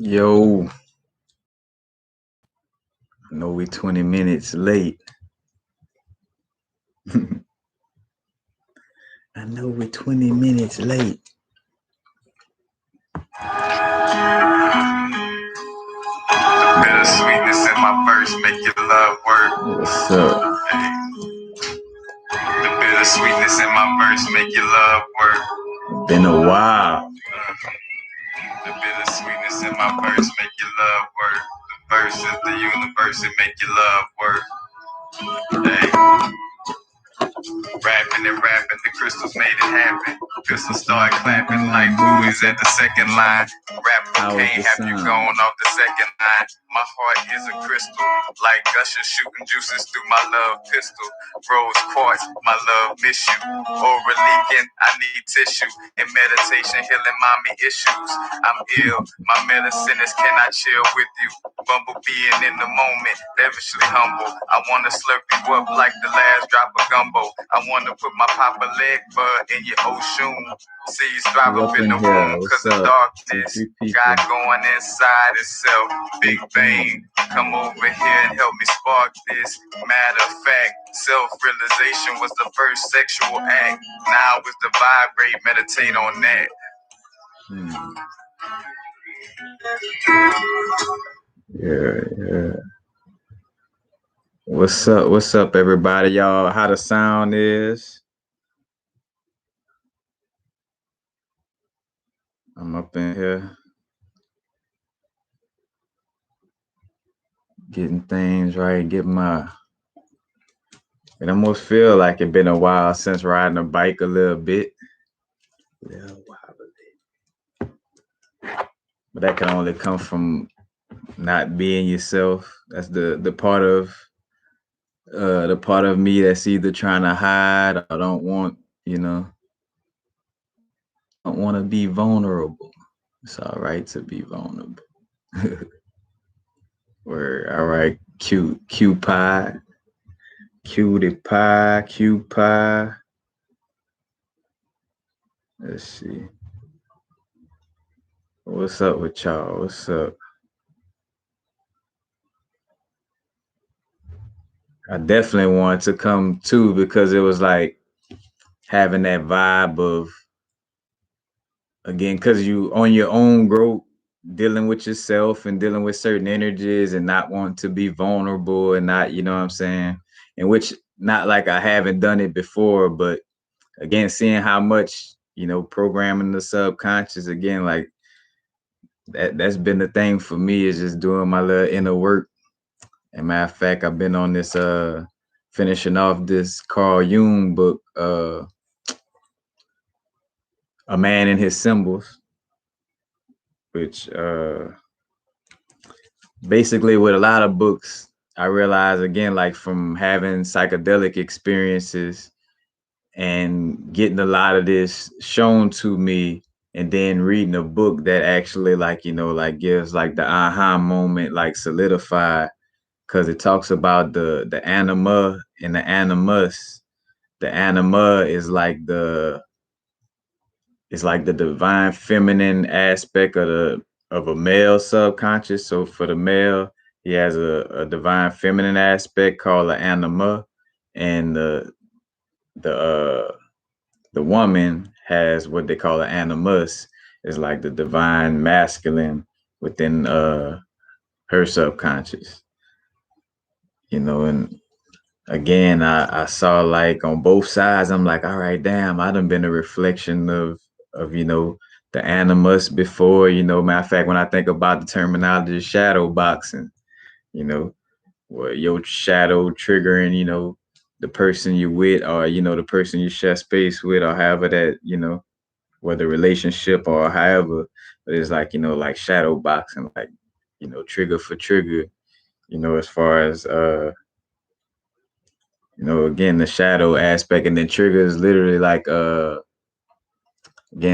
Yo, I know we 20 minutes late. I know we're 20 minutes late. Bittersweetness in my verse make your love work. What's up? The bittersweetness in my verse make your love work. Been a while. The bittersweetness in my verse make your love work. The verse is the universe, it make your love work. Hey. Rapping and rapping, the crystals made it happen. Crystals started clapping like movies at the second line. Rap cocaine have you gone off the second line. My heart is a crystal, like gushers shooting juices through my love pistol. Rose quartz, my love miss you. Over leaking, I need tissue. In meditation, healing mommy issues. I'm ill, my medicine is can I chill with you? Bumblebeeing in the moment, lavishly humble. I wanna slurp you up like the last drop of gumbo. I wanna put my papa leg bud in your ocean. Seeds thrive up in the womb cause of darkness. God going inside itself. Big Bang, come over here and help me spark this. Matter of fact, self-realization was the first sexual act. Now it's the vibrate, meditate on that. Yeah. What's up, everybody? Y'all, how the sound is? I'm up in here getting things right, it almost feel like it been a while since riding a bike a little bit. But that can only come from not being yourself. That's the part of me that's either trying to hide or don't want to be vulnerable. It's all right to be vulnerable. We're all right, cutie pie. Let's see. What's up with y'all? What's up? I definitely wanted to come too because it was like having that vibe of, again, because you on your own growth, dealing with yourself and dealing with certain energies and not wanting to be vulnerable and not, you know what I'm saying? And which, not like I haven't done it before, but again, seeing how much, programming the subconscious, again, like that's been the thing for me, is just doing my little inner work. And matter of fact, I've been on this finishing off this Carl Jung book, A Man and His Symbols, which basically with a lot of books, I realized, again, like from having psychedelic experiences and getting a lot of this shown to me, and then reading a book that actually like gives like the aha moment, like solidified, because it talks about the anima and the animus. The anima is like it's like the divine feminine aspect of a male subconscious. So for the male, he has a divine feminine aspect called the anima, and the woman has what they call the animus, is like the divine masculine within her subconscious. And again, I saw like on both sides, I'm like, all right, damn, I done been a reflection of the animus before. Matter of fact, when I think about the terminology of shadow boxing, where your shadow triggering, the person you with, or the person you share space with, or however that, whether relationship or however, but it's like, like shadow boxing, like, trigger for trigger, as far as again, the shadow aspect. And then trigger is literally like again,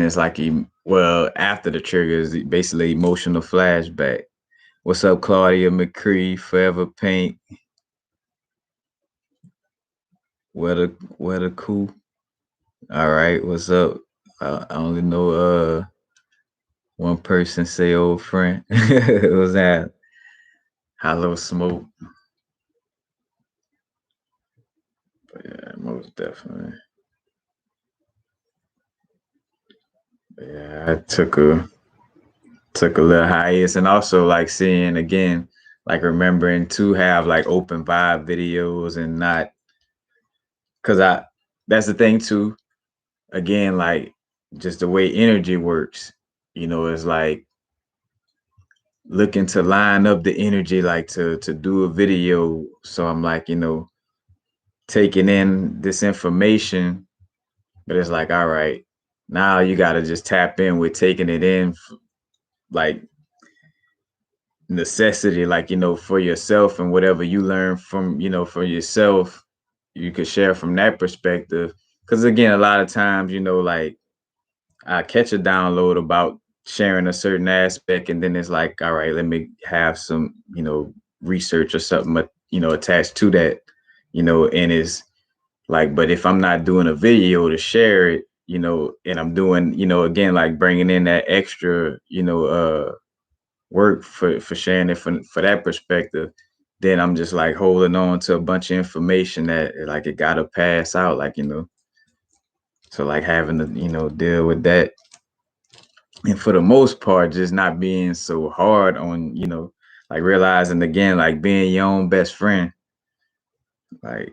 it's like after the trigger is basically emotional flashback. What's up, Claudia McCree, Forever Paint? Weather cool. All right, what's up? I only know One person say old friend. It was that hollow smoke. But yeah, most definitely. But yeah, I took a little hiatus, and also like seeing again, like remembering to have like open vibe videos and not, because I that's the thing too. Again, like just the way energy works, is like looking to line up the energy, like to do a video. So I'm like, taking in this information, but it's like, all right, now you got to just tap in with taking it in, like necessity, like for yourself, and whatever you learn from for yourself, you could share from that perspective. Because again, a lot of times, like I catch a download about sharing a certain aspect, and then it's like, all right, let me have some research or something attached to that, and it's like, but if I'm not doing a video to share it, and I'm doing, again, like bringing in that extra work for sharing it for that perspective, then I'm just like holding on to a bunch of information that like it gotta pass out, like so like having to deal with that, and for the most part just not being so hard on like realizing again, like being your own best friend, like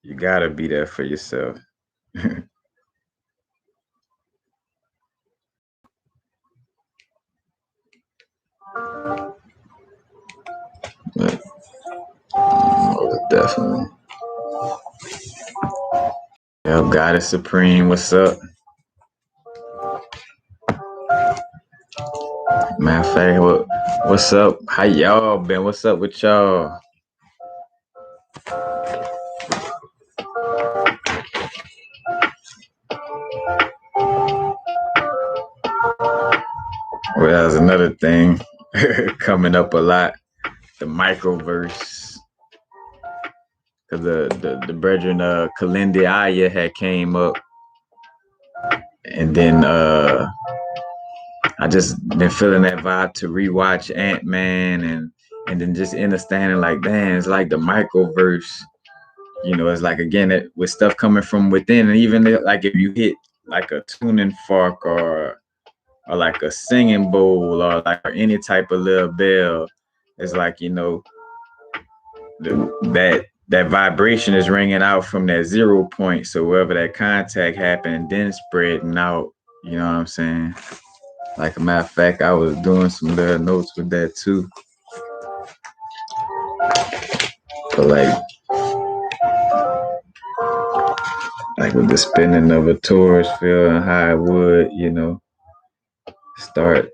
you gotta be there for yourself. But definitely. Yo, Goddess Supreme, what's up? Matter of fact, what's up? How y'all been? What's up with y'all? Well, that's another thing coming up a lot. The microverse. Cause the brethren Kalindi Aya had came up, and then I just been feeling that vibe to rewatch Ant-Man, and then just understanding like, damn, it's like the microverse. It's like again with stuff coming from within, and even like if you hit like a tuning fork, or like a singing bowl, or like any type of little bell, it's like that vibration is ringing out from that 0 point. So wherever that contact happened, then spreading out. You know what I'm saying? Like a matter of fact, I was doing some little notes with that too. But like with the spinning of a torus field and how it would, start.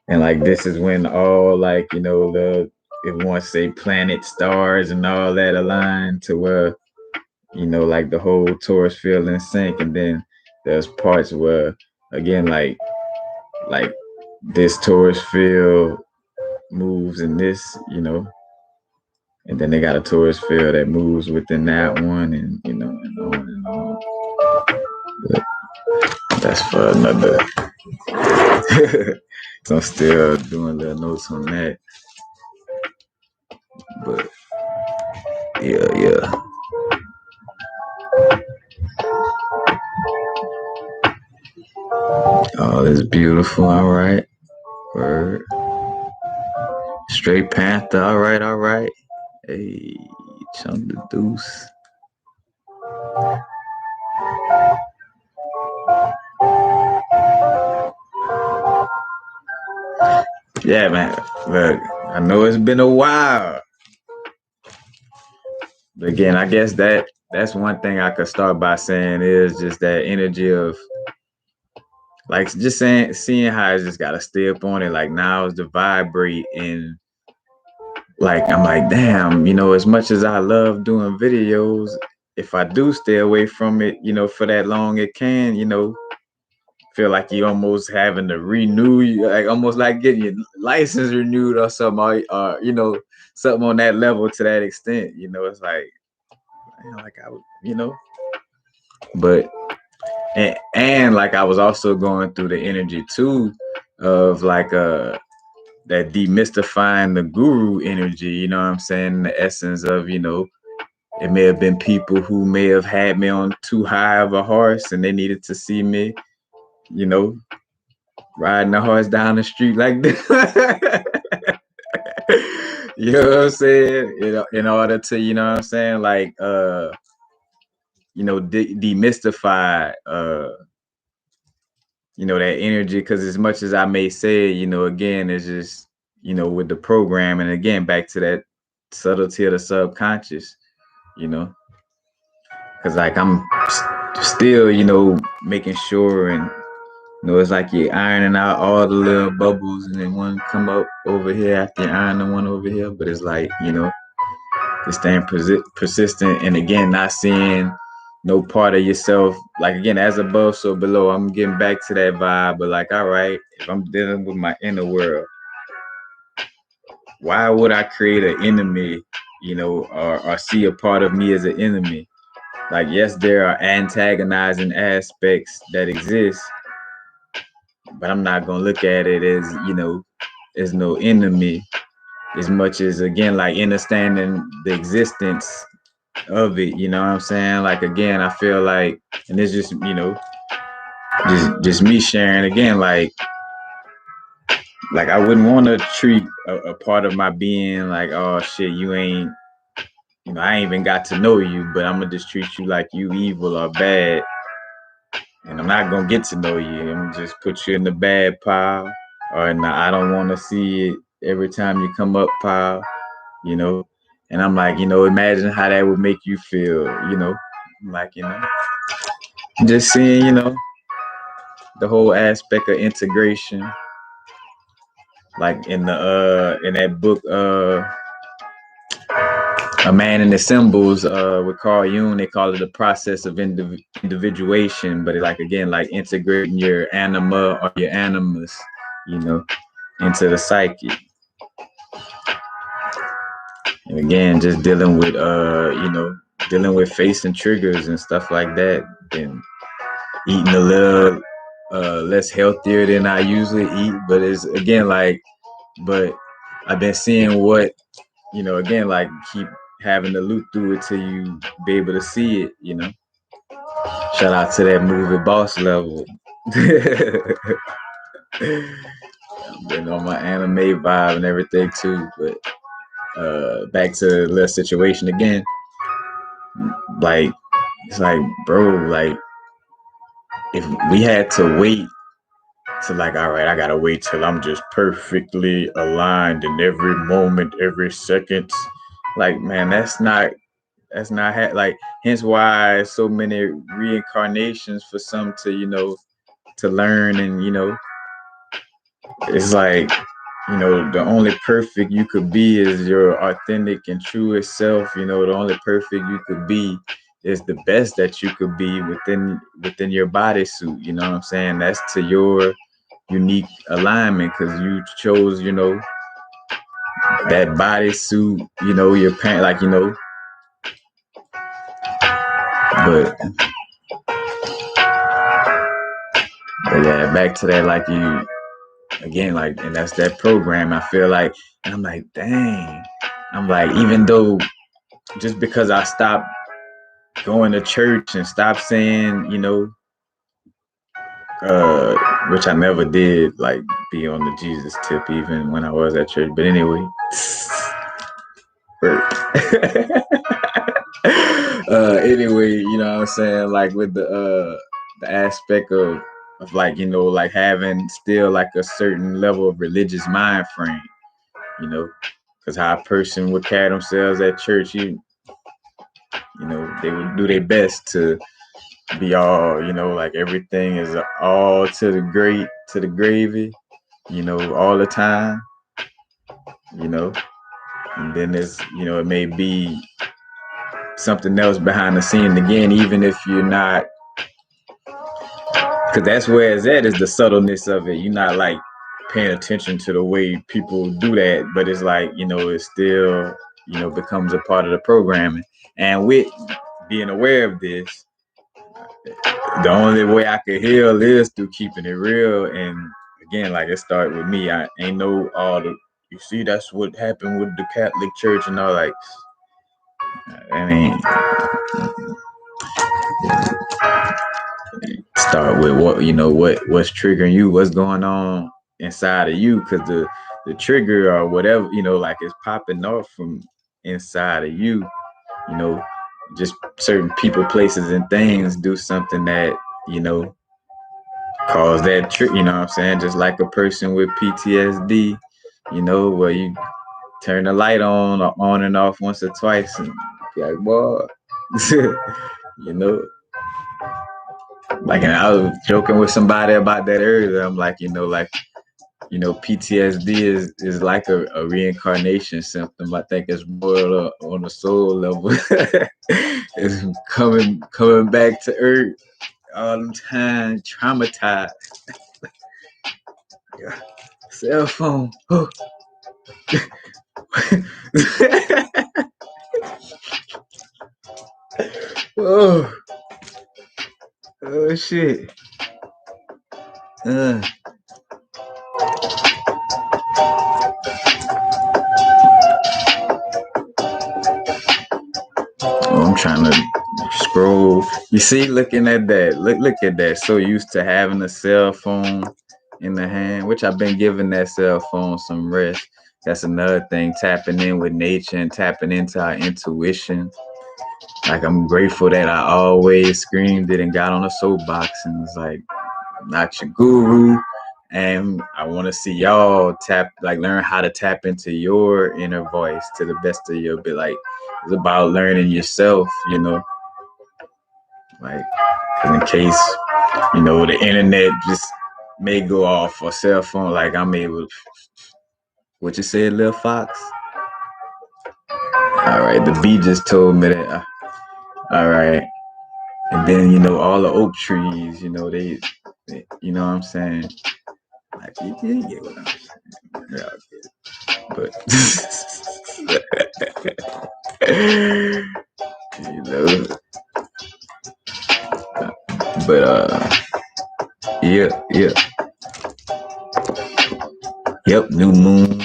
And like this is when all like, the it wants to say planet stars and all that align to where, like the whole torus field in sync. And then there's parts where again like this torus field moves in this, and then they got a torus field that moves within that one, and and on and on. But that's for another. So I'm still doing little notes on that. But yeah. Oh, it's beautiful. All right. Word. Straight Panther. All right. All right. Hey, chunk the deuce. Yeah, man. Look, I know it's been a while. But again, I guess that's one thing I could start by saying is just that energy of like just seeing how it's just gotta stay up on it. Like now is the vibrate, and like I'm like, damn, as much as I love doing videos, if I do stay away from it, for that long, it can, feel like you almost having to renew, like almost like getting your license renewed or something, or something on that level to that extent. It's like, like I would, but and like I was also going through the energy too of like that demystifying the guru energy, you know what I'm saying? The essence of, it may have been people who may have had me on too high of a horse and they needed to see me, you know, riding the horse down the street like this. You know what I'm saying? In order to, you know what I'm saying? Like, demystify, that energy. Cause as much as I may say, again, it's just, with the program. And again, back to that subtlety of the subconscious, you know, cause like I'm still, making sure and, it's like you're ironing out all the little bubbles and then one come up over here after you iron the one over here. But it's like, just staying persistent. And again, not seeing no part of yourself. Like, again, as above, so below. I'm getting back to that vibe. But like, all right, if I'm dealing with my inner world, why would I create an enemy, or see a part of me as an enemy? Like, yes, there are antagonizing aspects that exist, but I'm not gonna look at it as, as no enemy, as much as, again, like understanding the existence of it, you know what I'm saying? Like, again, I feel like, and it's just, just me sharing again, like I wouldn't want to treat a part of my being like, oh shit, you ain't, I ain't even got to know you, but I'm gonna just treat you like you evil or bad, and I'm not gonna get to know you. I'm gonna just put you in the bad pile, or in the I don't want to see it every time you come up pile, you know. And I'm like, imagine how that would make you feel, like, just seeing, the whole aspect of integration, like in that book, A Man and the Symbols, with Carl Jung, they call it the process of individuation, but it, like, again, like integrating your anima or your animus, into the psyche. And again, just dealing with dealing with facing triggers and stuff like that, and eating a little less healthier than I usually eat. But it's, again, like, but I've been seeing what, again, like, keep having to loop through it till you be able to see it, Shout out to that movie Boss Level. Been on my anime vibe and everything too. But back to the situation again. Like, it's like, bro, like, if we had to wait to, like, all right, I gotta wait till I'm just perfectly aligned in every moment, every second. Like, man, that's not like, hence why so many reincarnations for some to, to learn. And, it's like, the only perfect you could be is your authentic and truest self. The only perfect you could be is the best that you could be within your bodysuit. You know what I'm saying? That's to your unique alignment, because you chose, that bodysuit, your parent, like, but yeah, back to that, like, you, again, like, and that's that program. I feel like, and I'm like, dang, I'm like, even though, just because I stopped going to church and stopped saying, which I never did, like, be on the Jesus tip even when I was at church. But anyway, anyway, you know what I'm saying? Like, with the aspect of like, like having still like a certain level of religious mind frame, because how a person would carry themselves at church, they would do their best to be all, like everything is all to the gravy, all the time, and then there's, it may be something else behind the scene again, even if you're not, because that's where it's at, is the subtleness of it. You're not like paying attention to the way people do that, but it's like, it still, becomes a part of the programming. And with being aware of this, the only way I could heal is through keeping it real. And again, like it started with me. I ain't know all the. You see, that's what happened with the Catholic Church and all. Like, I mean, start with what's triggering you, what's going on inside of you, because the trigger or whatever, like it's popping off from inside of you. You know, just certain people, places, and things do something that you know cause that trick. You know what I'm saying? Just like a person with PTSD, where you turn the light on and off once or twice, and be like, boy, you know. Like, and I was joking with somebody about that earlier. I'm like, PTSD is like a reincarnation symptom. I think it's more on a soul level. It's coming back to earth all the time, traumatized. Yeah. Cell phone. Oh. Oh. Oh shit. I'm trying to scroll. You see, looking at that. Look at that. So used to having a cell phone in the hand, which I've been giving that cell phone some rest. That's another thing, tapping in with nature and tapping into our intuition. Like, I'm grateful that I always screamed it and got on a soapbox and was like, not your guru. And I want to see y'all learn how to tap into your inner voice to the best of your ability. Like, it's about learning yourself, like, in case, the internet just may go off or cell phone, like I'm able, what you said, Lil Fox? All right, the bee just told me that. All right. And then, all the oak trees, they you know what I'm saying? Like, you get what I'm saying. Yeah, but you know, but yeah, yep, new moon,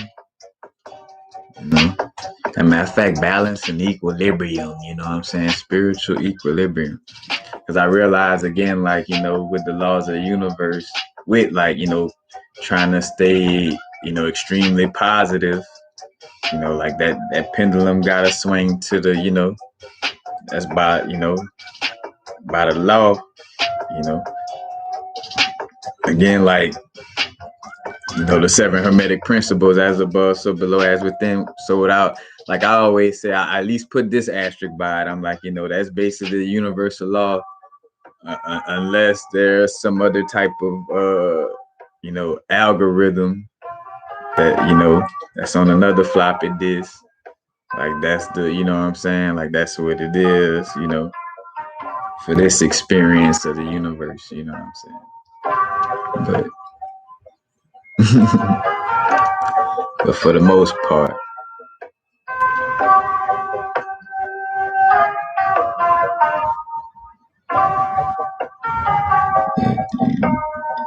you know. As a matter of fact, balance and equilibrium, you know what I'm saying? Spiritual equilibrium. Because I realize again, like, with the laws of the universe, with like, trying to stay, extremely positive, like that pendulum gotta swing to the, that's by the law, you know. Again, like, the seven hermetic principles, as above, so below, as within, so without. Like I always say, I at least put this asterisk by it. I'm like, that's basically the universal law, unless there's some other type of, algorithm that, that's on another floppy disk. Like that's the, you know what I'm saying? Like that's what it is, for this experience of the universe, you know what I'm saying? But for the most part,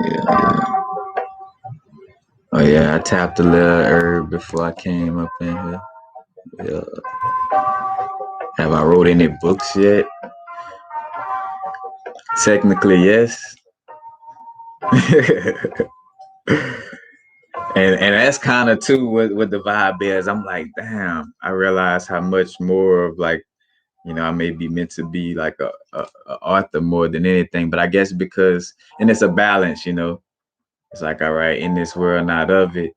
yeah. Oh yeah, I tapped a little herb before I came up in here. Yeah. Have I wrote any books yet? Technically, yes. and that's kind of too what the vibe is. I'm like, damn, I realize how much more of like, I may be meant to be like a author more than anything. But I guess because, and it's a balance, it's like, all right, in this world, not of it.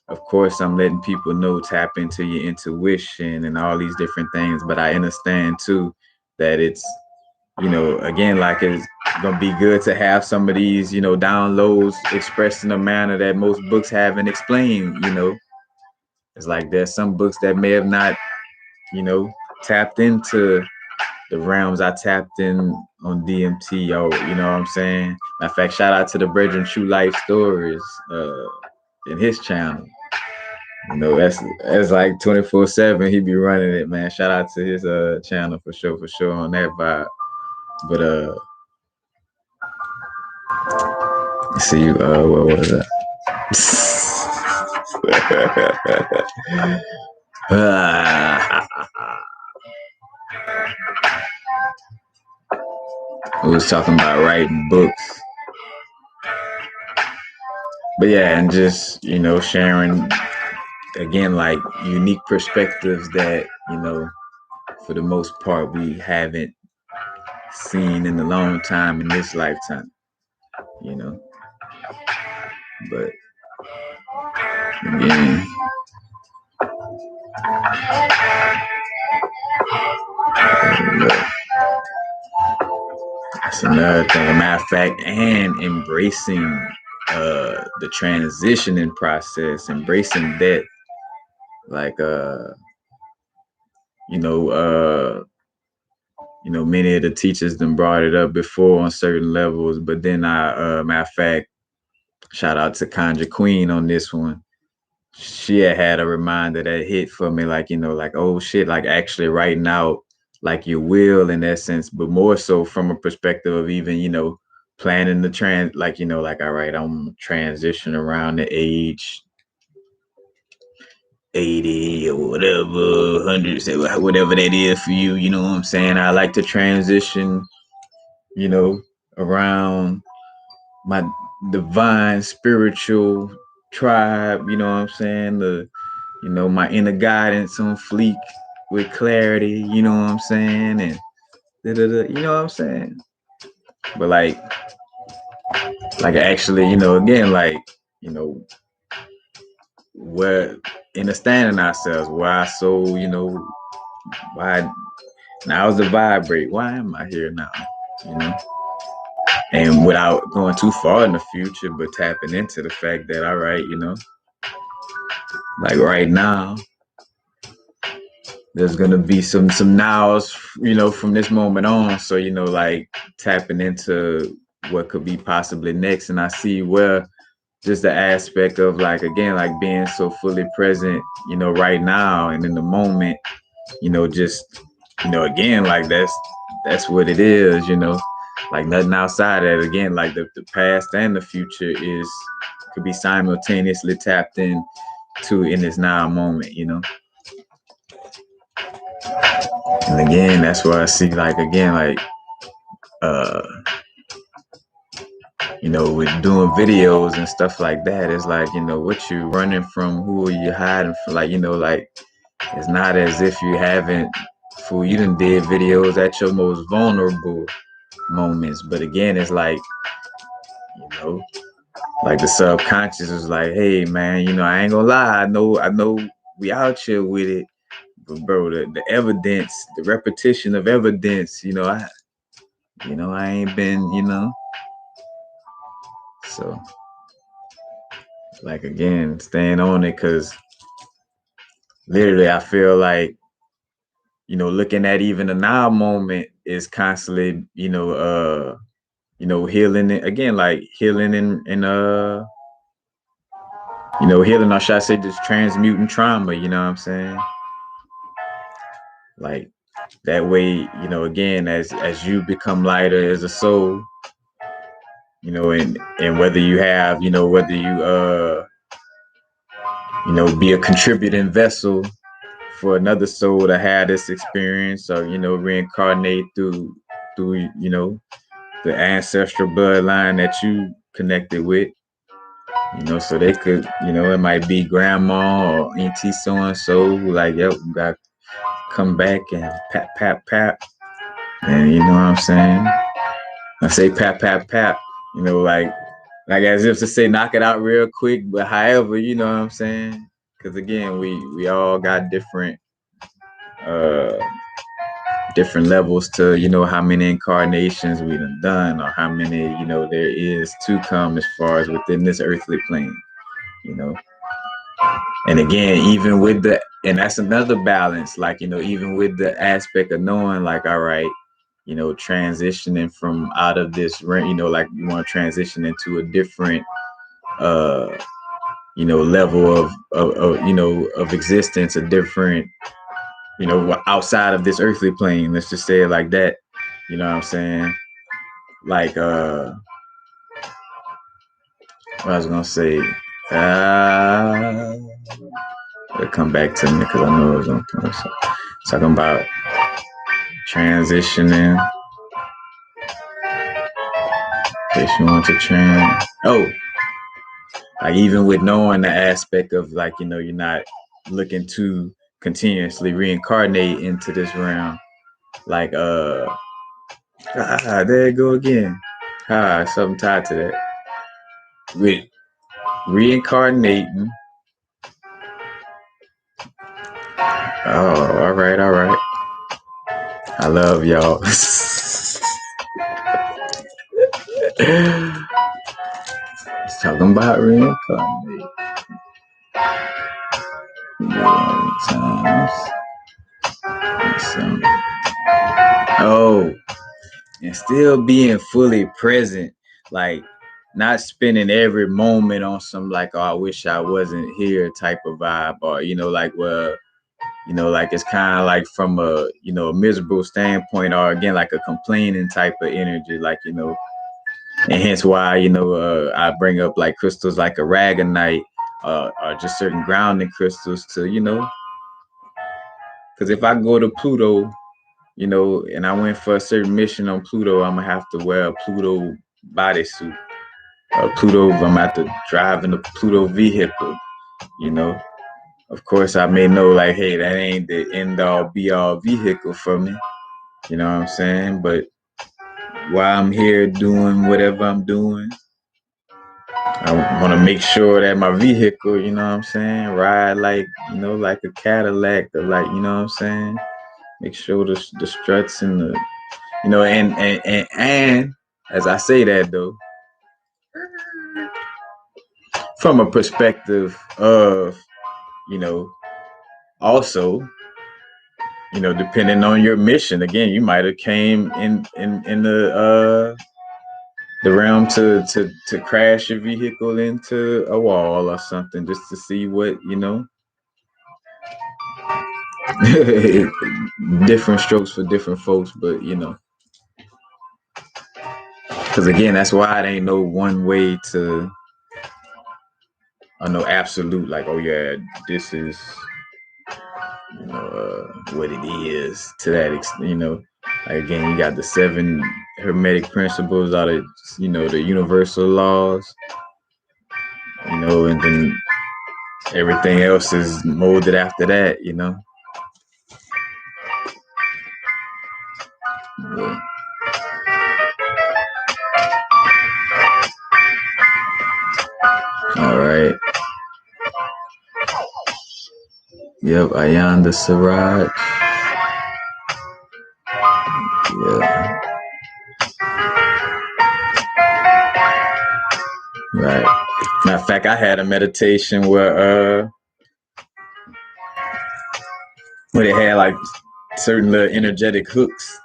Of course, I'm letting people know, tap into your intuition and all these different things. But I understand too that it's, again, like it's gonna be good to have some of these, downloads expressed in a manner that most books haven't explained. It's like there's some books that may have not, tapped into the realms I tapped in on DMT. You know what I'm saying? Matter of fact, shout out to the Brethren True Life Stories in his channel. That's like 24/7. He be running it, man. Shout out to his channel for sure on that vibe. But See, what was that? We was talking about writing books. But yeah, and just, sharing, again, like unique perspectives that, for the most part, we haven't seen in a long time in this lifetime, But again, that's another thing. A matter of fact, and embracing the transitioning process, embracing that, like many of the teachers done brought it up before on certain levels, but then matter of fact, shout out to Conjure Queen on this one. She had a reminder that hit for me, like, like, oh shit, like actually writing out like your will in essence, but more so from a perspective of even, planning the like, like, all right, I'm transition around the age 80 or whatever, 100, whatever that is for you, you know what I'm saying? I like to transition, around my divine spiritual tribe, you know what I'm saying? My inner guidance on fleek with clarity, you know what I'm saying? And you know what I'm saying? But like actually, again, like, where understanding ourselves, why so, why now's the vibrate. Why am I here now? You know? And without going too far in the future, but tapping into the fact that, all right, like right now, there's gonna be some nows, from this moment on. So, like tapping into what could be possibly next. And I see where just the aspect of, like, again, like being so fully present, right now and in the moment, just, again, like that's what it is, like nothing outside of it. Again, like the past and the future could be simultaneously tapped in to in this now moment, And again, that's where I see, like, again, like, with doing videos and stuff like that, it's like, what you running from, who are you hiding from? Like, like, it's not as if you haven't, you done did videos at your most vulnerable moments. But again, it's like, like the subconscious is like, hey man, I ain't gonna lie, I know we out here with it. But bro, the evidence, the repetition of evidence, I ain't been, so like, again, staying on it, because literally I feel like, looking at even the now moment is constantly, healing it again, like healing and healing, or should I say just transmuting trauma, you know what I'm saying? Like that way, again, as you become lighter as a soul, and whether you have, whether you be a contributing vessel for another soul to have this experience, or reincarnate through the ancestral bloodline that you connected with, so they could, it might be grandma or auntie so and so who like, yep, got come back and pat pat pat, and you know what I'm saying? I say pat pat pat, like as if to say knock it out real quick, but however, you know what I'm saying? Because again, we all got uh different levels to, how many incarnations we done, or how many, there is to come as far as within this earthly plane, and again, even with and that's another balance, like, even with the aspect of knowing, like, all right, transitioning from out of this, like you want to transition into a different level of existence, a different, outside of this earthly plane, let's just say it like that, you know what I'm saying? Like I was gonna say, it'll come back to me because I know it was gonna come. So, talking about transitioning. In case you want to trans. Oh, like even with knowing the aspect of like you're not looking to continuously reincarnate into this realm. Like there you go again. Something tied to that. With reincarnating. Oh, all right, all right. I love y'all. It's talking about reincarnating. Oh, and still being fully present, like not spending every moment on some like, oh, I wish I wasn't here type of vibe, or like, well, like it's kind of like from a a miserable standpoint, or again like a complaining type of energy, like and hence why I bring up like crystals like aragonite, or just certain grounding crystals to because if I go to Pluto, and I went for a certain mission on Pluto, I'm gonna have to wear a Pluto bodysuit. Pluto, I'm gonna have to drive in a Pluto vehicle. You know, of course, I may know like, hey, that ain't the end all be all vehicle for me. You know what I'm saying? But while I'm here doing whatever I'm doing, I want to make sure that my vehicle, you know what I'm saying, ride like like a Cadillac, or like what I'm saying. Make sure the struts and the and as I say that though, from a perspective of also depending on your mission. Again, you might have came in the realm to crash your vehicle into a wall or something, just to see what different strokes for different folks, but because again, that's why it ain't no one way to no absolute, like, oh yeah, this is what it is to that extent. Like, again, you got the 7 hermetic principles out of the universal laws, and then everything else is molded after that. Yeah. All right. Yep, Ayan the Siraj. Yeah. Right. Matter of fact, I had a meditation where they had like certain little energetic hooks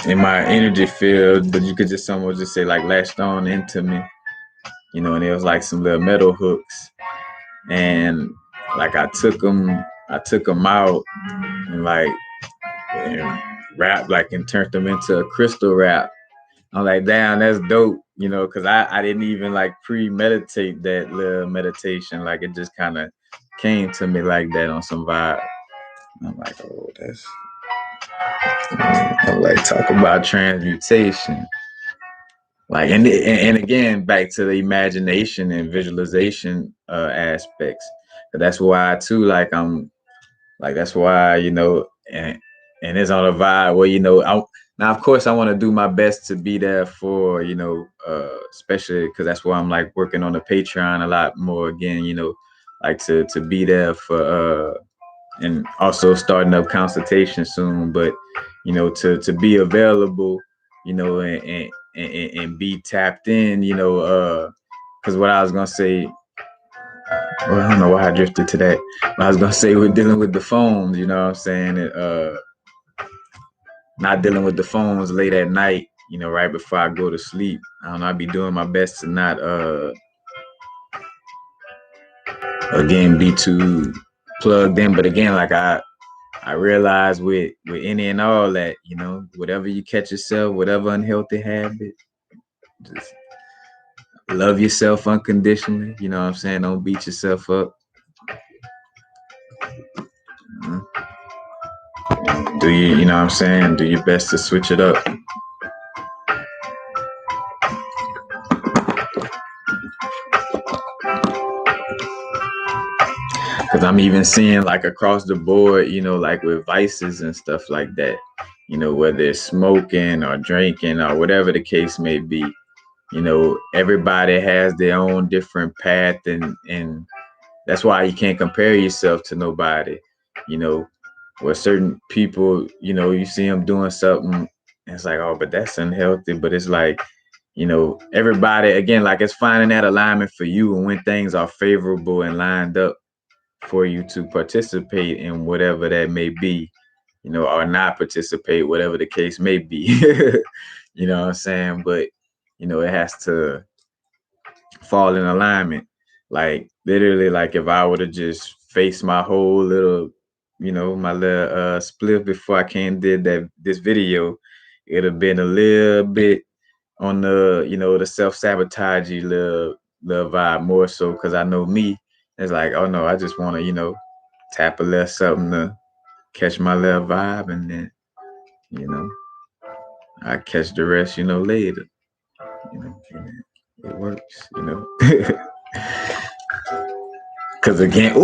in my energy field, but you could just almost just say like latched on into me, and it was like some little metal hooks, and like I took them out and like and wrapped like and turned them into a crystal wrap. I'm like, damn, that's dope, because I didn't even like premeditate that little meditation. Like it just kind of came to me like that on some vibe. I'm like, oh, that's. I'm like, talk about transmutation. Like, and again, back to the imagination and visualization aspects. But that's why too, like that's why and it's on a vibe where now of course I want to do my best to be there for especially because that's why I'm like working on the Patreon a lot more again. Like to be there for and also starting up consultation soon, but to be available, and be tapped in, because what I was gonna say, well, I don't know why I drifted to that. But I was gonna say we're dealing with the phones, you know what I'm saying? Not dealing with the phones late at night, right before I go to sleep. I don't know, I'd be doing my best to not again be too plugged in. But again, like I realize with any and all that, whatever you catch yourself, whatever unhealthy habit, just Love yourself unconditionally. You know what I'm saying? Don't beat yourself up. Do you know what I'm saying? Do your best to switch it up. Because I'm even seeing like across the board, like with vices and stuff like that, whether it's smoking or drinking or whatever the case may be, everybody has their own different path, and that's why you can't compare yourself to nobody, you know, where certain people, you see them doing something, and it's like, oh, but that's unhealthy. But it's like, everybody, again, like it's finding that alignment for you, and when things are favorable and lined up for you to participate in whatever that may be, or not participate, whatever the case may be. You know what I'm saying? But, it has to fall in alignment. Like literally, like if I would have just faced my whole little, my little split before I came did this video, it'd have been a little bit on the, the self-sabotagey little vibe more so, because I know me. It's like, oh no, I just want to, tap a little something to catch my little vibe, and then, you know, I catch the rest, later. It works, Cause again,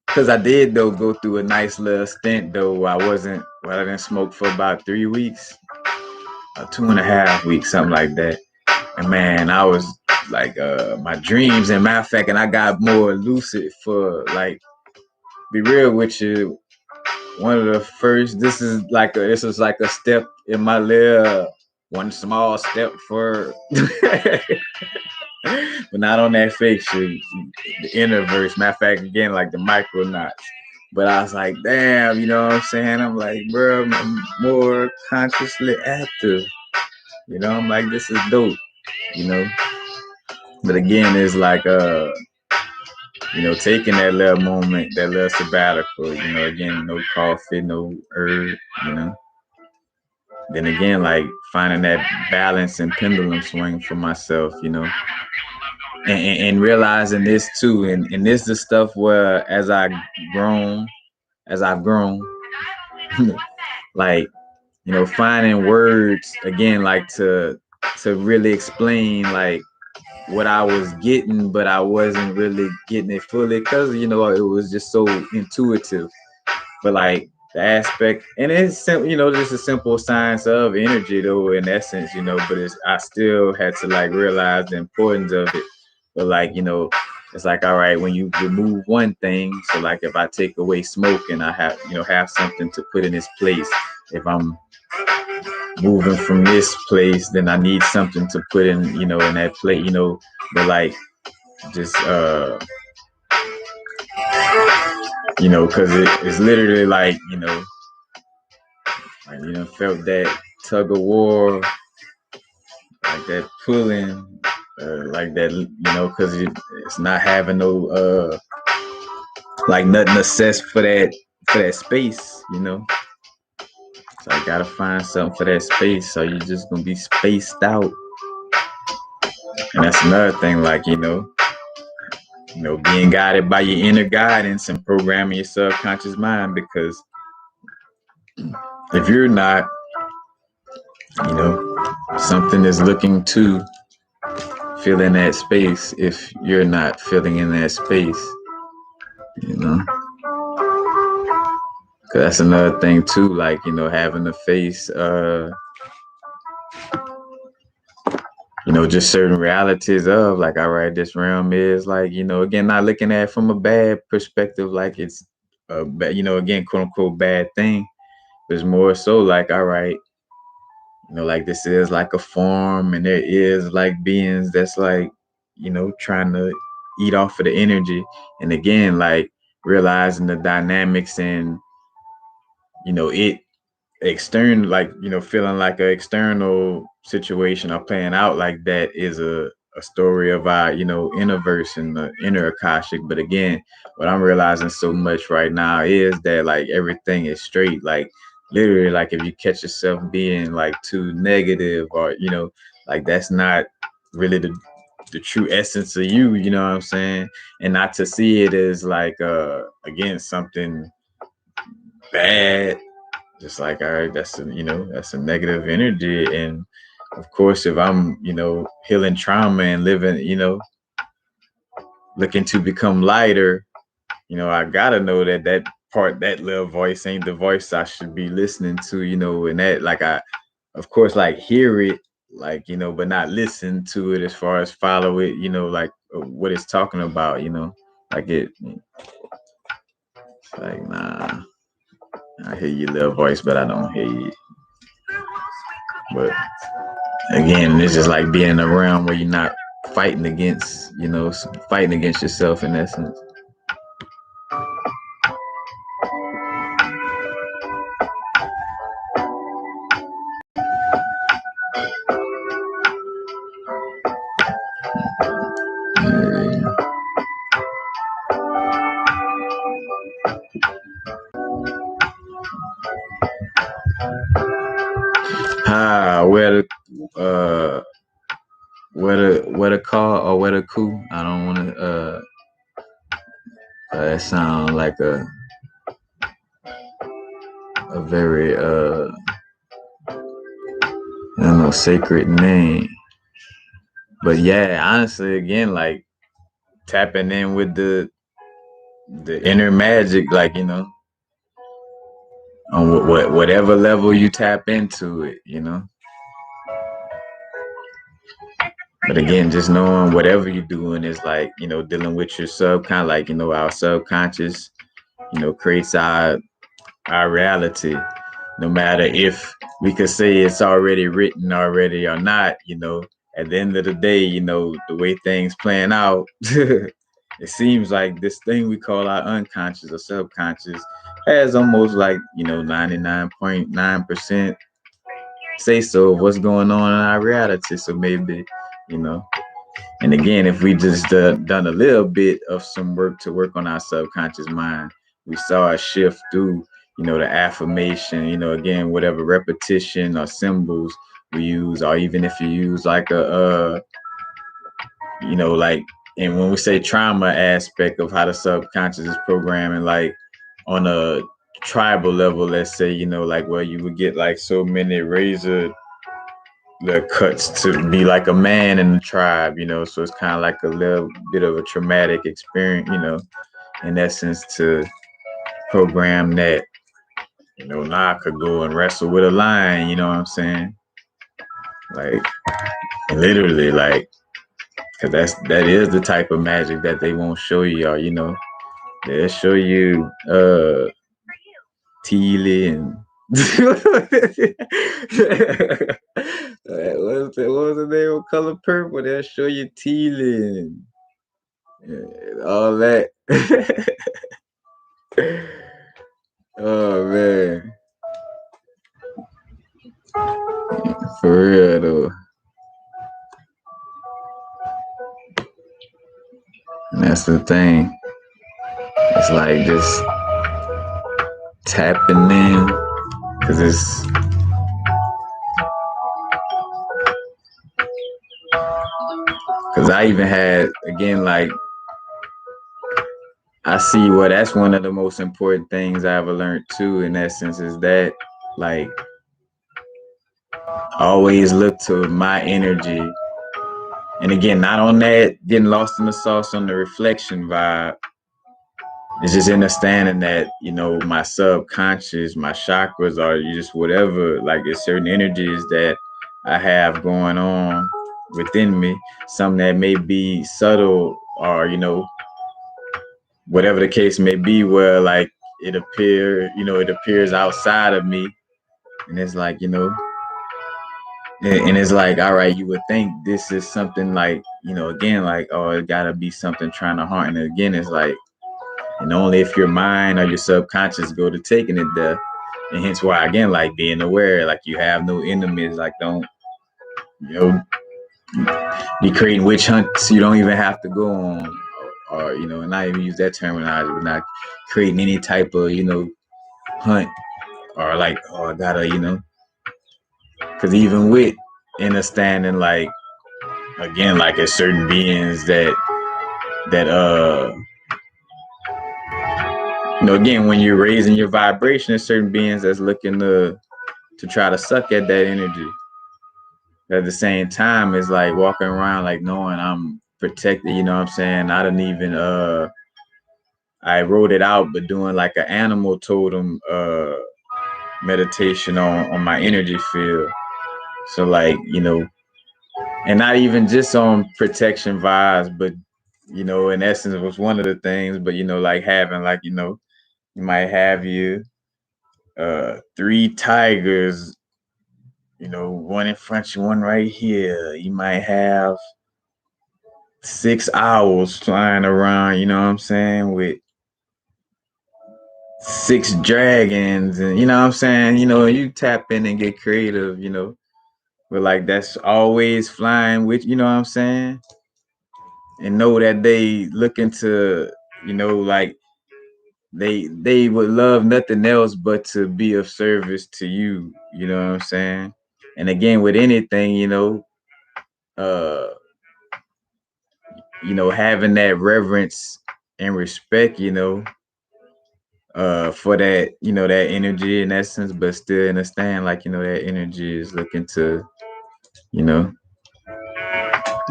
cause I did though go through a nice little stint though. I didn't smoke for about 3 weeks, 2.5 weeks, something like that. And man, I was like, my dreams, and matter of fact, and I got more lucid for like, be real with you. One of the first, this is like a step in my little, one small step for, but not on that fake shit, the inner verse. Matter of fact, again, like the Micronauts. But I was like, damn, you know what I'm saying? I'm like, bro, I'm more consciously active. I'm like, this is dope, you know. But again, it's like, taking that little moment, that little sabbatical, again, no coffee, no herb, Then again, like finding that balance and pendulum swing for myself, and realizing this too, and this is stuff where as I've grown, like, finding words again, like to really explain like what I was getting, but I wasn't really getting it fully, because it was just so intuitive. But like the aspect, and it's simple, just a simple science of energy though, in essence, but I still had to like realize the importance of it. But like, it's like, all right, when you remove one thing, so like if I take away smoke, and I have something to put in its place. If I'm moving from this place, then I need something to put in, in that plate, but like just because it's literally like, like, felt that tug of war, like that pulling, like that, because it's not having no like nothing assessed for that space, So I gotta find something for that space. So you're just gonna be spaced out. And that's another thing, like, being guided by your inner guidance and programming your subconscious mind, because if you're not, something is looking to fill in that space if you're not filling in that space, Cause that's another thing too, like, having to face, just certain realities of like, all right, this realm is like, again, not looking at it from a bad perspective, like it's a bad, again, quote unquote, bad thing. But it's more so like, all right, like this is like a form, and there is like beings that's like, trying to eat off of the energy. And again, like realizing the dynamics, and, it external, like, feeling like an external situation or playing out like that is a story of our, inner verse and the inner Akashic. But again, what I'm realizing so much right now is that like everything is straight. Like literally, like if you catch yourself being like too negative, or, like that's not really the true essence of you, you know what I'm saying? And not to see it as like again something bad, just like all right, that's that's a negative energy. And of course if I'm, healing trauma and living, looking to become lighter, I gotta know that part, that little voice ain't the voice I should be listening to, and that like I of course like hear it, like, but not listen to it as far as follow it, like what it's talking about, like it's like, nah, I hear your little voice, but I don't hear you. But again, it's just like being around where you're not fighting against, fighting against yourself in essence. Where the call or where the coup? I don't want to. That sound like a very I don't know, sacred name. But yeah, honestly, again, like tapping in with the inner magic, like, on whatever level you tap into it, But again, just knowing whatever you're doing is like, dealing with your subconscious, like, our subconscious, creates our reality. No matter if we could say it's already written already or not, at the end of the day, the way things plan out, it seems like this thing we call our unconscious or subconscious has almost like, 99.9% say so of what's going on in our reality. So maybe, and again, if we just done a little bit of some work to work on our subconscious mind, we saw a shift through, the affirmation, again, whatever repetition or symbols we use, or even if you use like like, and when we say trauma aspect of how the subconscious is programming, like on a tribal level, let's say, like where you would get like so many razor the cuts to be like a man in the tribe, so it's kind of like a little bit of a traumatic experience, in essence, to program that, now I could go and wrestle with a lion, you know what I'm saying? Like, literally, like, because that is the type of magic that they won't show you, or, they'll show you Teely and what was the name of Color Purple? They'll show you Teely and all that. Oh man, for real though. And that's the thing. It's like just tapping in, cause I even had, again, like, I see that's one of the most important things I ever learned too, in essence, is that, like, always look to my energy. And again, not on that getting lost in the sauce on the reflection vibe. It's just understanding that, my subconscious, my chakras, or just whatever, like, it's certain energies that I have going on within me, some that may be subtle, or, whatever the case may be, where like it appears outside of me. And it's like, and it's like, all right, you would think this is something like, again, like, oh, it gotta be something trying to harm. And again, it's like, and only if your mind or your subconscious go to taking it there. And hence why, again, like being aware, like you have no enemies, like don't, be creating witch hunts you don't even have to go on, or, and not even use that terminology, but not creating any type of, hunt, or like, oh, I gotta, because even with understanding, like, again, like it's certain beings that again, when you're raising your vibration, there's certain beings that's looking to try to suck at that energy. But at the same time, it's like walking around like knowing I'm protected, you know what I'm saying? I didn't even I wrote it out, but doing like an animal totem meditation on my energy field. So like, and not even just on protection vibes, but in essence it was one of the things, but like having like, you might have you three tigers, one in front of you, one right here. You might have 6 owls flying around, you know what I'm saying, with 6 dragons, and you know what I'm saying, you tap in and get creative, but like that's always flying with, you know what I'm saying, and know that they looking to, like they would love nothing else but to be of service to you, you know what I'm saying. And again, with anything, uh having that reverence and respect, for that, that energy in essence, but still understand like, that energy is looking to, you know,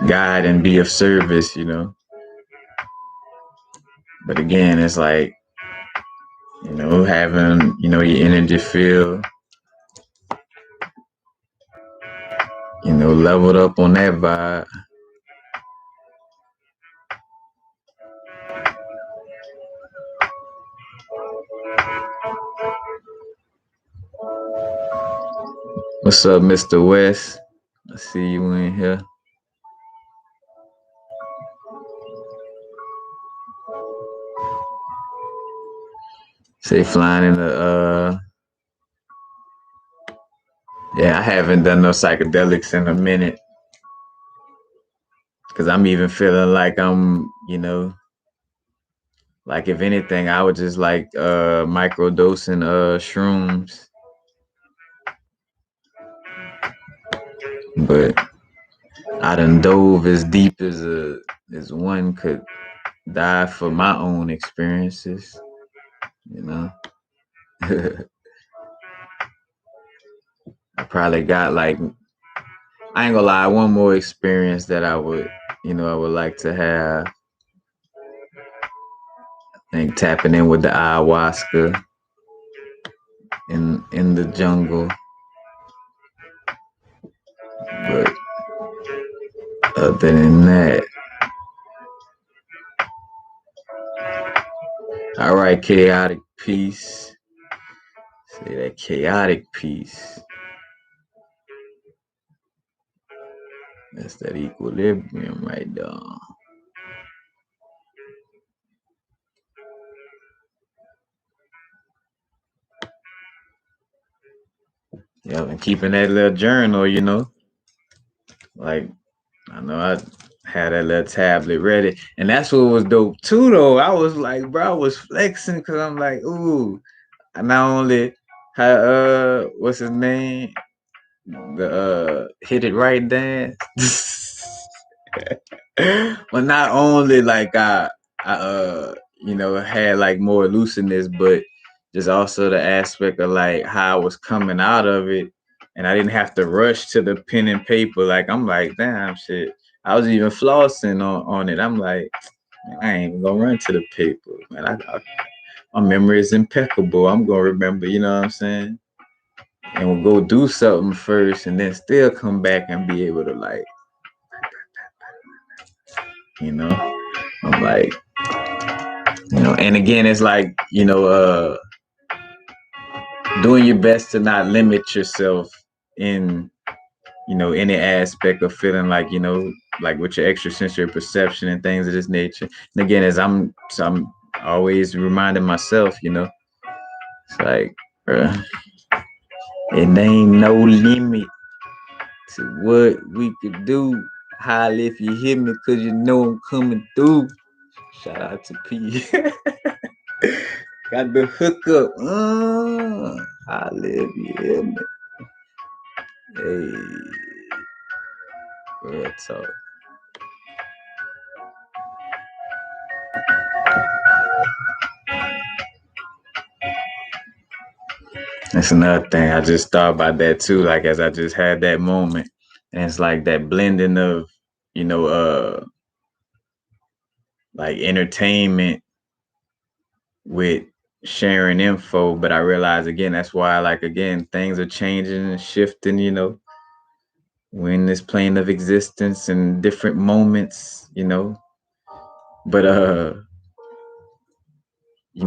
guide and be of service, But again, it's like, having, your energy field, leveled up on that vibe. What's up, Mr. West? I see you in here. Say flying in the yeah, I haven't done no psychedelics in a minute. Cause I'm even feeling like I'm, like if anything, I would just like microdosing shrooms. But I done dove as deep as one could dive for my own experiences, you know. I probably got like, I ain't gonna lie, one more experience that I would, I would like to have. I think tapping in with the ayahuasca in the jungle. But other than that, all right, chaotic peace. Say that chaotic peace. That's that equilibrium right there. Yeah, and keeping that little journal, like I know I had that little tablet ready, and that's what was dope too. Though I was like, bro, I was flexing because I'm like, ooh, I not only had what's his name, the hit it right dance, but not only like I had like more looseness, but just also the aspect of like how I was coming out of it, and I didn't have to rush to the pen and paper. Like I'm like, damn shit. I was even flossing on it. I'm like, man, I ain't even gonna run to the paper, man. My memory is impeccable. I'm gonna remember, you know what I'm saying? And we'll go do something first, and then still come back and be able to like, I'm like, and again, it's like, doing your best to not limit yourself in, any aspect of feeling like, like with your extrasensory perception and things of this nature. And again, as I'm always reminding myself, it's like, it ain't no limit to what we could do. Holla if you hear me, cause you know I'm coming through. Shout out to P. Got the hookup. Holla if you hear me. Hey, real talk. That's another thing. I just thought about that too. Like as I just had that moment, and it's like that blending of, you know, like entertainment with sharing info. But I realize again, that's why, like again, things are changing and shifting. You know, we're in this plane of existence and different moments. You know, but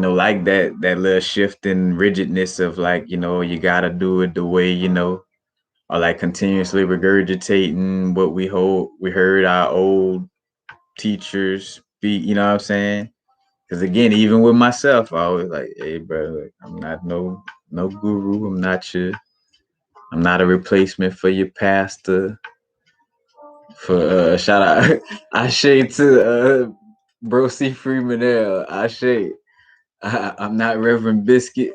like that little shift in rigidness of like, you gotta do it the way, or like continuously regurgitating what we heard our old teachers speak, you know what I'm saying? Because again, even with myself, I always like, hey bro, I'm not no guru. I'm not a replacement for your pastor. For shout out Ashe to bro C Freeman L. Ashe. I'm not Reverend Biscuit.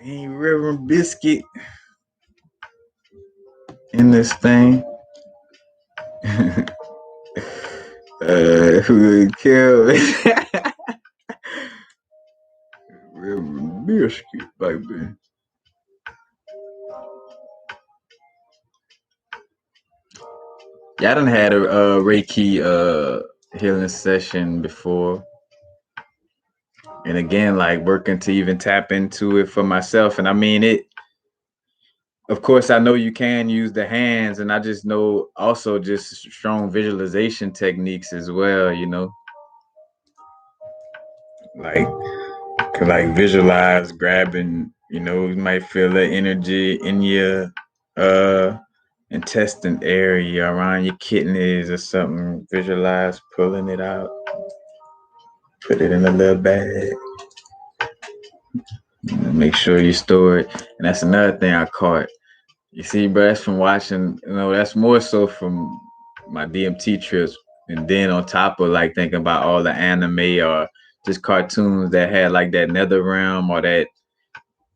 Ain't Reverend Biscuit in this thing. Who would kill Reverend Biscuit, baby. Yeah, I done had a Reiki healing session before. And again, like working to even tap into it for myself. And I mean, of course, I know you can use the hands, and I just know also just strong visualization techniques as well, like could like visualize grabbing, you might feel the energy in your uh intestine area around your kidneys or something. Visualize pulling it out, put it in a little bag, make sure you store it. And that's another thing I caught. You see, bro, that's from watching, that's more so from my DMT trips. And then on top of like thinking about all the anime or just cartoons that had like that nether realm or that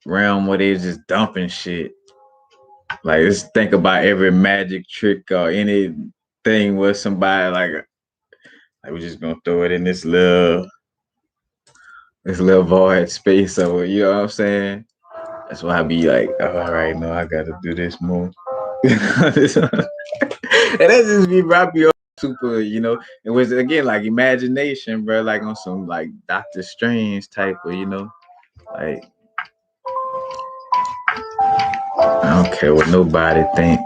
realm where they just dumping shit. Like just think about every magic trick or anything where somebody like we're just gonna throw it in this little void space over, you know what I'm saying? That's why I be like, oh, all right, no, I gotta do this more. And that just be Robbie super, it was again like imagination, bro, like on some like Doctor Strange type of, like I don't care what nobody think.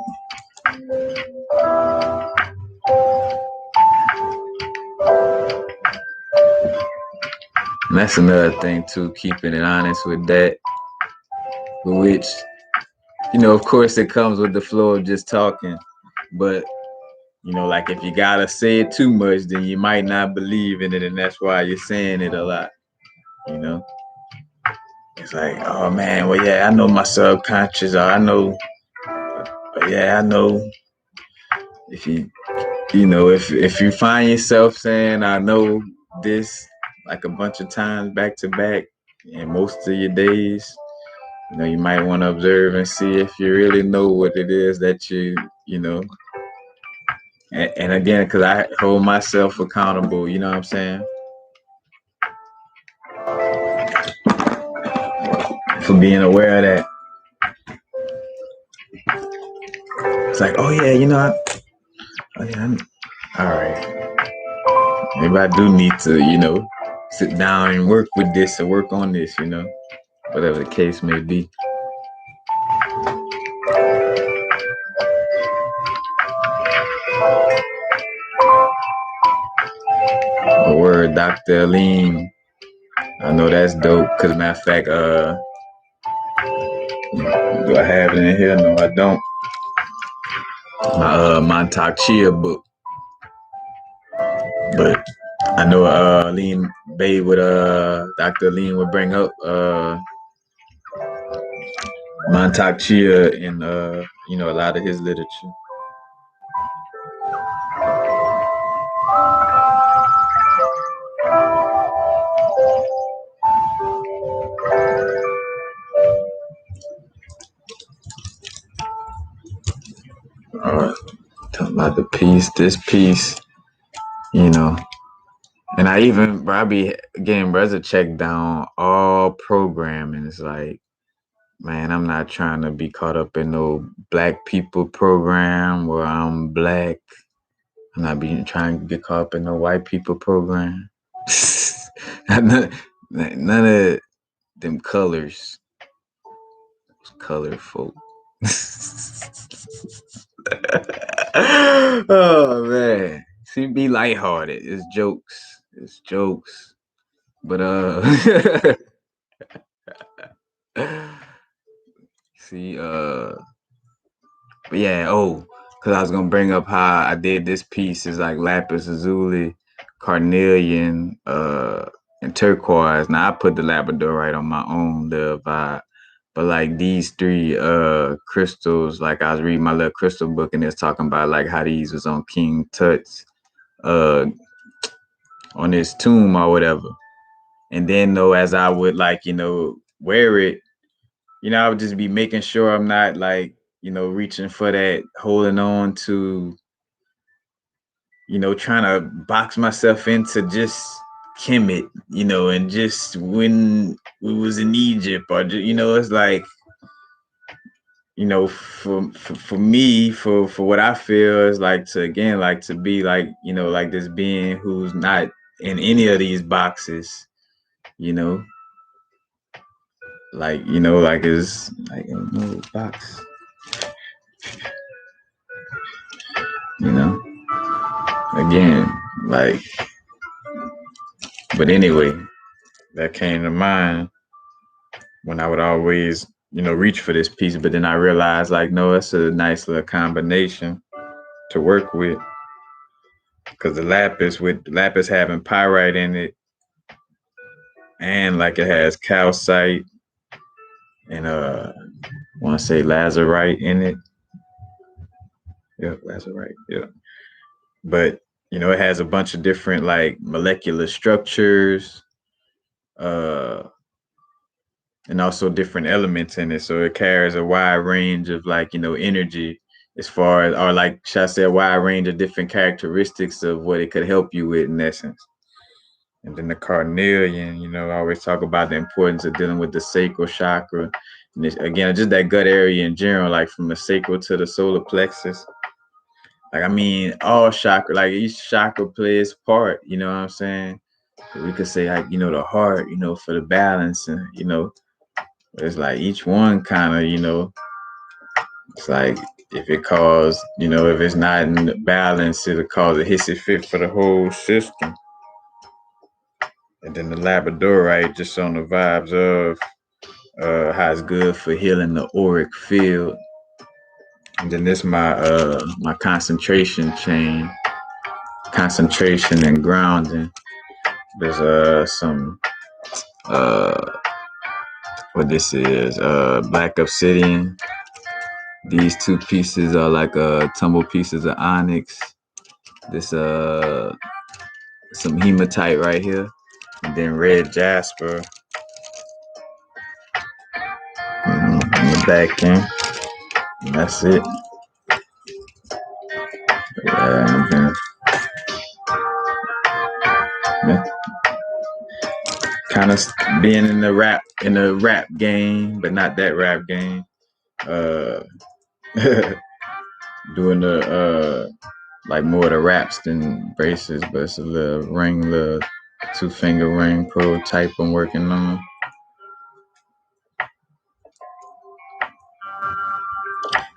And that's another thing too, keeping it honest with that, which, of course it comes with the flow of just talking, but like if you gotta say it too much, then you might not believe in it, and that's why you're saying it a lot, you know. It's like, oh man, well yeah, I know my subconscious, or I know, yeah, I know. If if you find yourself saying, I know this like a bunch of times back to back in most of your days, you might want to observe and see if you really know what it is that you know. And again, because I hold myself accountable, you know what I'm saying? For being aware of that. It's like, oh yeah, oh yeah, all right. Maybe I do need to, sit down and work with this or work on this, whatever the case may be. A word, Dr. Aline. I know that's dope. Cause matter of fact, do I have it in here? No, I don't. My Montauk Chia book. But I know Aline Bay would Dr. Aline would bring up Montauk Chia in a lot of his literature. Talking about this piece, you know. And I even, bro, I be getting brothers to check down all programming. It's like, man, I'm not trying to be caught up in no black people program where I'm black. I'm not being trying to get caught up in no white people program. None of them colors. Those colored folk. Oh man. See, be lighthearted. It's jokes. It's jokes. But see, but yeah, because I was gonna bring up how I did this piece is like lapis lazuli, carnelian, and turquoise. Now I put the labradorite on my own the vibe. But like these three crystals, like I was reading my little crystal book and it's talking about like how these was on King Tut's uh on his tomb or whatever. And then though as I would like, wear it, I would just be making sure I'm not like, reaching for that, holding on to, trying to box myself into just Kemet, and just when we was in Egypt or, it's like, for me, for what I feel is like to, again, like to be like, like this being who's not in any of these boxes, you know, like is like no box, you know, again, like, but anyway, that came to mind when I would always, reach for this piece, but then I realized like, no, it's a nice little combination to work with because the lapis having pyrite in it, and like it has calcite and I want to say lazurite in it. Yeah, lazurite. Yeah, but it has a bunch of different like molecular structures, uh, and also different elements in it. So it carries a wide range of like energy as far as, or like should I say, a wide range of different characteristics of what it could help you with in essence. And then the carnelian, I always talk about the importance of dealing with the sacral chakra. And again, just that gut area in general, like from the sacral to the solar plexus. Like, I mean, all chakra, like each chakra plays part, you know what I'm saying? We could say, like, the heart, for the balance. And, it's like each one kind of, it's like if it cause, if it's not in balance, it'll cause a hissy fit for the whole system. And then the labradorite just on the vibes of how it's good for healing the auric field. And then this my concentration chain, concentration and grounding. There's some what this is, black obsidian. These two pieces are like tumble pieces of onyx. This some hematite right here, and then red jasper in the back end. And that's it. Yeah, kind of being in the rap game, but not that rap game. Uh, doing the like more of the raps than braces, but it's a little 2-finger ring prototype I'm working on.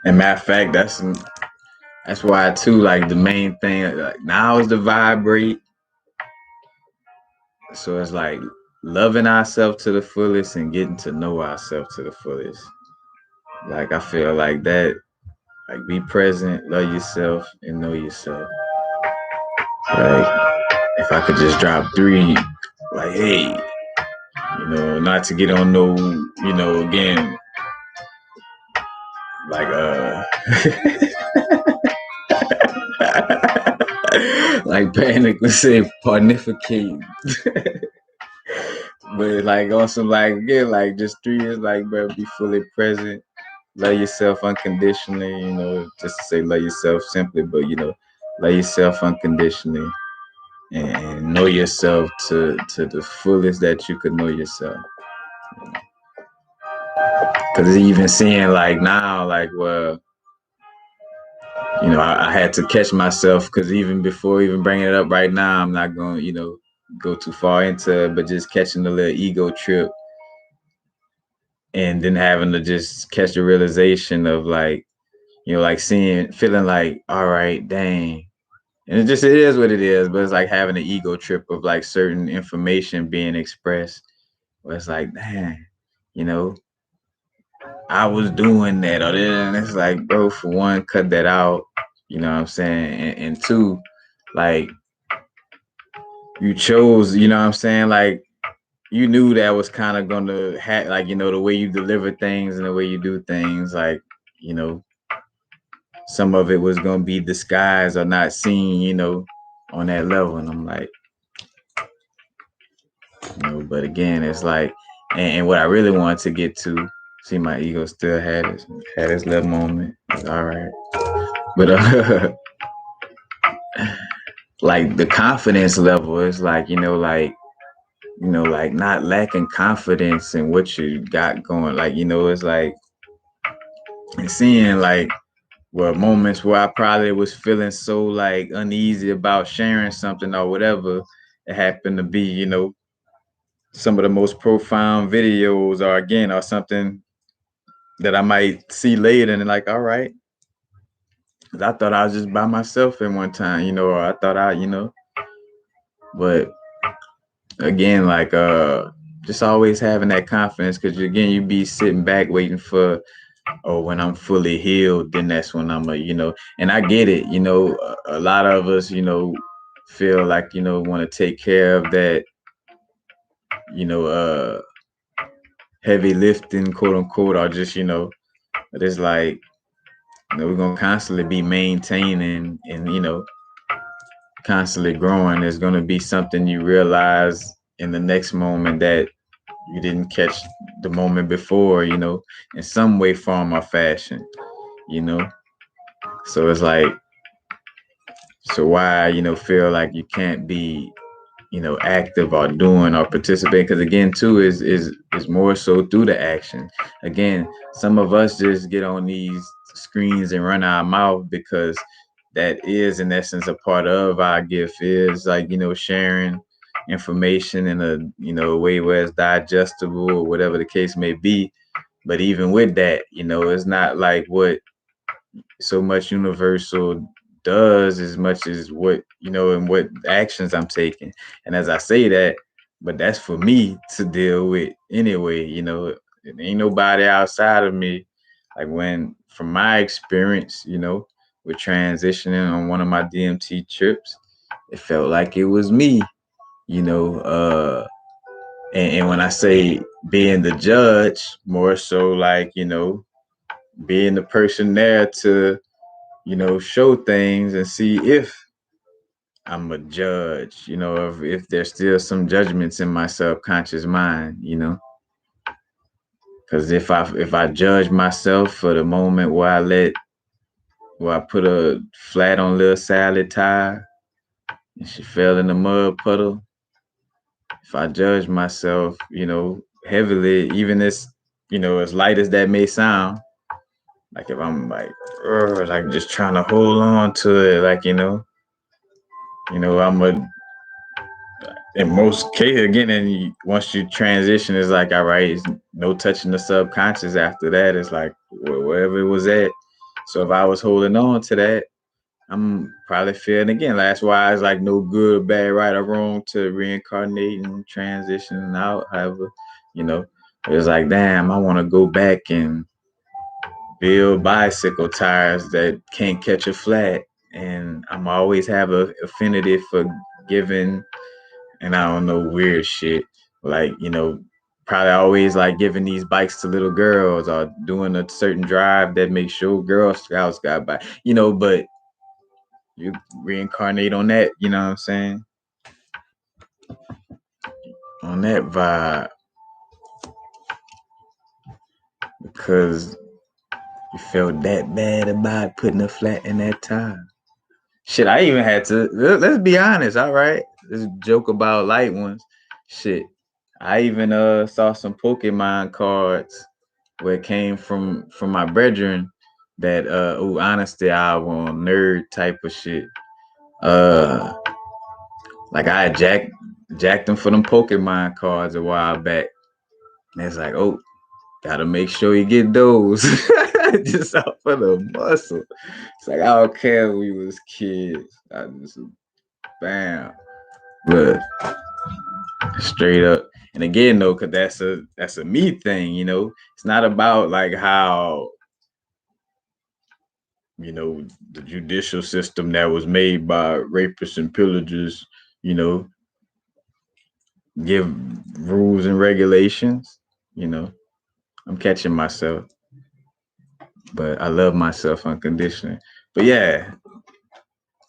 And matter of fact, that's why too. Like the main thing, like now is the vibrate. So it's like loving ourselves to the fullest and getting to know ourselves to the fullest. Like I feel like that. Like be present, love yourself, and know yourself. Like if I could just drop 3, like hey, not to get on no, again, like like Panic would say, pontificate. But like on some like again, like just 3 is like, bro, be fully present, love yourself unconditionally. Just to say love yourself simply, but love yourself unconditionally. and know yourself to the fullest that you could know yourself. Because even seeing like now, like, well, I had to catch myself, because even before even bringing it up right now, I'm not going to, go too far into it, but just catching the little ego trip, and then having to just catch the realization of like, like feeling like, all right, dang. And it is what it is, but it's like having an ego trip of like certain information being expressed, where it's like, dang, you know, I was doing that, or this, and it's like, bro, for one, cut that out. You know what I'm saying? And two, like, you chose, you know what I'm saying? Like, you knew that was kind of gonna like, the way you deliver things and the way you do things, like, you know, some of it was gonna be disguised or not seen, on that level. And I'm like, but again, it's like, and what I really wanted to get to, see, my ego still had its little moment. It's all right. But like the confidence level is like, like not lacking confidence in what you got going. Like, it's like, and seeing like, well, moments where I probably was feeling so like uneasy about sharing something or whatever. It happened to be, some of the most profound videos, or again, or something that I might see later, and like, all right, I thought I was just by myself at one time, or I thought but again, like, just always having that confidence, because again, you be sitting back waiting for, oh, when I'm fully healed, then that's when I'm and I get it, a lot of us, feel like, want to take care of that, you know, uh, heavy lifting, quote unquote, or just, but it's like, we're gonna constantly be maintaining, and constantly growing. There's gonna be something you realize in the next moment that you didn't catch the moment before, in some way, form, or fashion, you know. So it's like, so why, feel like you can't be, active or doing or participating? Because again, too, is more so through the action. Again, some of us just get on these screens and run our mouth, because that is in essence a part of our gift, is like, sharing information in a, way where it's digestible, or whatever the case may be. But even with that, it's not like what so much universal does as much as what, and what actions I'm taking. And as I say that, but that's for me to deal with anyway. It ain't nobody outside of me. Like, when, from my experience, with transitioning on one of my DMT trips, it felt like it was me, you know and when I say being the judge, more so like, being the person there to, show things and see if I'm a judge, if there's still some judgments in my subconscious mind, because if I judge myself for the moment where I put a flat on little Sally tire and she fell in the mud puddle, if I judge myself, heavily, even as light as that may sound, like if I'm like just trying to hold on to it, like, I'm a, in most cases, again, and once you transition, it's like, all right, it's no touching the subconscious after that. It's like, wherever it was at. So if I was holding on to that, I'm probably feeling, again, that's why it's like no good, bad, right, or wrong to reincarnate and transitioning out. However, it's like, damn, I want to go back and build bicycle tires that can't catch a flat. And I'm always have a affinity for giving, and I don't know, weird shit. Like, probably always like giving these bikes to little girls, or doing a certain drive that makes sure Girl Scouts got by, but you reincarnate on that, you know what I'm saying? On that vibe. Because you felt that bad about putting a flat in that tire. Shit, I even had to, let's be honest, all right? This joke about light ones. Shit. I even saw some Pokemon cards where it came from my brethren that honesty I want nerd type of shit. Uh like I had jacked them for them Pokemon cards a while back. And it's like, oh, gotta make sure you get those. Just out for the muscle. It's like I don't care if we was kids. I just bam. But straight up. And again though, cause that's a me thing, you know. It's not about like how, you know, the judicial system that was made by rapists and pillagers, you know, give rules and regulations, you know. I'm catching myself, but I love myself unconditionally. But yeah,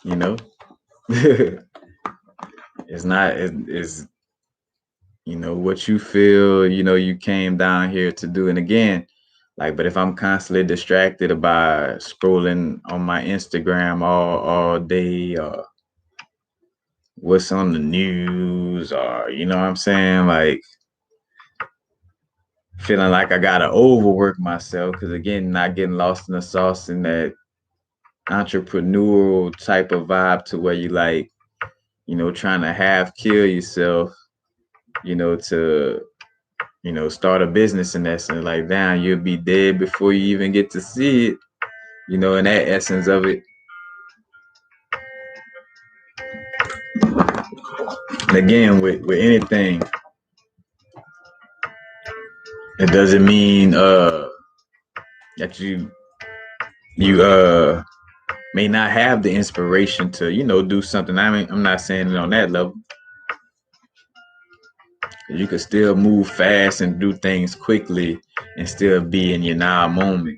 you know, it's not it's you know what you feel, you know, you came down here to do. And again, like, but if I'm constantly distracted by scrolling on my Instagram all day, or what's on the news, or you know what I'm saying, like feeling like I gotta overwork myself, because again, not getting lost in the sauce in that entrepreneurial type of vibe to where you like, you know, trying to half kill yourself, you know, to, you know, start a business in essence. Like, damn, you'll be dead before you even get to see it, you know, in that essence of it. And again, with anything, it doesn't mean that you may not have the inspiration to, you know, do something. I mean, I'm not saying it on that level. You could still move fast and do things quickly and still be in your now moment,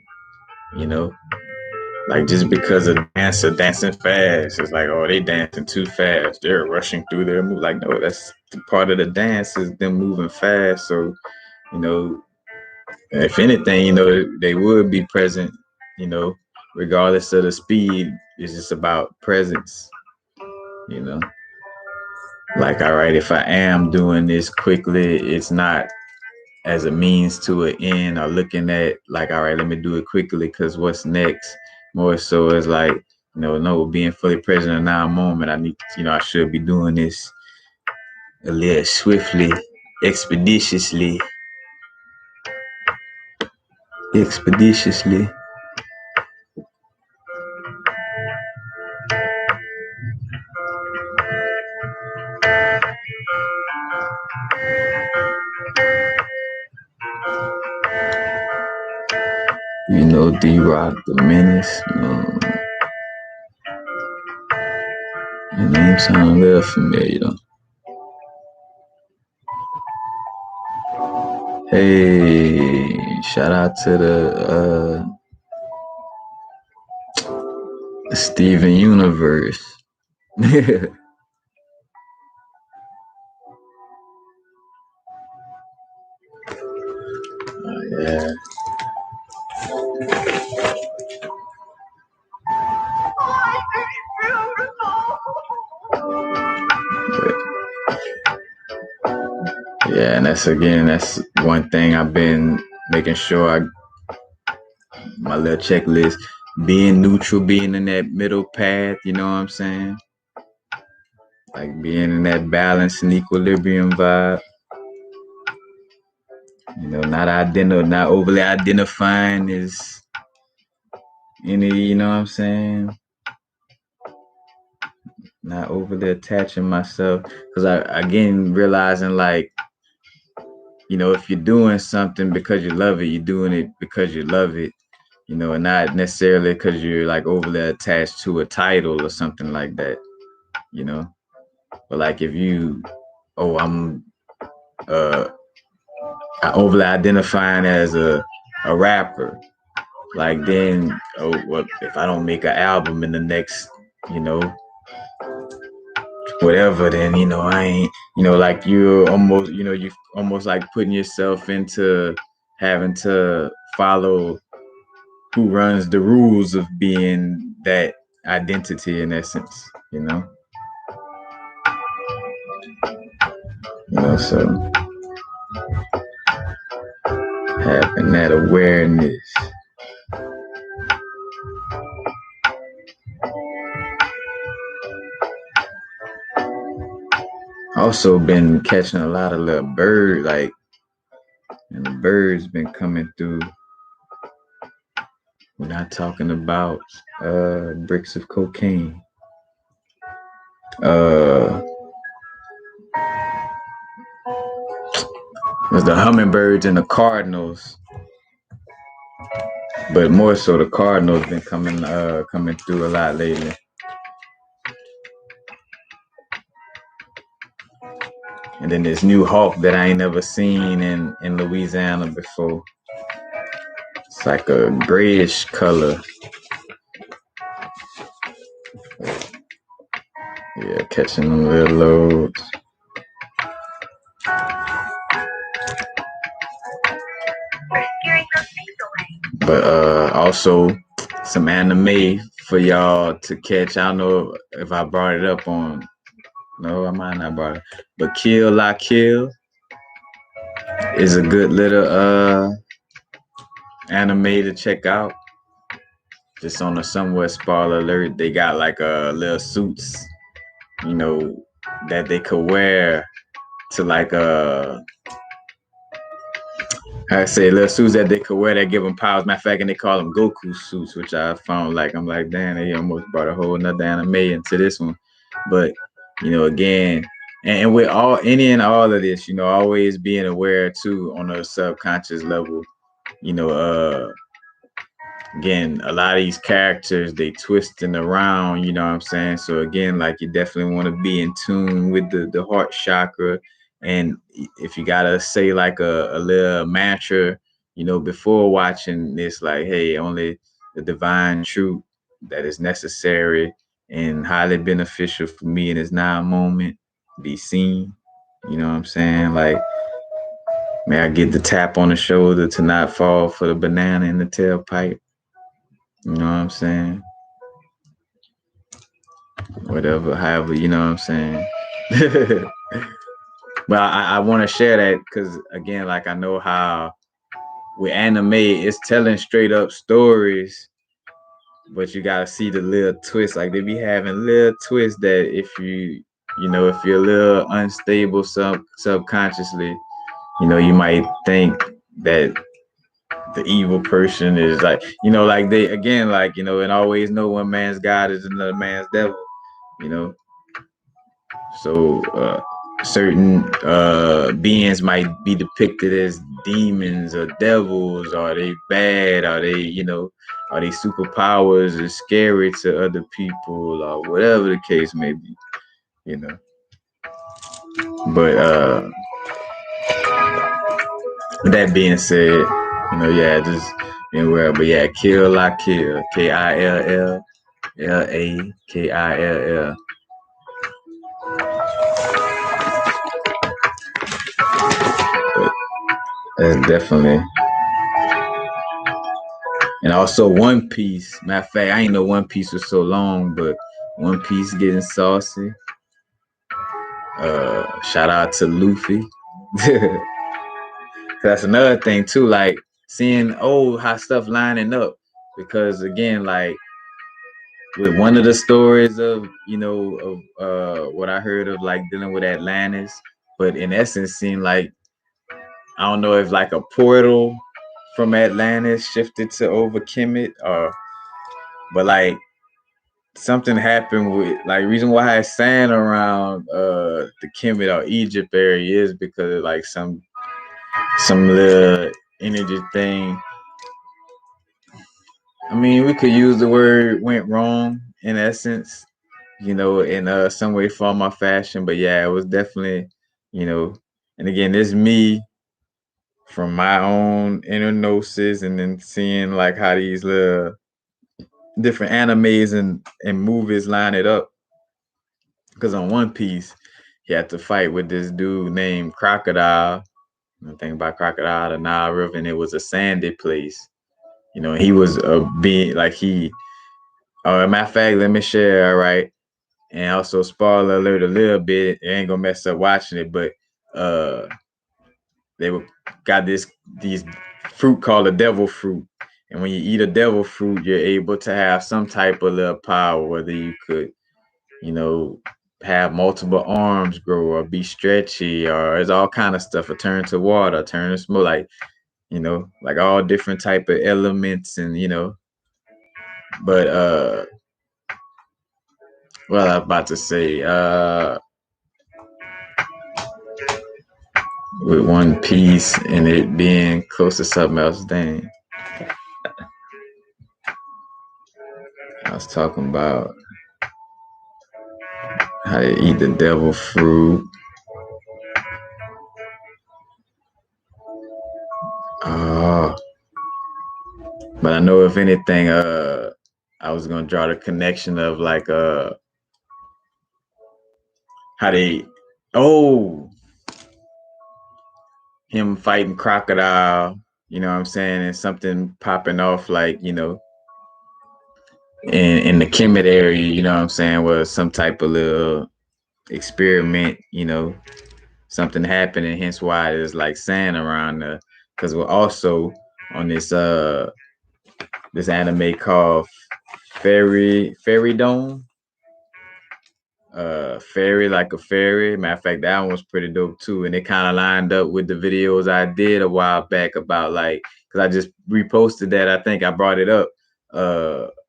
you know. Like just because a dancer dancing fast, it's like, oh, they dancing too fast. They're rushing through their move. Like, no, that's part of the dance is them moving fast. So, you know, if anything, you know, they would be present, you know, regardless of the speed. It's just about presence, you know. Like, all right, if I am doing this quickly, it's not as a means to an end or looking at like, all right, let me do it quickly because what's next? More so is like, you know, no, being fully present in now moment. I need, you know, I should be doing this a little swiftly, expeditiously, expeditiously. You know, D-Rock, the Menace. Your name sounds a little familiar. Hey, shout out to the Steven Universe. Yeah. Yeah, and that's one thing I've been making sure my little checklist, being neutral, being in that middle path, you know what I'm saying? Like being in that balance and equilibrium vibe. You know, not overly identifying as any, you know what I'm saying? Not overly attaching myself. Cause I again realizing like, you know, if you're doing something because you love it, you're doing it because you love it, you know, and not necessarily because you're like overly attached to a title or something like that, you know. But like if you, oh, uh I overly identifying as a rapper, like then, oh, well, if I don't make an album in the next, you know, whatever, then you know I ain't, you know, like you're almost, you know, you almost like putting yourself into having to follow who runs the rules of being that identity in essence, you know. So having that awareness. Also been catching a lot of little birds, and the birds been coming through. We're not talking about bricks of cocaine. There's the hummingbirds and the cardinals, but more so the cardinals been coming through a lot lately. And then this new hawk that I ain't never seen in Louisiana before. It's like a grayish color. Yeah, catching them little loads. But also some anime for y'all to catch. I don't know if I brought it up on. No, I might not brought it. But Kill La Kill is a good little anime to check out. Just on a somewhat spoiler alert, they got like little suits, that they could wear to like I say little suits that they could wear that give them powers. Matter of fact, and they call them Goku suits, which I found I'm like, damn, they almost brought a whole nother anime into this one. But again, and with any and all of this, always being aware too on a subconscious level, again, a lot of these characters, they twisting around, you know what I'm saying? So again, you definitely want to be in tune with the heart chakra. And if you gotta say a little mantra, before watching this, hey, only the divine truth that is necessary and highly beneficial for me in this now moment be seen. You know what I'm saying? May I get the tap on the shoulder to not fall for the banana in the tailpipe. You know what I'm saying? Whatever, however, you know what I'm saying? But I want to share that because, again, I know how with anime, it's telling straight up stories, but you got to see the little twist. They be having little twists that if if you're a little unstable subconsciously, you might think that the evil person is they again and always know one man's God is another man's devil, so certain beings might be depicted as demons or devils. Are they bad? Are they are they superpowers or scary to other people or whatever the case may be, but with that being said, just being aware. But yeah, Kill La Kill, KILLLAKILL. But that's definitely. And also One Piece. Matter of fact, I ain't know One Piece was so long, but One Piece getting saucy. Shout out to Luffy. That's another thing too, seeing how stuff lining up. Because again, with one of the stories of what I heard of dealing with Atlantis, but in essence seemed I don't know if a portal from Atlantis shifted to over Kemet, but something happened with reason why it's sand around the Kemet or Egypt area is because of some little energy thing. I mean, we could use the word went wrong in essence, in some way, form, or fashion. But yeah, it was definitely, and again, it's me from my own inner gnosis, and then seeing how these little different animes and movies line it up. Because on One Piece, he had to fight with this dude named Crocodile. The thing about Crocodile, the Nile River, and it was a sandy place. He was a being he. Matter of fact, let me share. All right, and also spoiler alert a little bit. It ain't gonna mess up watching it, but they were got these fruit called a devil fruit. And when you eat a devil fruit, you're able to have some type of little power, whether you could, have multiple arms grow or be stretchy, or there's all kind of stuff, or turn to water, turn to smoke, like all different type of elements. And but what I was about to say, with One Piece and it being close to something else, dang. I was talking about how to eat the devil fruit. Oh, but I know if anything, I was gonna draw the connection of like how they, oh, him fighting crocodile. You know what I'm saying, and something popping off like in the Kemet area. You know what I'm saying, was some type of little experiment. Something happening, hence why there's like sand around there. Because we're also on this anime called Fairy Dome. Fairy like a fairy. Matter of fact, that one was pretty dope too, and it kind of lined up with the videos I did a while back about like, because I just reposted that. I think I brought it up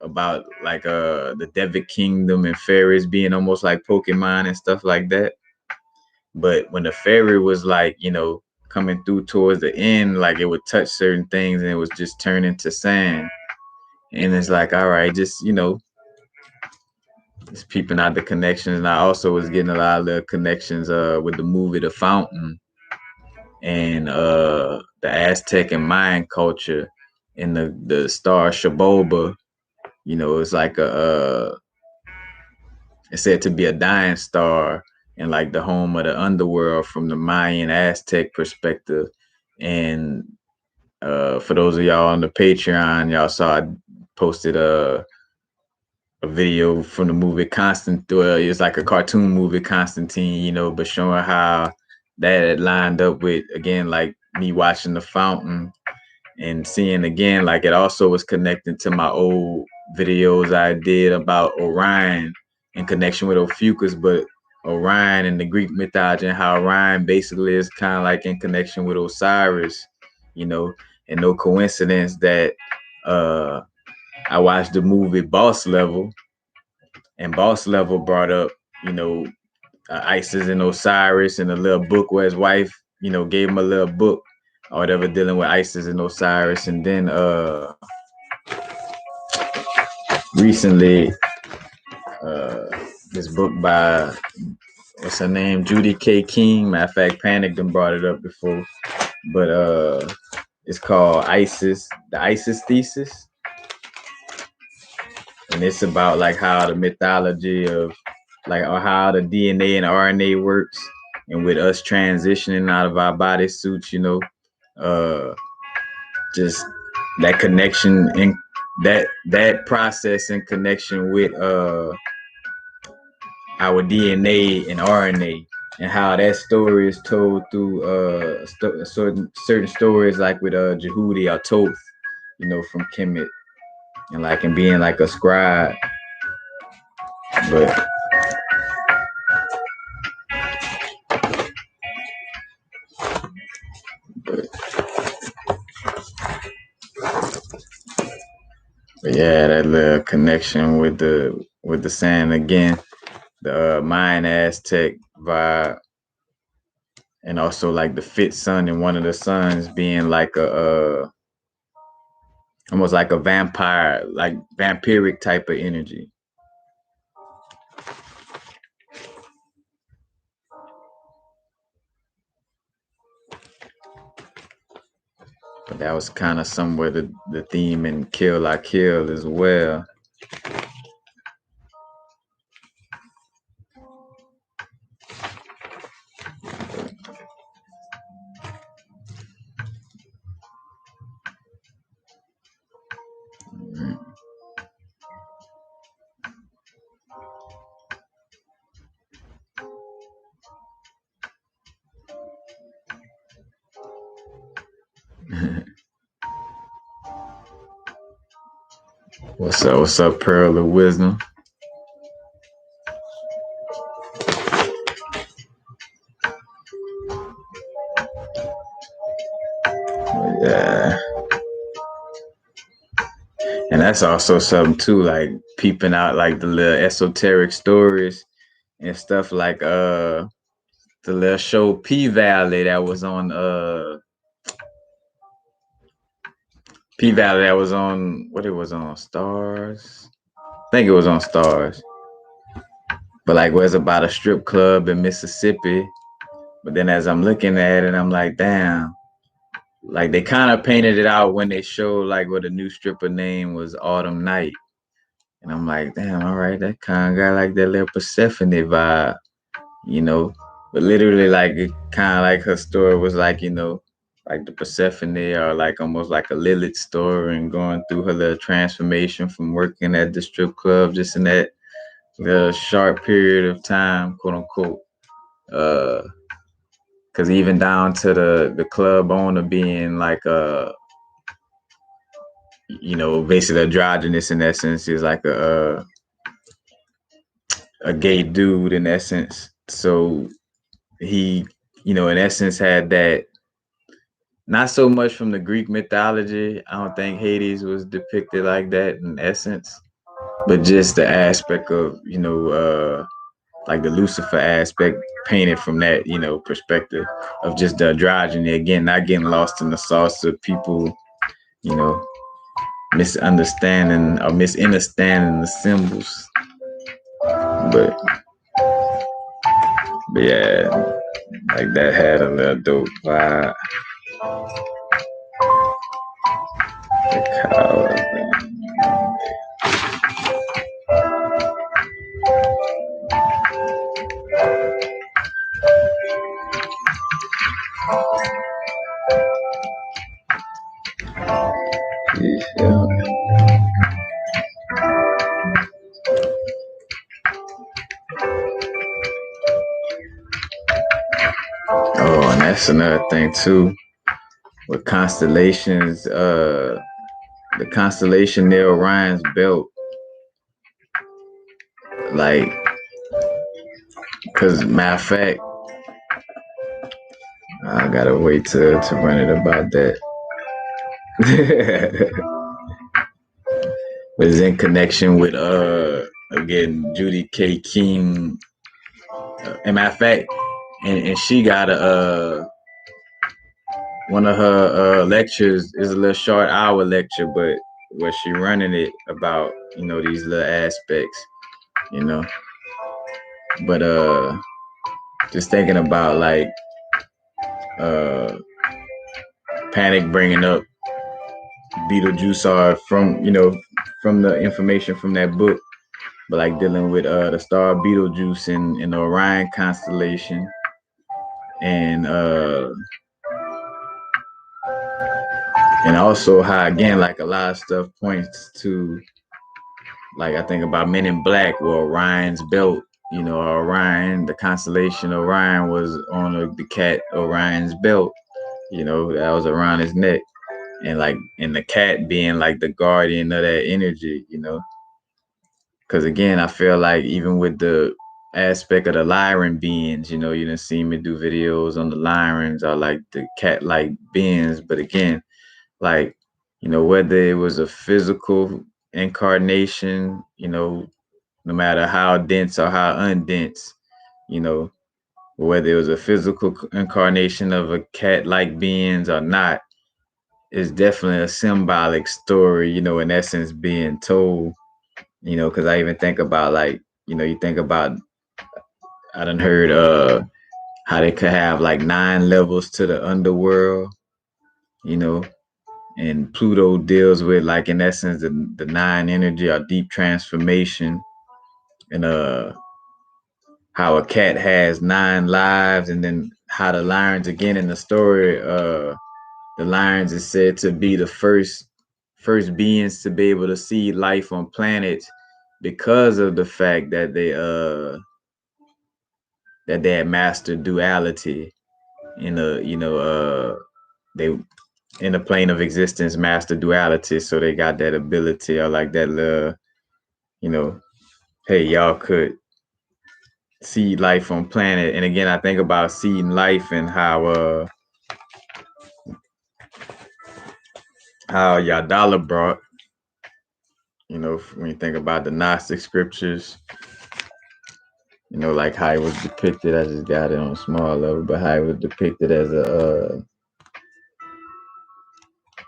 about like the Devic Kingdom and fairies being almost like Pokemon and stuff like that. But when the fairy was like, coming through towards the end, like it would touch certain things and it was just turning to sand. And it's like, all right, just peeping out the connections. And I also was getting a lot of the connections with the movie The Fountain and the Aztec and Mayan culture and the star Shaboba. It's like it's said to be a dying star and like the home of the underworld from the Mayan Aztec perspective. And for those of y'all on the Patreon, y'all saw I posted a video from the movie Constantine. It's like a cartoon movie, Constantine, but showing how that lined up with, again, like me watching The Fountain and seeing again, like it also was connected to my old videos I did about Orion in connection with Ophiuchus, but Orion in the Greek mythology and how Orion basically is kind of like in connection with Osiris, and no coincidence that I watched the movie Boss Level, and Boss Level brought up, Isis and Osiris in a little book where his wife, gave him a little book or whatever dealing with Isis and Osiris. And then recently, uh, this book by, what's her name, Judy K. King. Matter of fact, Panic done brought it up before, but it's called Isis, the Isis Thesis. And it's about like how the mythology of like, or how the DNA and RNA works, and with us transitioning out of our body suits, uh, just that connection and that process in connection with our DNA and RNA, and how that story is told through certain stories, like with Jehudi or Toth, from Kemet, and like and being like a scribe. But but yeah, that little connection with the sand again, the Mayan Aztec vibe, and also like the fifth sun and one of the suns being like a almost like a vampire, like vampiric type of energy. But that was kind of somewhere the theme in Kill I Kill as well. What's up? What's up, Pearl of Wisdom? Yeah. And that's also something too, like peeping out like the little esoteric stories and stuff like the little show P Valley that was on P Valley that was on what it was on Stars. I think it was on Stars. But like was about a strip club in Mississippi. But then as I'm looking at it, I'm like, damn. Like they kind of painted it out when they showed like what a new stripper name was Autumn Night. And I'm like, damn, all right, that kind of got like that little Persephone vibe, you know. But literally, like, it kind of like her story was like, like the Persephone or like almost like a Lilith story and going through her little transformation from working at the strip club just in that little short period of time, quote unquote. Because even down to the club owner being like basically androgynous in essence is like a gay dude in essence. So he, in essence had that not so much from the Greek mythology. I don't think Hades was depicted like that in essence, but just the aspect of, like the Lucifer aspect painted from that, perspective of just the androgyny. Again, not getting lost in the sauce of people, you know, misunderstanding or misunderstanding the symbols. But yeah, like that had a little dope vibe. The cow. Yeah. Oh, and that's another thing too with constellations. The constellation near Orion's belt, like, because matter of fact, I gotta wait to run it about that. But it's in connection with again Judy K. King. And matter of fact, and she got a one of her lectures is a little short hour lecture, but where she running it about these little aspects, you know. But just thinking about like uh Panic bringing up Beetlejuice are from the information from that book, but like dealing with the star Beetlejuice in the Orion constellation and and also how again like a lot of stuff points to like I think about Men in Black or Orion's belt. Orion, the constellation Orion was on the cat Orion's belt. That was around his neck, and the cat being like the guardian of that energy. Because again, I feel like even with the aspect of the Lyran beings, you didn't see me do videos on the Lyrans or like the cat-like beings, but again, like whether it was a physical incarnation, no matter how dense or how undense, you know, whether it was a physical incarnation of a cat-like beings or not, is definitely a symbolic story, in essence being told, because I even think about like, you think about, I done heard how they could have like 9 levels to the underworld, you know, and Pluto deals with like in essence the 9 energy or deep transformation and how a cat has 9 lives, and then how the lions again in the story, the lions is said to be the first beings to be able to see life on planets because of the fact that they had mastered duality in a they in the plane of existence master duality, so they got that ability or like that you know, hey, y'all could see life on planet. And again, I think about seeing life and how Yadala brought, you know, when you think about the Gnostic scriptures, you know, like how it was depicted. I just got it on a small level, but how it was depicted as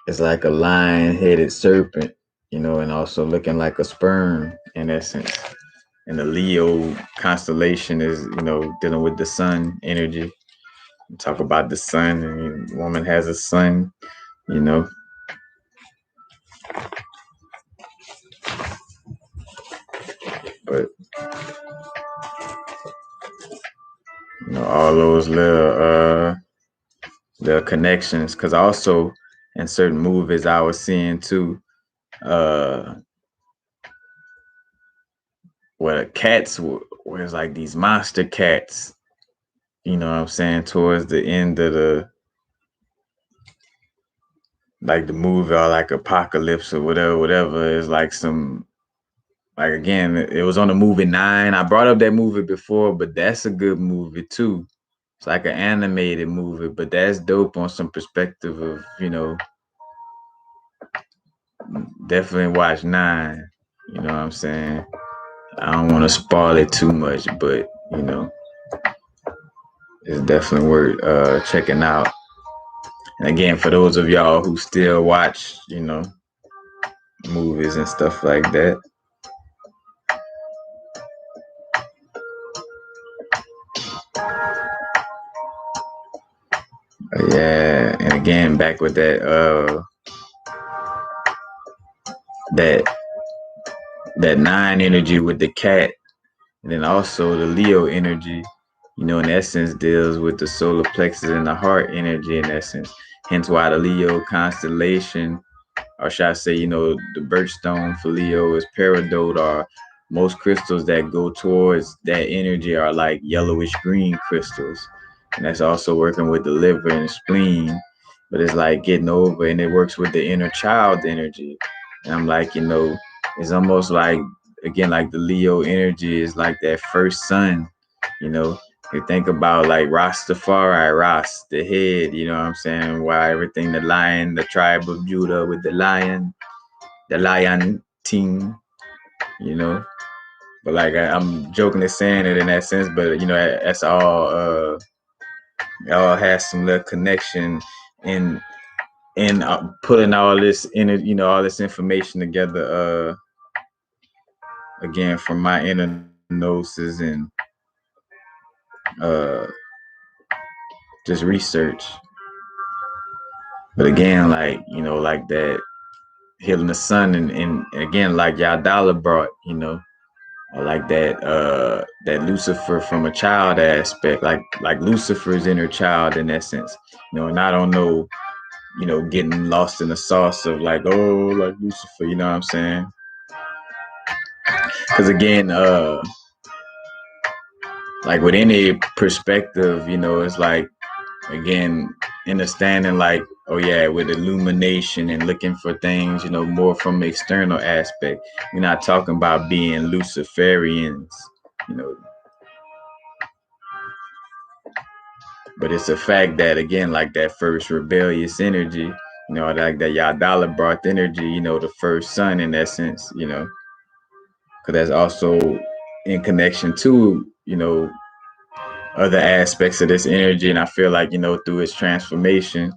it's like a lion-headed serpent, you know, and also looking like a sperm in essence. And the Leo constellation is, you know, dealing with the sun energy. You talk about the sun, and woman has a son, you know. But you know, all those little connections, because also in certain movies I was seeing too, uh, where cats was like these monster cats. You know what I'm saying? Towards the end of the movie or like Apocalypse or whatever is like some like again, it was on the movie 9. I brought up that movie before, but that's a good movie too. It's like an animated movie, but that's dope on some perspective of, you know, definitely watch 9. You know what I'm saying? I don't want to spoil it too much, but you know, it's definitely worth checking out. And again, for those of y'all who still watch, you know, movies and stuff like that. Yeah, and again, back with that that 9 energy with the cat, and then also the Leo energy, you know, in essence deals with the solar plexus and the heart energy in essence. Hence why the Leo constellation, or should I say, you know, the birthstone for Leo is peridot, or most crystals that go towards that energy are like yellowish green crystals. And that's also working with the liver and the spleen. But it's like getting over, and it works with the inner child energy. And I'm like, you know, it's almost like, again, like the Leo energy is like that first son, you know. You think about like Rastafari, Ras, the head, you know what I'm saying? Why everything, the lion, the tribe of Judah with the lion team, you know. But like I'm jokingly saying it in that sense, but you know, that's all has some little connection in putting all this in, you know, all this information together. Again, from my inner gnosis and uh just research. But again, like, you know, like that healing the sun, and again, like Yadala brought, you know, like that Lucifer from a child aspect, like Lucifer's inner child in essence, you know. And I don't know, you know, getting lost in the sauce of like, oh, like Lucifer, you know what I'm saying? Because again, like with any perspective, you know, it's like, again, understanding like, oh yeah, with illumination and looking for things, you know, more from the external aspect. We're not talking about being Luciferians, you know, but it's a fact that, again, like that first rebellious energy, you know, like that Yadala brought energy, you know, the first son in essence, you know, because that's also in connection to, you know, other aspects of this energy. And I feel like, you know, through its transformation,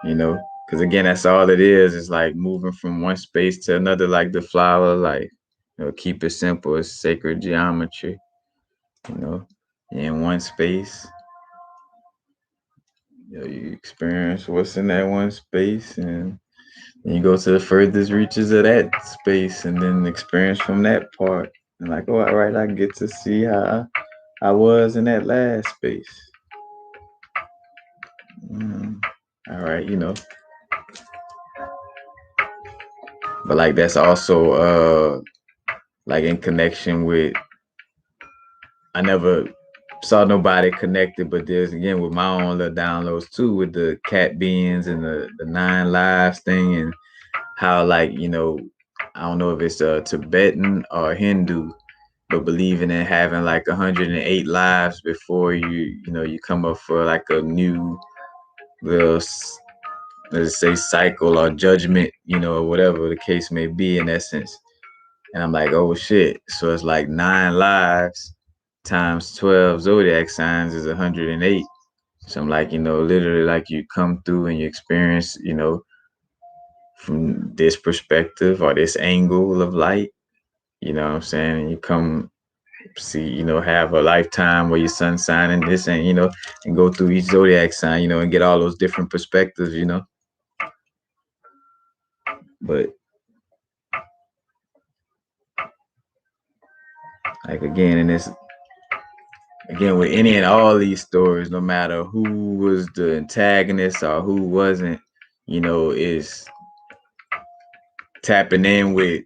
you know, because again, that's all it is. It's like moving from one space to another, like the flower, like, you know, keep it simple. It's sacred geometry, you know, in one space. You know, you experience what's in that one space, and then you go to the furthest reaches of that space, and then experience from that part. And like, oh, all right, I get to see how I was in that last space. All right, you know. But like that's also like in connection with, I never saw nobody connected, but there's again with my own little downloads too, with the cat beings and the nine lives thing, and how like I don't know if it's a Tibetan or Hindu, but believing in having like 108 lives before you come up for like a new little let's say cycle or judgment, or whatever the case may be in essence. And I'm like, oh shit. So it's like 9 lives times 12 zodiac signs is 108. So I'm like, literally like you come through and you experience, from this perspective or this angle of light, you know what I'm saying? And you come see, have a lifetime where your sun sign and this and and go through each zodiac sign, and get all those different perspectives. But like again, in this again with any and all these stories, no matter who was the antagonist or who wasn't, is tapping in with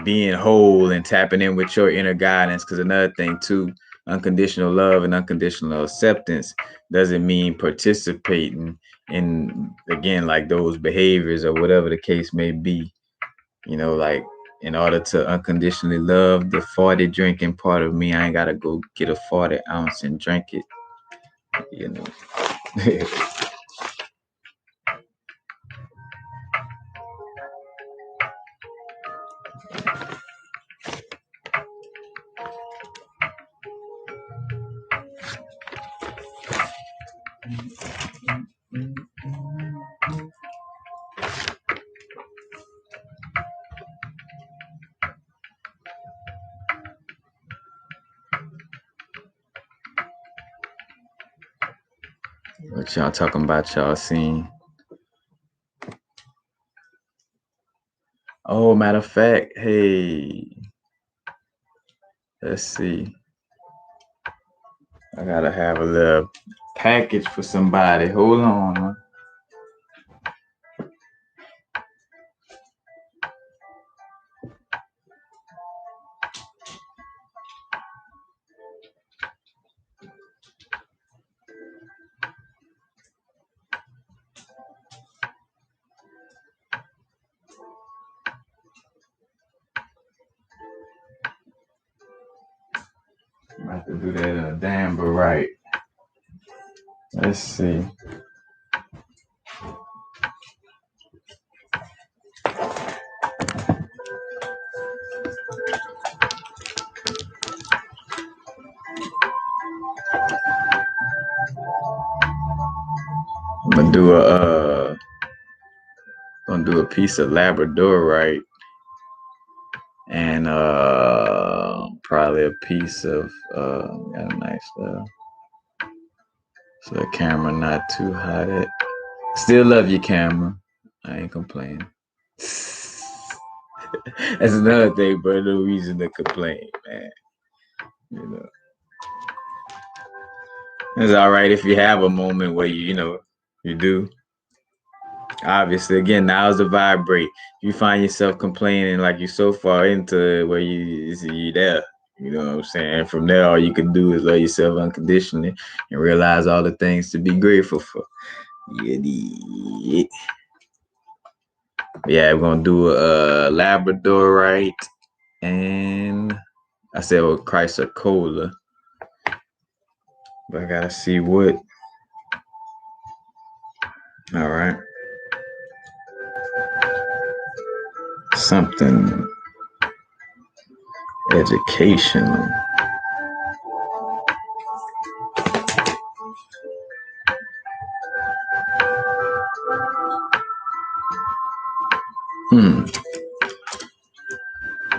being whole and tapping in with your inner guidance. Because another thing too, unconditional love and unconditional acceptance doesn't mean participating in again like those behaviors or whatever the case may be. Like in order to unconditionally love the 40 drinking part of me, I ain't gotta go get a 40 ounce and drink it. you know. What y'all talking about? Y'all seen? Oh, matter of fact, hey, let's see. I gotta have a little package for somebody. Hold on. Huh? I'm about to do that in a damn but right. Let's see. I'm gonna do a piece of Labradorite and probably a piece of got a nice so the camera not too hot. Still love you, camera. I ain't complaining. That's another thing, but no reason to complain, man. You know, it's all right if you have a moment where you do. Obviously, again, now's the vibrate. If you find yourself complaining like you're so far into it where you there, you know what I'm saying? From there, all you can do is love yourself unconditionally and realize all the things to be grateful for. Yeah, yeah, we're gonna do a Labradorite, and I said well, Chrysocolla, but I gotta see what. All right, something educational.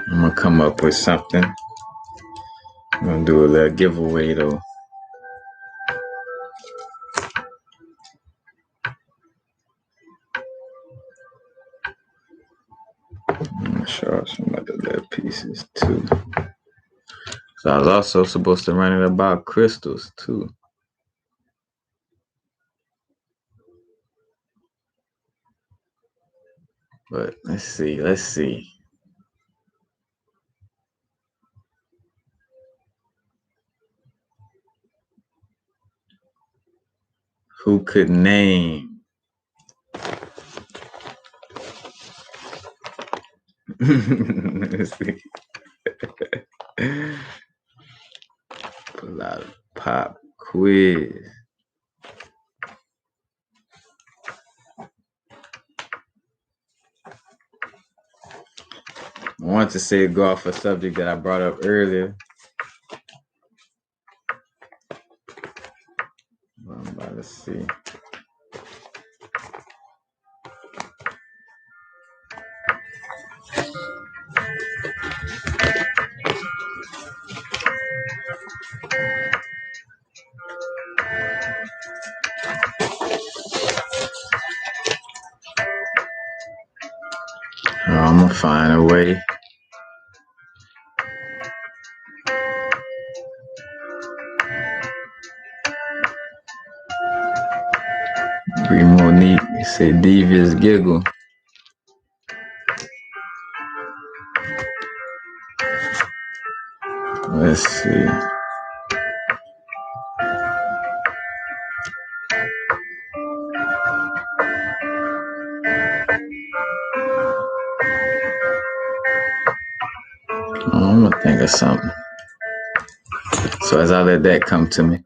I'm gonna come up with something. I'm gonna do a little giveaway though. I'm gonna show some other little pieces too. So I was also supposed to run it about crystals too. But let's see. who could name let's see. Pull out a pop quiz. I want to say go off a subject that I brought up earlier. I'm about to see. I'm gonna find a way. Be Monique say devious giggle. Let's see. I'm gonna think of something. So as I let that come to me.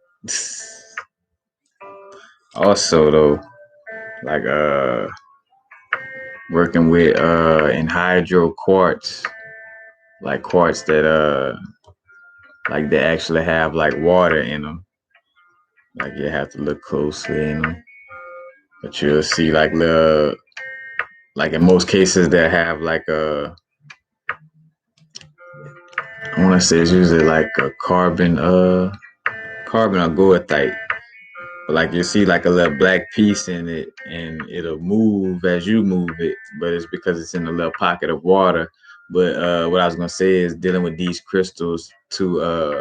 Also though, like working with anhydro quartz, like quartz that like they actually have like water in them. Like you have to look closely in them. But you'll see like like in most cases they have like I wanna say it's usually like a carbon or goethite. But like you see like a little black piece in it and it'll move as you move it, but it's because it's in a little pocket of water. But what I was gonna say is dealing with these crystals to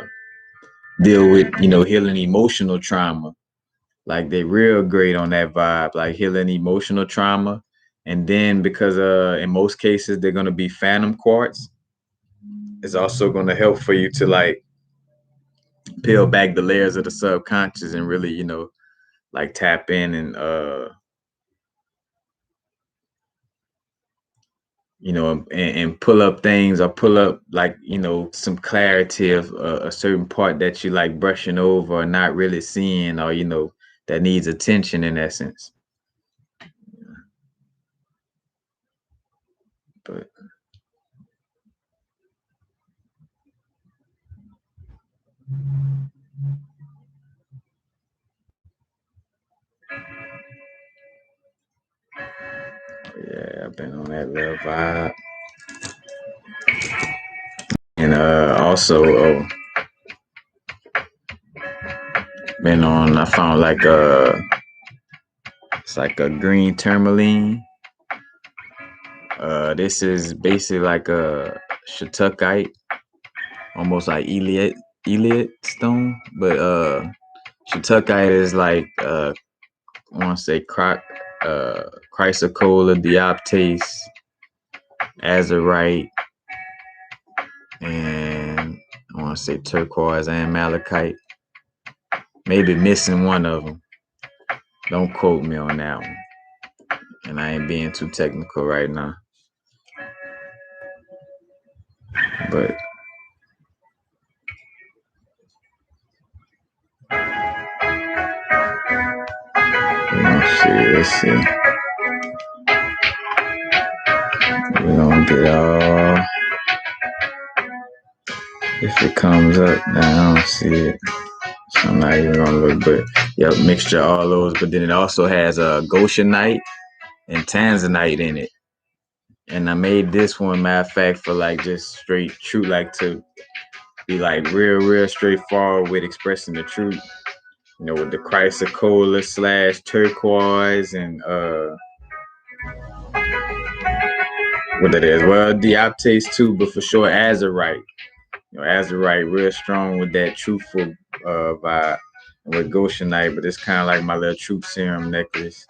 deal with, healing emotional trauma. Like they real great on that vibe, like healing emotional trauma. And then because in most cases they're gonna be phantom quartz, it's also gonna help for you to like peel back the layers of the subconscious and really, like tap in and and pull up things or pull up like, some clarity of a certain part that you like brushing over or not really seeing or, that needs attention in essence. But yeah, I've been on that little vibe. And also been on, I found like it's like a green tourmaline. This is basically like a shatukite, almost like Eliot stone, but shatukite is like I want to say chrysocolla, dioptase, azurite, and I want to say turquoise and malachite. Maybe missing one of them. Don't quote me on that one. And I ain't being too technical right now. But let's see. We're gonna get all. If it comes up, now I don't see it. So I'm not even gonna look, but yep, mixture of all those. But then it also has a Goshenite and Tanzanite in it. And I made this one, matter of fact, for like just straight true, like to be like real straightforward with expressing the truth. With the chrysocolla / turquoise and what that is. Well, dioptase too, but for sure azurite. Azurite real strong with that truthful vibe. And with Goshenite, but it's kind of like my little truth serum necklace.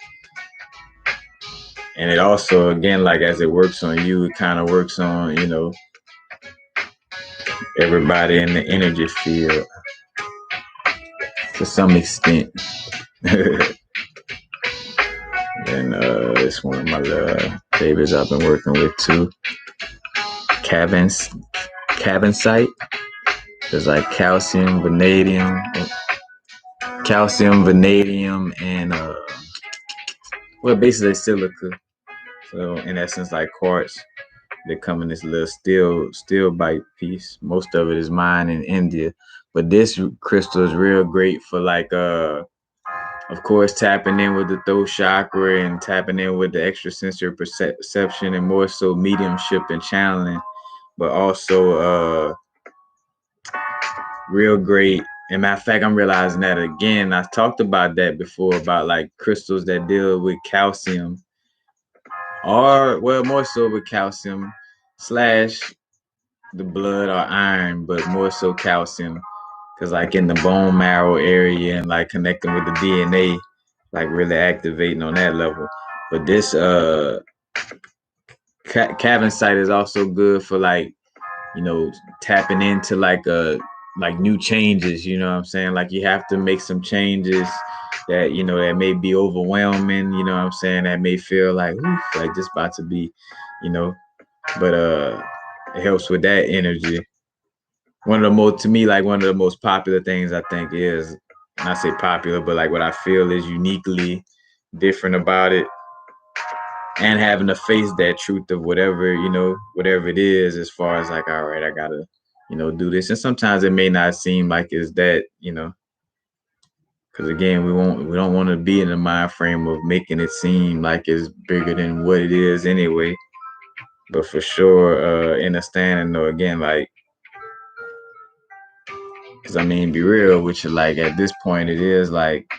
And it also, again, like as it works on you, it kind of works on, everybody in the energy field to some extent. And it's one of my little babies I've been working with too. Cabin site. There's like calcium, vanadium, and well, basically silica. So in essence, like quartz. They come in this little steel bite piece. Most of it is mined in India, but this crystal is real great for like of course tapping in with the throat chakra and tapping in with the extrasensory perception and more so mediumship and channeling, but also real great. And matter of fact, I'm realizing that again. I talked about that before about like crystals that deal with calcium, or well, more so with calcium slash the blood or iron, but more so calcium, because like in the bone marrow area and like connecting with the DNA, like really activating on that level. But this cabin site is also good for like, you know, tapping into like new changes, you know what I'm saying? Like you have to make some changes that, you know, that may be overwhelming, you know what I'm saying? That may feel like, oof, like just about to be, you know, but it helps with that energy. One of the most, to me, like one of the most popular things I think is, not say popular, but like what I feel is uniquely different about it, and having to face that truth of whatever, you know, whatever it is, as far as like, all right, I gotta, you know, do this. And sometimes it may not seem like it's that, you know, because again, we don't want to be in the mind frame of making it seem like it's bigger than what it is anyway. But for sure, understanding though, again, like, because I mean, be real with you, like at this point, it is like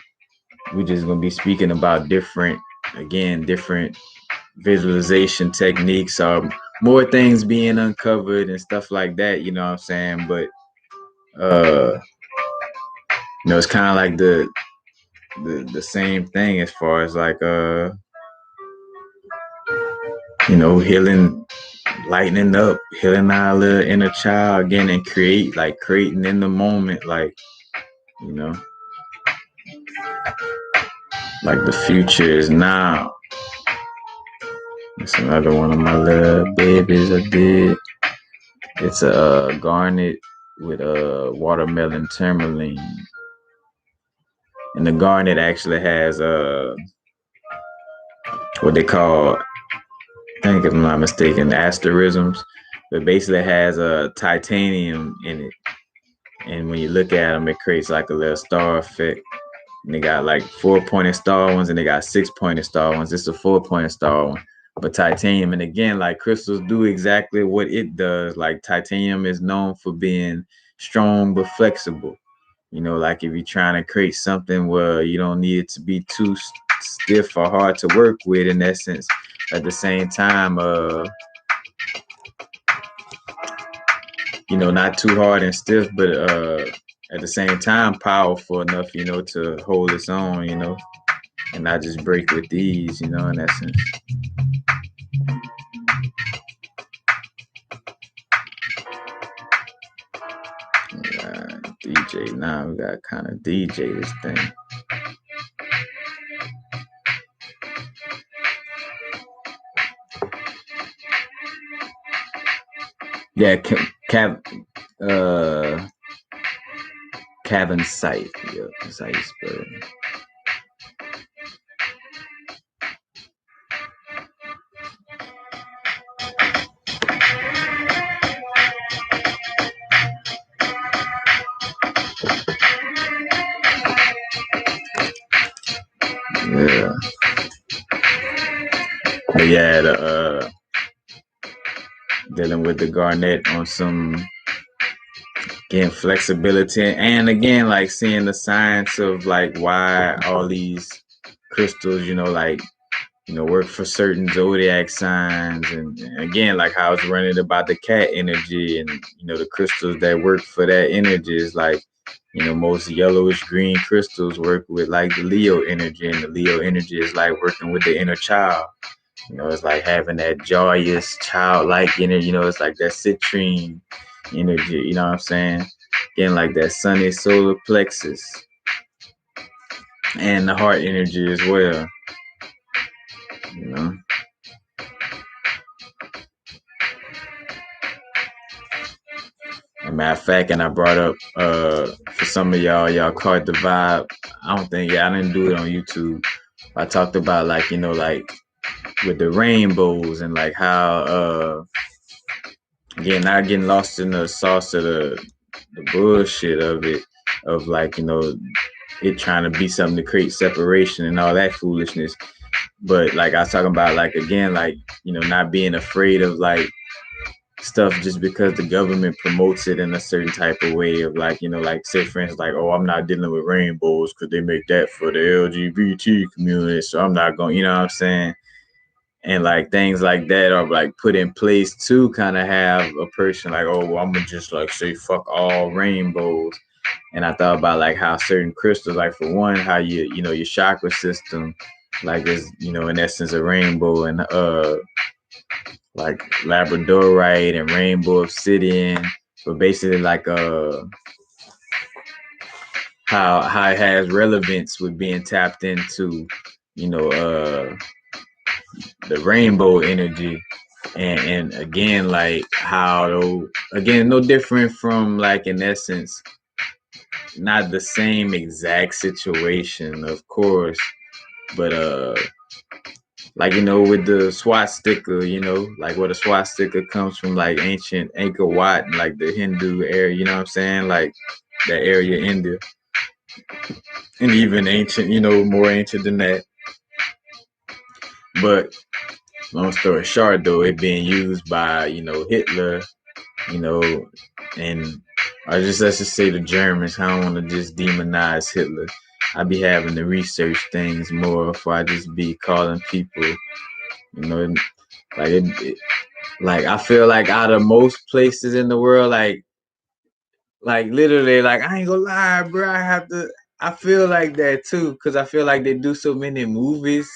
we just gonna be speaking about different, again, different visualization techniques or more things being uncovered and stuff like that, you know what I'm saying? But uh you know, it's kind of like the same thing as far as like you know, healing, lightening up, healing our little inner child again, and creating in the moment, like, you know, like the future is now. It's another one of my little babies I did. It's a garnet with a watermelon tourmaline. And the garnet actually has what they call, I think if I'm not mistaken, asterisms. But basically has a titanium in it. And when you look at them, it creates like a little star effect. And they got like 4-pointed star ones and they got 6-pointed star ones. It's a 4-pointed star one. But titanium, and again, like crystals do exactly what it does. Like titanium is known for being strong but flexible. You know, like if you're trying to create something where you don't need it to be too stiff or hard to work with, in essence, at the same time, you know, not too hard and stiff, but at the same time, powerful enough, you know, to hold its own, you know, and not just break with ease, you know, in essence. DJ, now we got kind of DJ this thing. Yeah, cabin site. Yeah, that's how you spell it. Yeah. But yeah, dealing with the garnet on some, again, flexibility, and again, like seeing the science of like why all these crystals, you know, like, you know, work for certain zodiac signs, and again, like how I was running about the cat energy, and you know, the crystals that work for that energy is like, you know, most yellowish green crystals work with like the Leo energy, and the Leo energy is like working with the inner child. You know, it's like having that joyous, childlike energy. You know, it's like that citrine energy. You know what I'm saying? Again, like that sunny solar plexus and the heart energy as well. you know. As a matter of fact, and I brought up for some of y'all caught the vibe. I don't think I didn't do it on YouTube. I talked about like, you know, like with the rainbows and like how again not getting lost in the sauce of the bullshit of it, of like, you know, it trying to be something to create separation and all that foolishness. But like I was talking about, like again, like, you know, not being afraid of like stuff just because the government promotes it in a certain type of way of like, you know, like say for instance, like, oh, I'm not dealing with rainbows because they make that for the LGBT community, so I'm not going, you know what I'm saying? And like things like that are like put in place to kind of have a person like, oh, well, I'm gonna just like say fuck all rainbows. And I thought about like how certain crystals, like for one, how you know your chakra system, like is, you know, in essence a rainbow, and like labradorite and rainbow obsidian, but basically like how it has relevance with being tapped into, you know, the rainbow energy. And again, like how though, again, no different from like in essence, not the same exact situation, of course, but like, you know, with the swastika, you know, like where the swastika comes from, like ancient Angkor Wat and like the Hindu area, you know what I'm saying, like that area, India, and even ancient, you know, more ancient than that. But long story short, though, it being used by, you know, Hitler, you know, and or just let's just say the Germans. I don't want to just demonize Hitler. I be having to research things more before I just be calling people, you know, like like I feel like out of most places in the world, like literally, like I ain't gonna lie, bro. I feel like that too, because I feel like they do so many movies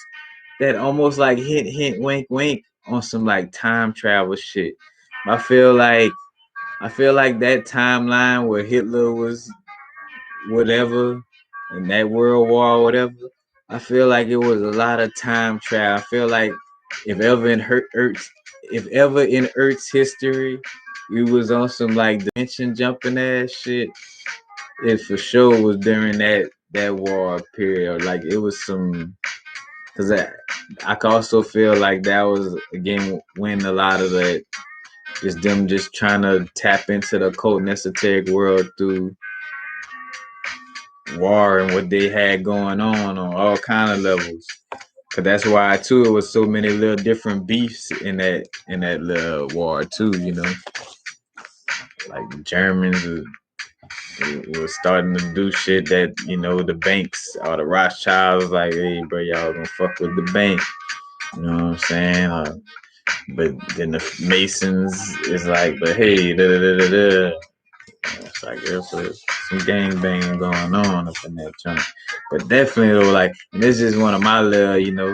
that almost like hint, hint, wink, wink on some like time travel shit. I feel like that timeline where Hitler was whatever in that World War or whatever. I feel like it was a lot of time travel. I feel like if ever in Earth's history, we was on some like dimension jumping ass shit, it for sure was during that war period. Like it was some, because I could also feel like that was again when a lot of that just them just trying to tap into the occult and esoteric world through war and what they had going on all kind of levels. Cause that's why too it was so many little different beefs in that little war too. You know, like the Germans was starting to do shit that, you know, the banks or the Rothschilds was like, hey, bro, y'all gonna fuck with the bank. You know what I'm saying? But then the Masons is like, but hey, da da da da da. It's like there's some gang banging going on up in that joint. But definitely though, like, and this is one of my little, you know,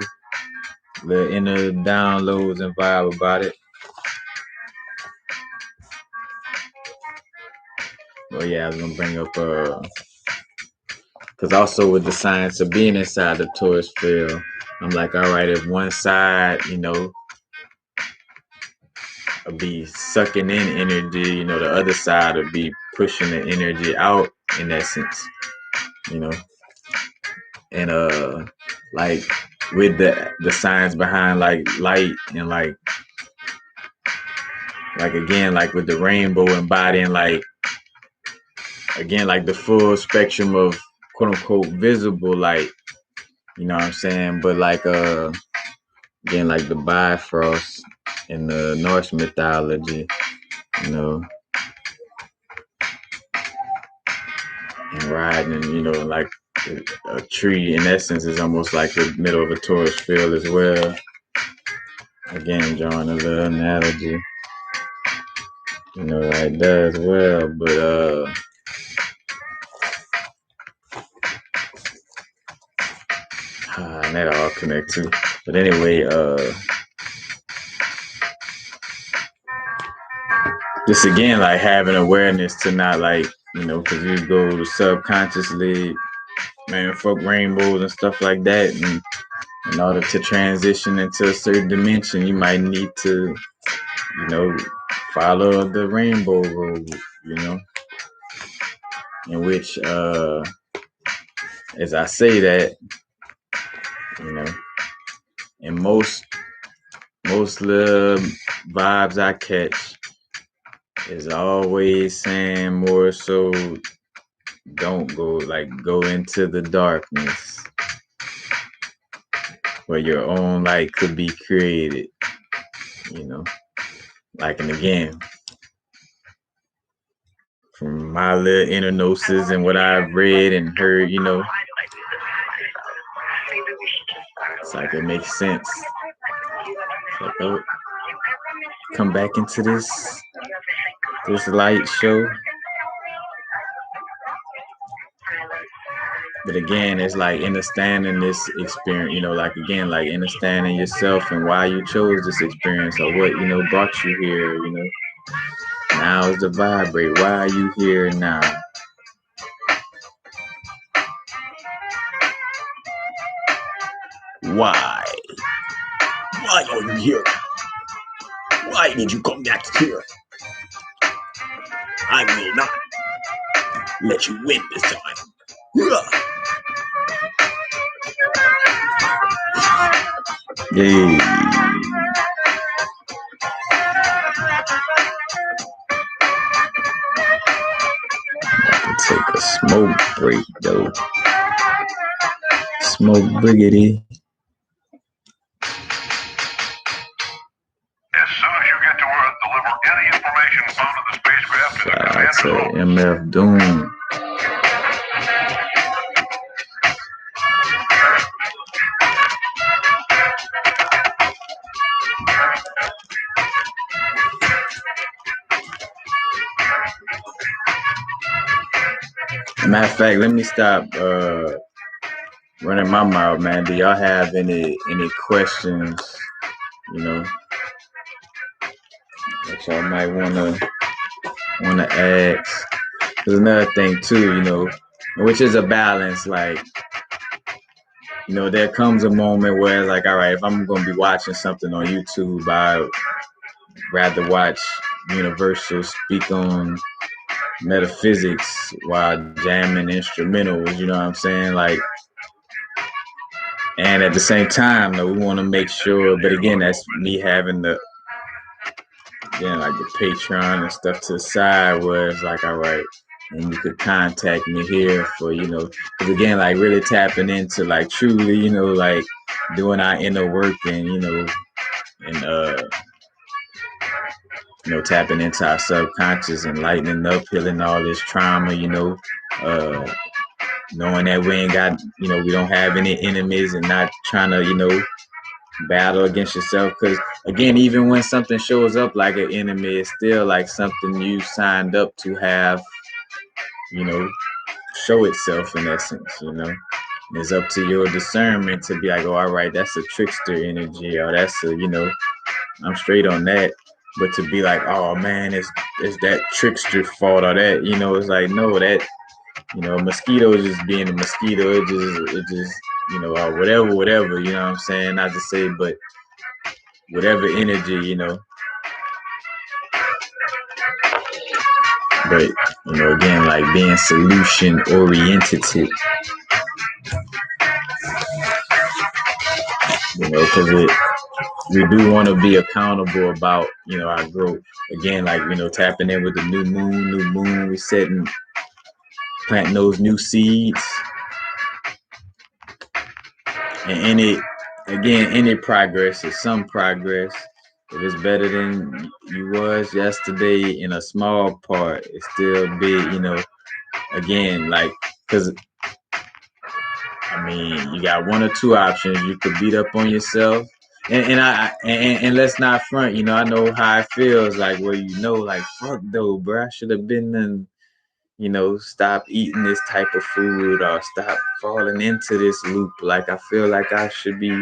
little inner downloads and vibe about it. But yeah, I was gonna bring up because also with the science of being inside the Taurus field, I'm like, all right, if one side, you know, will be sucking in energy, you know, the other side will be pushing the energy out in essence, you know. And like with the science behind like light and like again, like with the rainbow embodying like again like the full spectrum of quote unquote visible light, you know what I'm saying? But like again like the Bifrost in the Norse mythology, you know, and riding, and you know, like a tree in essence is almost like the middle of a Taurus field as well. Again, drawing a little analogy, you know, like that as well. But and that all connect too. But anyway, just again like having awareness to not like, you know, because you go to subconsciously, man, fuck rainbows and stuff like that, and in order to transition into a certain dimension, you might need to, follow the rainbow road, in which, as I say that, in most little vibes I catch is always saying more so don't go into the darkness where your own light could be created, and again, from my little inner gnosis and what I've read and heard, it's like it makes sense. It's like, oh, come back into this light show. But again, it's like understanding this experience, understanding yourself and why you chose this experience or what, brought you here, Now is the vibrate. Why are you here now? Why? Why are you here? Why did you come back here? I will not let you win this time. Yay. Take a smoke break though. Smoke briggity. As soon as you get to Earth, deliver any information found in the spacecraft to the commander's office. MF Doom. Matter of fact, let me stop running my mouth, man. Do y'all have any questions, that y'all might wanna ask? There's another thing too, which is a balance. Like, there comes a moment where it's like, all right, if I'm gonna be watching something on YouTube, I'd rather watch Universal speak on metaphysics while jamming instrumentals, you know what I'm saying? Like, and at the same time, though, we want to make sure, but again, that's me having the Patreon and stuff to the side where it's like, all right, and you could contact me here for, because again, like really tapping into like truly, like doing our inner work and, and, tapping into our subconscious and lightening up, healing all this trauma, knowing that we ain't got, we don't have any enemies and not trying to, battle against yourself. Because again, even when something shows up like an enemy, it's still like something you signed up to have, show itself in essence, And it's up to your discernment to be like, oh, all right, that's a trickster energy, or that's a, I'm straight on that. But to be like, oh man, it's that trickster fault or that, it's like, no, that, mosquito is just being a mosquito. It just, or whatever, you know what I'm saying? Not to say, but whatever energy, But, again, like being solution oriented, because we do want to be accountable about, our growth. Again, like, tapping in with the new moon, we planting those new seeds. And any progress is some progress. If it's better than you was yesterday in a small part, it's still big, again, like, because I mean, you got one or two options. You could beat up on yourself, and let's not front. I know how it feels like where like, fuck though, bro. I should have been stop eating this type of food or stop falling into this loop. Like I feel like I should be,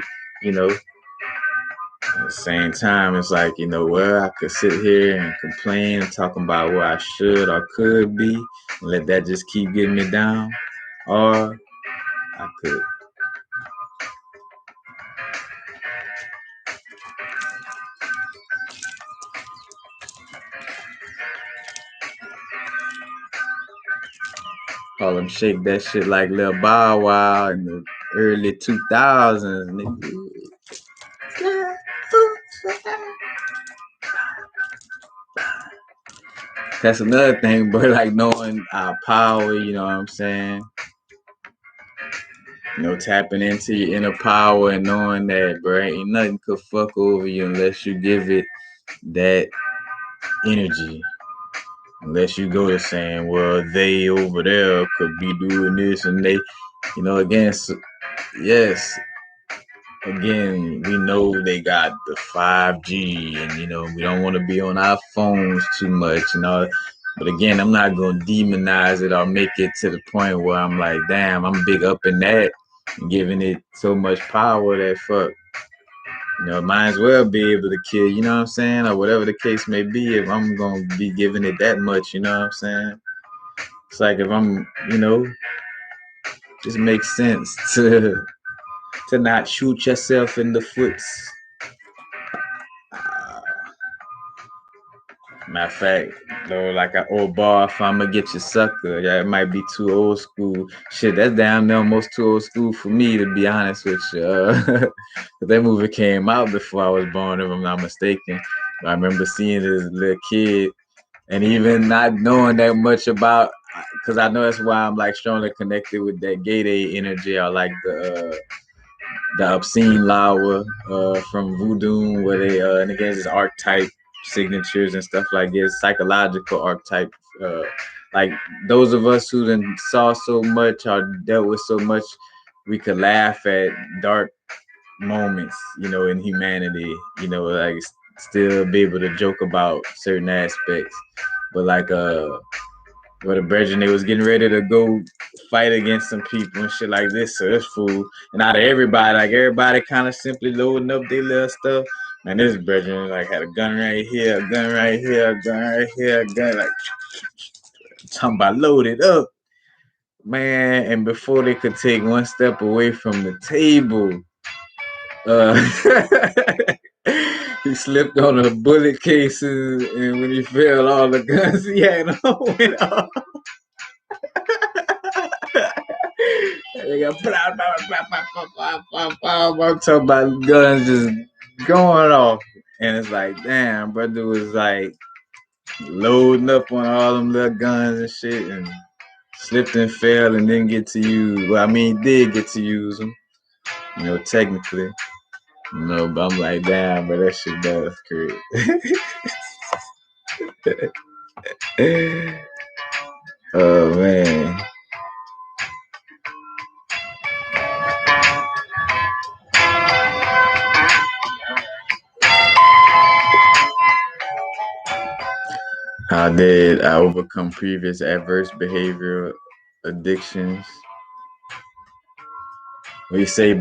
at the same time, it's like, I could sit here and complain, talking about what I should or could be, and let that just keep getting me down, or I could Harlem Shake that shit like Lil Bow Wow in the early 2000s. Nigga. That's another thing, bro. Like knowing our power, you know what I'm saying? You know, tapping into your inner power and knowing that, bro, ain't nothing could fuck over you unless you give it that energy. Unless you go to saying, well, they over there could be doing this and they, you know, again, so, yes, again, we know they got the 5G and, you know, we don't want to be on our phones too much, you know. But again, I'm not going to demonize it or make it to the point where I'm like, damn, I'm big up in that and giving it so much power that fuck. You know, might as well be able to kill, you know what I'm saying? Or whatever the case may be, if I'm going to be giving it that much, you know what I'm saying? It's like if I'm, you know, just makes sense to not shoot yourself in the foot. Matter of fact, though, like an old bar, if I'ma get you sucker, yeah, it might be too old school. Shit, that's damn near almost too old school for me, to be honest with you. That movie came out before I was born, if I'm not mistaken. I remember seeing it as a little kid, and even not knowing that much about, because I know that's why I'm like strongly connected with that gay day energy. I like the obscene lawa from voodoo, where they and again it's archetype signatures and stuff like this, psychological archetype. Like those of us who then saw so much or dealt with so much, we could laugh at dark moments, you know, in humanity. You know, like still be able to joke about certain aspects, but like where the brethren they was getting ready to go fight against some people and shit like this. So this fool, and out of everybody, like everybody kind of simply loading up their little stuff. Man, this brethren like had a gun right here, a gun right here, a gun right here, a gun like talking about loaded up, man. And before they could take one step away from the table, he slipped on the bullet cases, and when he fell, all the guns he had on went off. They got I'm talking about guns just going off. And it's like, damn, brother was like loading up on all them little guns and shit and slipped and fell and didn't get to use. Well, I mean, did get to use them, you know, technically. You know, but I'm like, damn, but that shit does create. Oh, man. How did I overcome previous adverse behavior addictions? When you say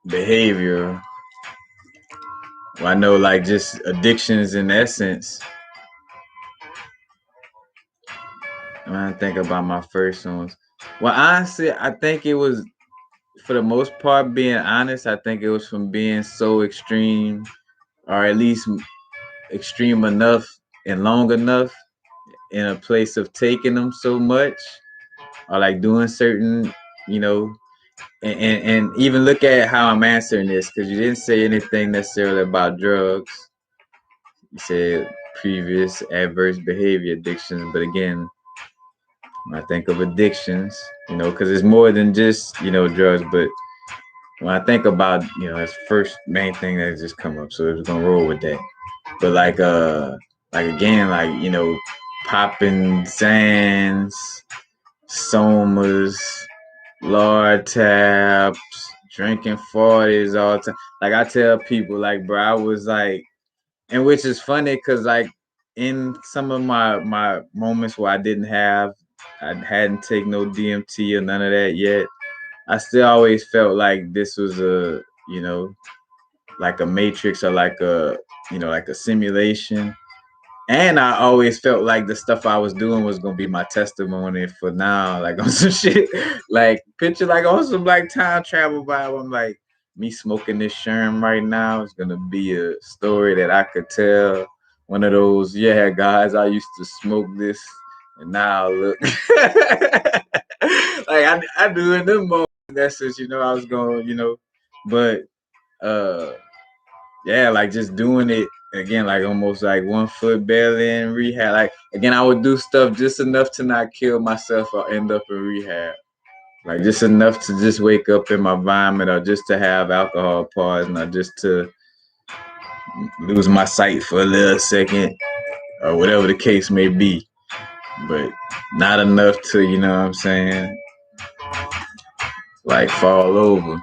behavior, well, I know like just addictions in essence. I think about my first ones. Well, honestly, I think it was for the most part, being honest, I think it was from being so extreme, or at least extreme enough and long enough in a place of taking them so much, or like doing certain, you know, and even look at how I'm answering this, because you didn't say anything necessarily about drugs. You said previous adverse behavior addictions, but again, when I think of addictions, you know, because it's more than just, you know, drugs, but when I think about, you know, that's the first main thing that just come up. So we're gonna roll with that. But like again, like, you know, popping Zans, Somas, Lord Taps, drinking 40s all the time. Like I tell people, like, bro, I was like, and which is funny because like in some of my moments where I hadn't taken no DMT or none of that yet, I still always felt like this was a, you know, like a matrix or like a, you know, like a simulation. And I always felt like the stuff I was doing was gonna be my testimony for now, like on some shit, like picture like on some like time travel vibe. I'm like, me smoking this sherm right now is gonna be a story that I could tell. One of those, yeah, guys, I used to smoke this And now look, like I do in them moments. That's just, I was going, but yeah, like just doing it again, like almost like 1 foot barely in rehab. Like again, I would do stuff just enough to not kill myself or end up in rehab. Like just enough to just wake up in my vomit, or just to have alcohol poisoning, or just to lose my sight for a little second, or whatever the case may be. But not enough to, you know what I'm saying, like fall over.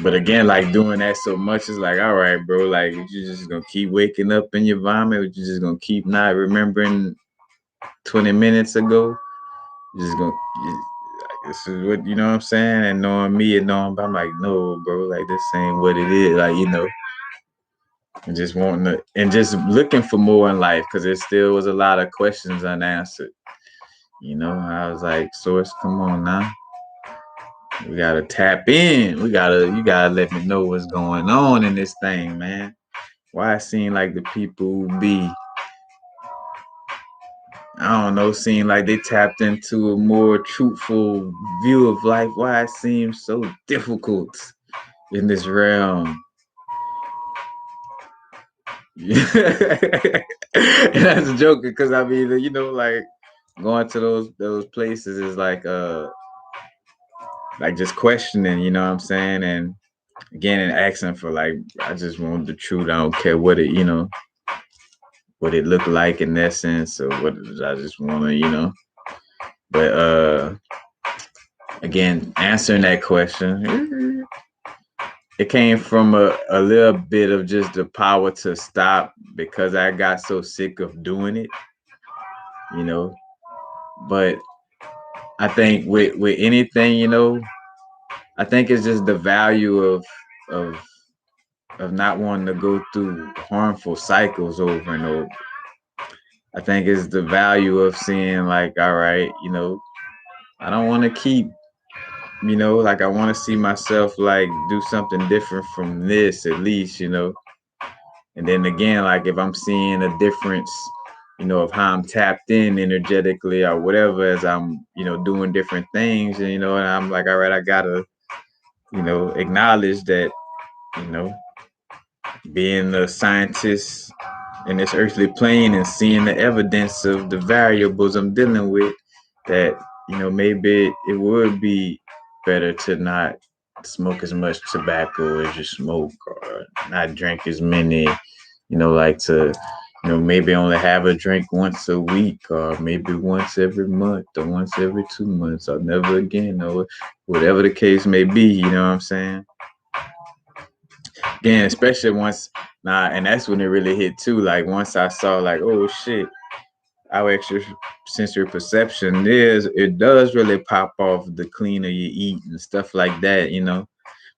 But again, like doing that so much is like, all right, bro, like you just gonna keep waking up in your vomit, or you just gonna keep not remembering 20 minutes ago. You're just gonna, like, this is what, you know what I'm saying? And knowing me and knowing, but I'm like, no, bro, like this ain't what it is. Like, and just wanting to, and just looking for more in life, because there still was a lot of questions unanswered. I was like, Source, come on now. We gotta tap in. You gotta let me know what's going on in this thing, man. Why it seem like the people be, I don't know, seem like they tapped into a more truthful view of life. Why it seems so difficult in this realm. And that's a joke, because I mean, like going to those places is like just questioning, you know what I'm saying? And again, and asking for, like, I just want the truth. I don't care what what it looked like in essence, or what I just want to, But again, answering that question, it came from a little bit of just the power to stop, because I got so sick of doing it, you know. But I think with anything, I think it's just the value of of not wanting to go through harmful cycles over and over. I think it's the value of seeing, like, all right, I don't want to keep, like, I want to see myself, like, do something different from this, at least, And then again, like, if I'm seeing a difference, of how I'm tapped in energetically or whatever, as I'm, doing different things, and, and I'm like, all right, I gotta, acknowledge that, you know, being a scientist in this earthly plane and seeing the evidence of the variables I'm dealing with, that, maybe it would be better to not smoke as much tobacco as you smoke, or not drink as many, like to, maybe only have a drink once a week, or maybe once every month, or once every 2 months, or never again, or whatever the case may be, you know what I'm saying? Again, especially once, and that's when it really hit too. Like once I saw, like, oh shit, our extrasensory perception it does really pop off the cleaner you eat and stuff like that,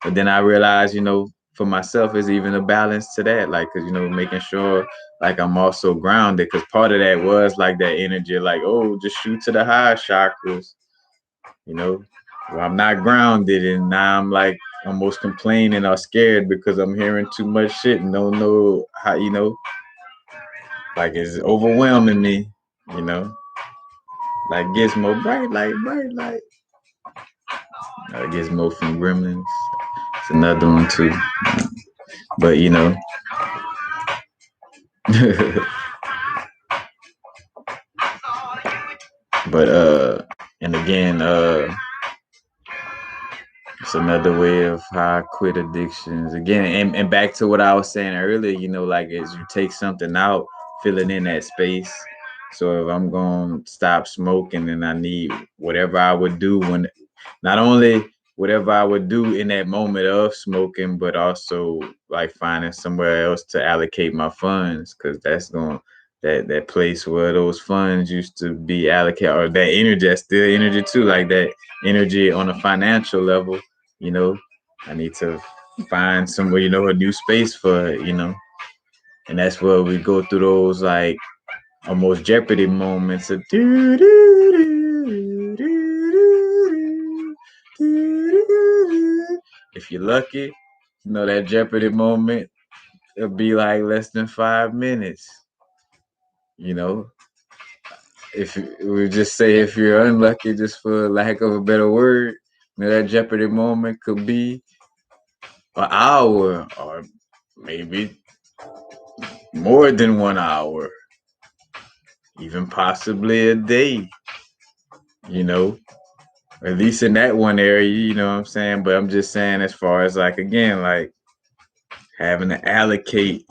But then I realized, for myself, is even a balance to that, like, cause making sure, like, I'm also grounded, cause part of that was like that energy, like, oh, just shoot to the higher chakras, well, I'm not grounded, and now I'm like almost complaining or scared because I'm hearing too much shit and don't know how, like it's overwhelming me, you know. Like Gizmo, bright light. Gizmo from Gremlins. It's another one too. But but and again, it's another way of how I quit addictions. Again, and back to what I was saying earlier, like as you take something out, filling in that space. So if I'm going to stop smoking, then I need whatever I would do when, not only whatever I would do in that moment of smoking, but also like finding somewhere else to allocate my funds, because that's going, that place where those funds used to be allocated, or that energy, that's still energy too, like that energy on a financial level, I need to find somewhere, a new space for it, and that's where we go through those like almost Jeopardy moments of if you're lucky, that Jeopardy moment, it'll be like less than 5 minutes, you know. if we just say if you're unlucky, just for lack of a better word, that Jeopardy moment could be an hour or maybe more than 1 hour, even possibly a day, you know, at least in that one area, you know what I'm saying? But I'm just saying, as far as like, again, like having to allocate,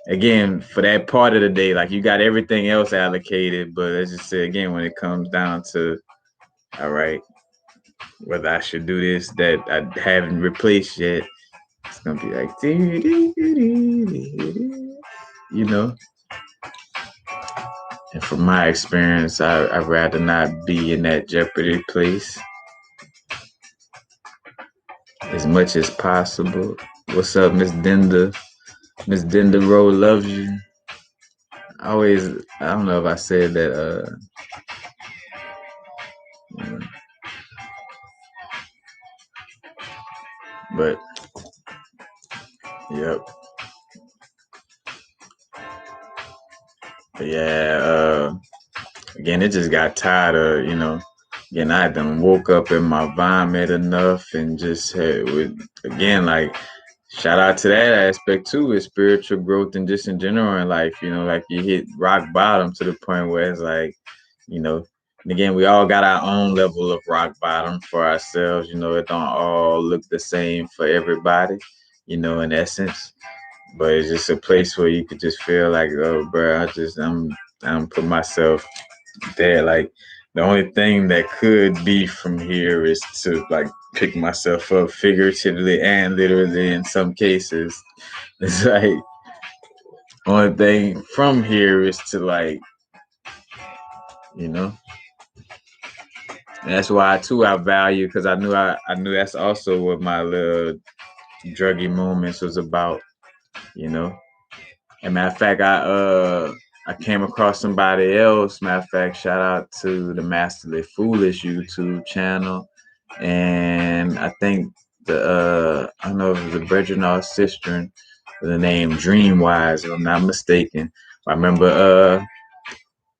again, for that part of the day, like you got everything else allocated. But let's just say, again, when it comes down to, all right, whether I should do this that I haven't replaced yet, it's going to be like, you know. And from my experience, I'd rather not be in that Jeopardy place as much as possible. What's up, Miss Denda? Miss Denda Rowe loves you. I don't know if I said that, but yep. But yeah, again, it just got tired of, again, I done woke up in my vomit enough and just had with, again, like, shout out to that aspect too, with spiritual growth and just in general in life, like you hit rock bottom to the point where it's like, you know, and again, we all got our own level of rock bottom for ourselves, it don't all look the same for everybody, in essence. But it's just a place where you could just feel like, oh, bro, I'm put myself there. Like the only thing that could be from here is to like pick myself up figuratively and literally in some cases. It's like only thing from here is to like, you know. And that's why too I value because I knew that's also what my little druggy moments was about, you know. And matter of fact, I came across somebody else. Matter of fact, shout out to the Masterly Foolish YouTube channel, and I think I don't know if it was a Reginald sister, the name Dreamwise, if I'm not mistaken. I remember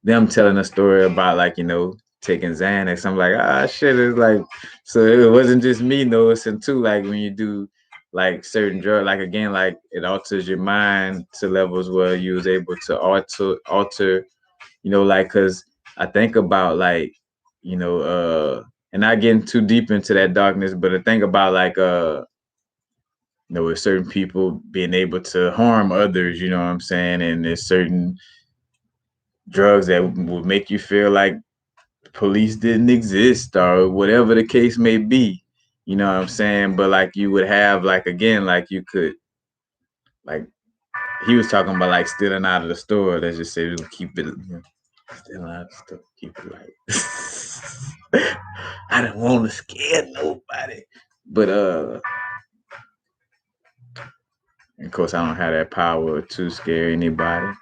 them telling a story about like taking Xanax. I'm like, shit, it's like, so it wasn't just me noticing too. Like when you do like certain drug, like again, like it alters your mind to levels where you was able to alter, like because I think about like, and not getting too deep into that darkness, but I think about like with certain people being able to harm others, you know what I'm saying, and there's certain drugs that would make you feel like police didn't exist or whatever the case may be. You know what I'm saying? But like you would have like again, like you could like he was talking about like stealing out of the store. Let's just say we'll keep it stealing out of the store, keep it like I didn't want to scare nobody. But of course I don't have that power to scare anybody.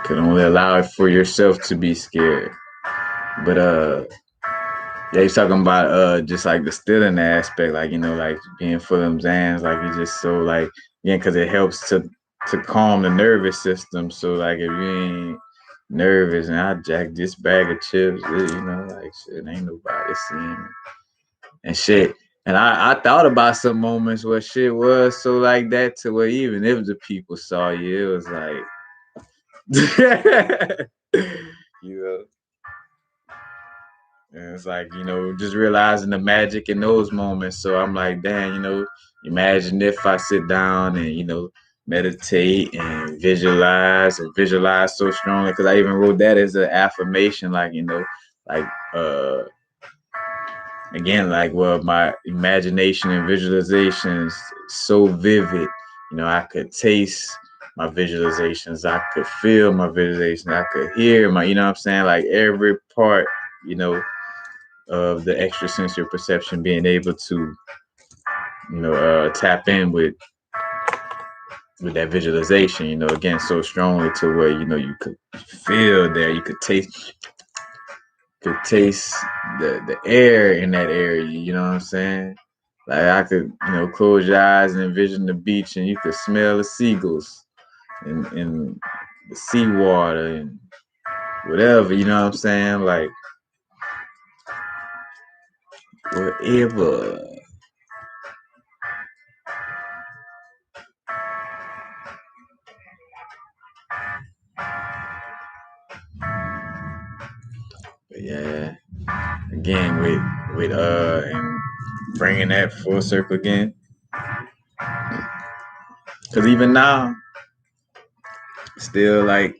Can only allow it for yourself to be scared. But yeah, he's talking about just like the stealing aspect, like like being full of them Zans, like you just so like because it helps to calm the nervous system. So like if you ain't nervous and I jack this bag of chips, like shit, ain't nobody seeing me and shit. And I thought about some moments where shit was so like that to where even if the people saw you, it was like you know. And it's like, just realizing the magic in those moments. So I'm like, damn, imagine if I sit down and, meditate and visualize so strongly. Cause I even wrote that as an affirmation, like, like, again, like, well, my imagination and visualization is so vivid. I could taste my visualizations. I could feel my visualization. I could hear my, what I'm saying? Like every part, of the extrasensory perception being able to tap in with that visualization, again so strongly to where you could feel there, you could taste the air in that area, you know what I'm saying? Like I could close your eyes and envision the beach and you could smell the seagulls and the seawater and whatever, you know what I'm saying? Like, whatever. But yeah, again, with and bringing that full circle again, because even now, still like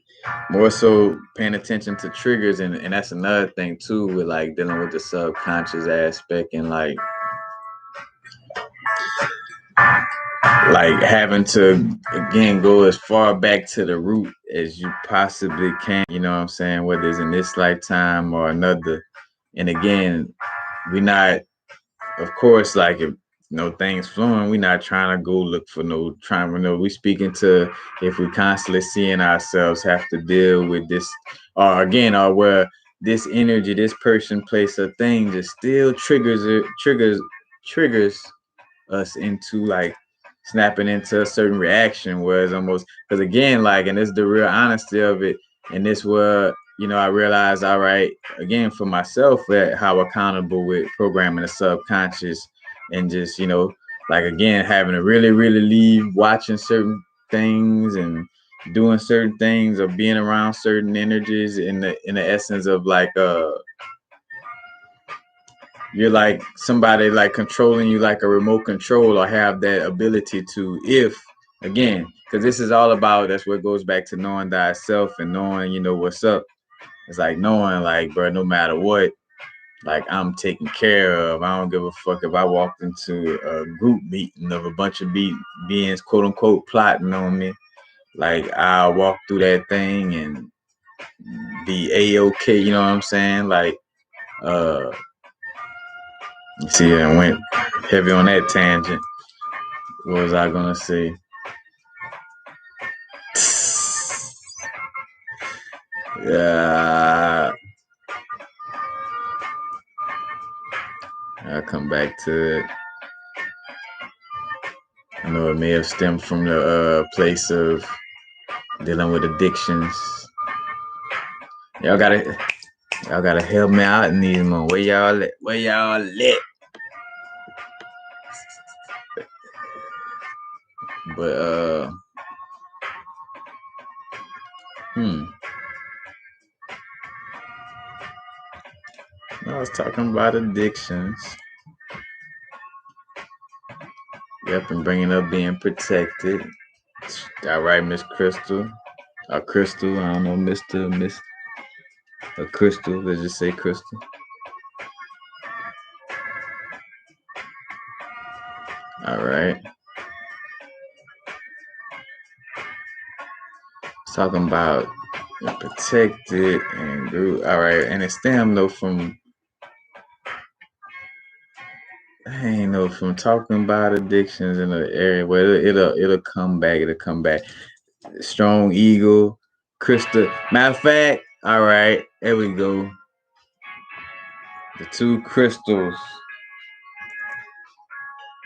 more so paying attention to triggers, and that's another thing too with like dealing with the subconscious aspect, and like having to again go as far back to the root as you possibly can, you know what I'm saying, whether it's in this lifetime or another. And again, we're not, of course, like if things flowing, we're not trying to go look for no trying to know. We speaking to if we constantly seeing ourselves have to deal with this, or again, or where this energy, this person, place, or thing just still triggers us into like snapping into a certain reaction, where it's almost, because again, like, and it's the real honesty of it, and this where I realized, all right, again for myself, that how accountable with programming the subconscious, and just like again having to really really leave watching certain things and doing certain things or being around certain energies in the essence of like you're like somebody like controlling you like a remote control, or have that ability to, if again, because this is all about, that's what goes back to knowing thyself and knowing what's up. It's like knowing, like, bro, no matter what, like, I'm taken care of. I don't give a fuck if I walked into a group meeting of a bunch of beings, quote unquote, plotting on me. Like, I'll walk through that thing and be a-okay, you know what I'm saying? Like, see, I went heavy on that tangent. What was I gonna say? Yeah, I'll come back to it. I know it may have stemmed from the place of dealing with addictions. Y'all gotta help me out in these moments. Where y'all at? Where y'all at? But I was talking about addictions. Yep, and bringing up being protected. All right, Miss Crystal. Crystal, I don't know, Miss, Crystal. Let's just say Crystal. All right. Talking about protected and grew. All right, and it stemmed though from from talking about addictions in the area where it'll come back. It'll come back. Strong Eagle, Krista. Matter of fact, all right, there we go. The two crystals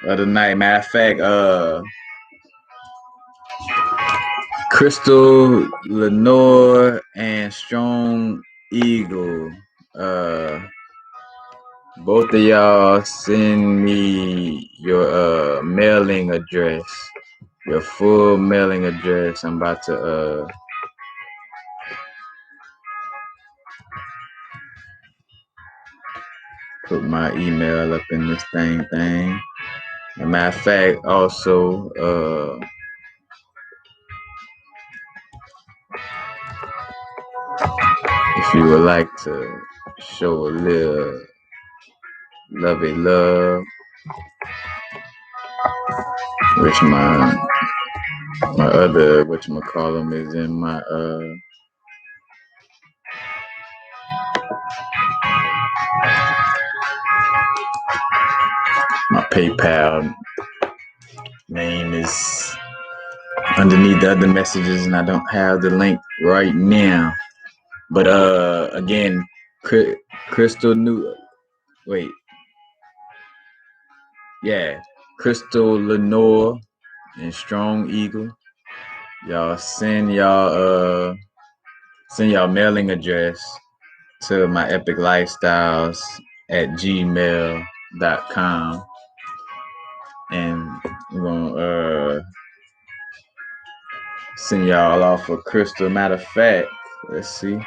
of the night. Matter of fact, Crystal Lenore and Strong Eagle. Both of y'all send me your mailing address, your full mailing address. I'm about to put my email up in this thing. As a matter of fact, also if you would like to show a little love, which my other whatchamacallem is in my my PayPal name is underneath the other messages, and I don't have the link right now. But again, Crystal New. Wait, yeah, Crystal Lenore and Strong Eagle. Y'all send y'all send y'all mailing address to my epic lifestyles at gmail.com, and we're gonna send y'all off a crystal. Matter of fact, let's see.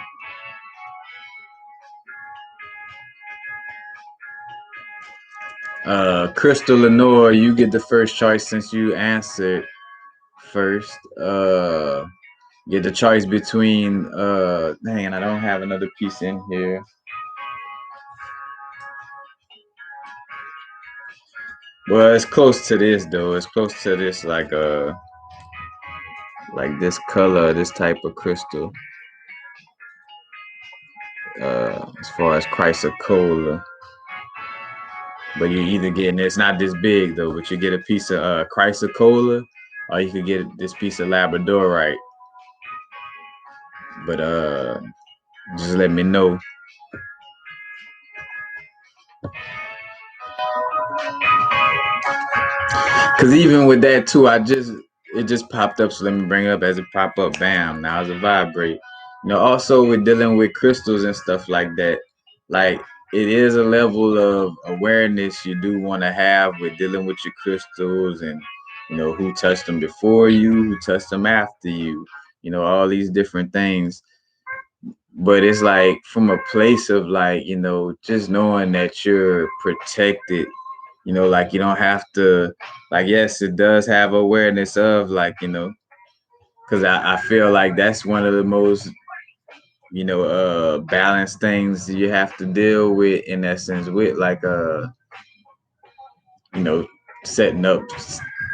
Crystal Lenore, you get the first choice since you answered first. Get the choice between dang, I don't have another piece in here. Well, it's close to this though. It's close to this like this color, this type of crystal. As far as chrysocolla. But you're either getting, it's not this big though, but you get a piece of chrysocolla, or you could get this piece of labradorite. But just let me know. Cause even with that too, it just popped up. So let me bring it up as it pop up. Bam! Now it's a vibrate. Also with dealing with crystals and stuff like that, like it is a level of awareness you do want to have with dealing with your crystals, and who touched them before you, who touched them after you. All these different things. But it's like from a place of like just knowing that you're protected. Like you don't have to, like, yes, it does have awareness of, like, because I feel like that's one of the most balanced things you have to deal with, in essence, with like you know setting up,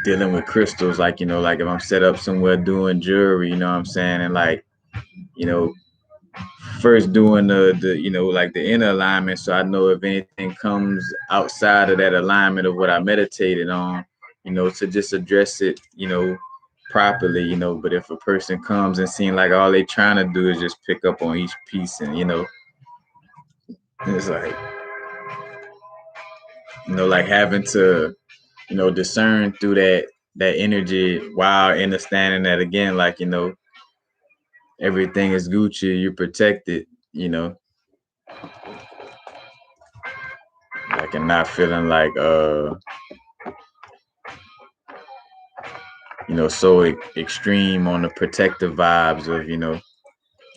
dealing with crystals, like like if I'm set up somewhere doing jewelry, what I'm saying, and like you know first doing the like the inner alignment, so I know if anything comes outside of that alignment of what I meditated on, to just address it, properly, but if a person comes and seems like all they trying to do is just pick up on each piece, and it's like like having to discern through that energy, while understanding that, again, like everything is Gucci, you're protected, like, and not feeling like so extreme on the protective vibes of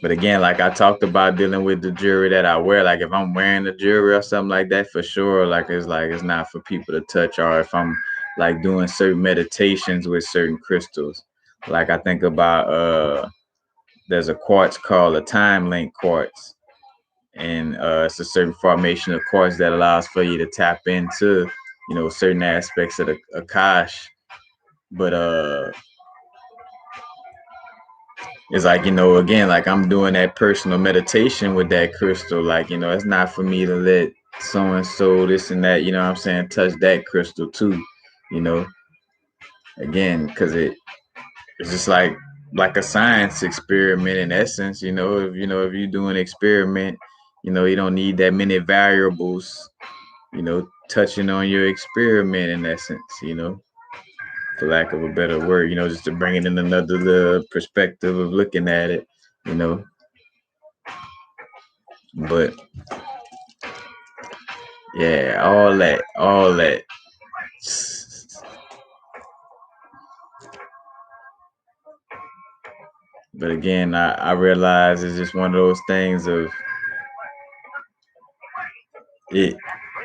but again, like I talked about, dealing with the jewelry that I wear, like if I'm wearing the jewelry or something like that, for sure, like it's not for people to touch, or if I'm like doing certain meditations with certain crystals. Like I think about there's a quartz called a time link quartz, and it's a certain formation of quartz that allows for you to tap into certain aspects of the Akash. But it's like again, like I'm doing that personal meditation with that crystal, like it's not for me to let so and so this and that, what I'm saying, touch that crystal too, you know again, because it's just like a science experiment, in essence. If you're doing an experiment, you don't need that many variables touching on your experiment, in essence, for lack of a better word, just to bring it in another perspective of looking at it, you know. But yeah, all that. But again, I realize it's just one of those things of it.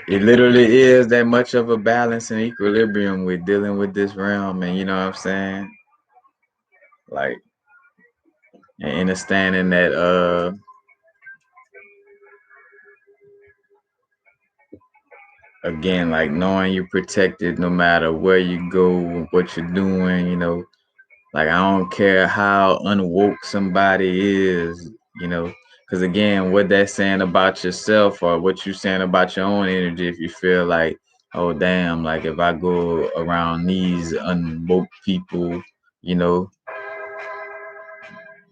It literally is that much of a balance and equilibrium with dealing with this realm, and what I'm saying, like, and understanding that again, like knowing you're protected no matter where you go, what you're doing, like I don't care how unwoke somebody is, because again, what that's saying about yourself, or what you're saying about your own energy, if you feel like, oh damn, like if I go around these unwoke people, you know,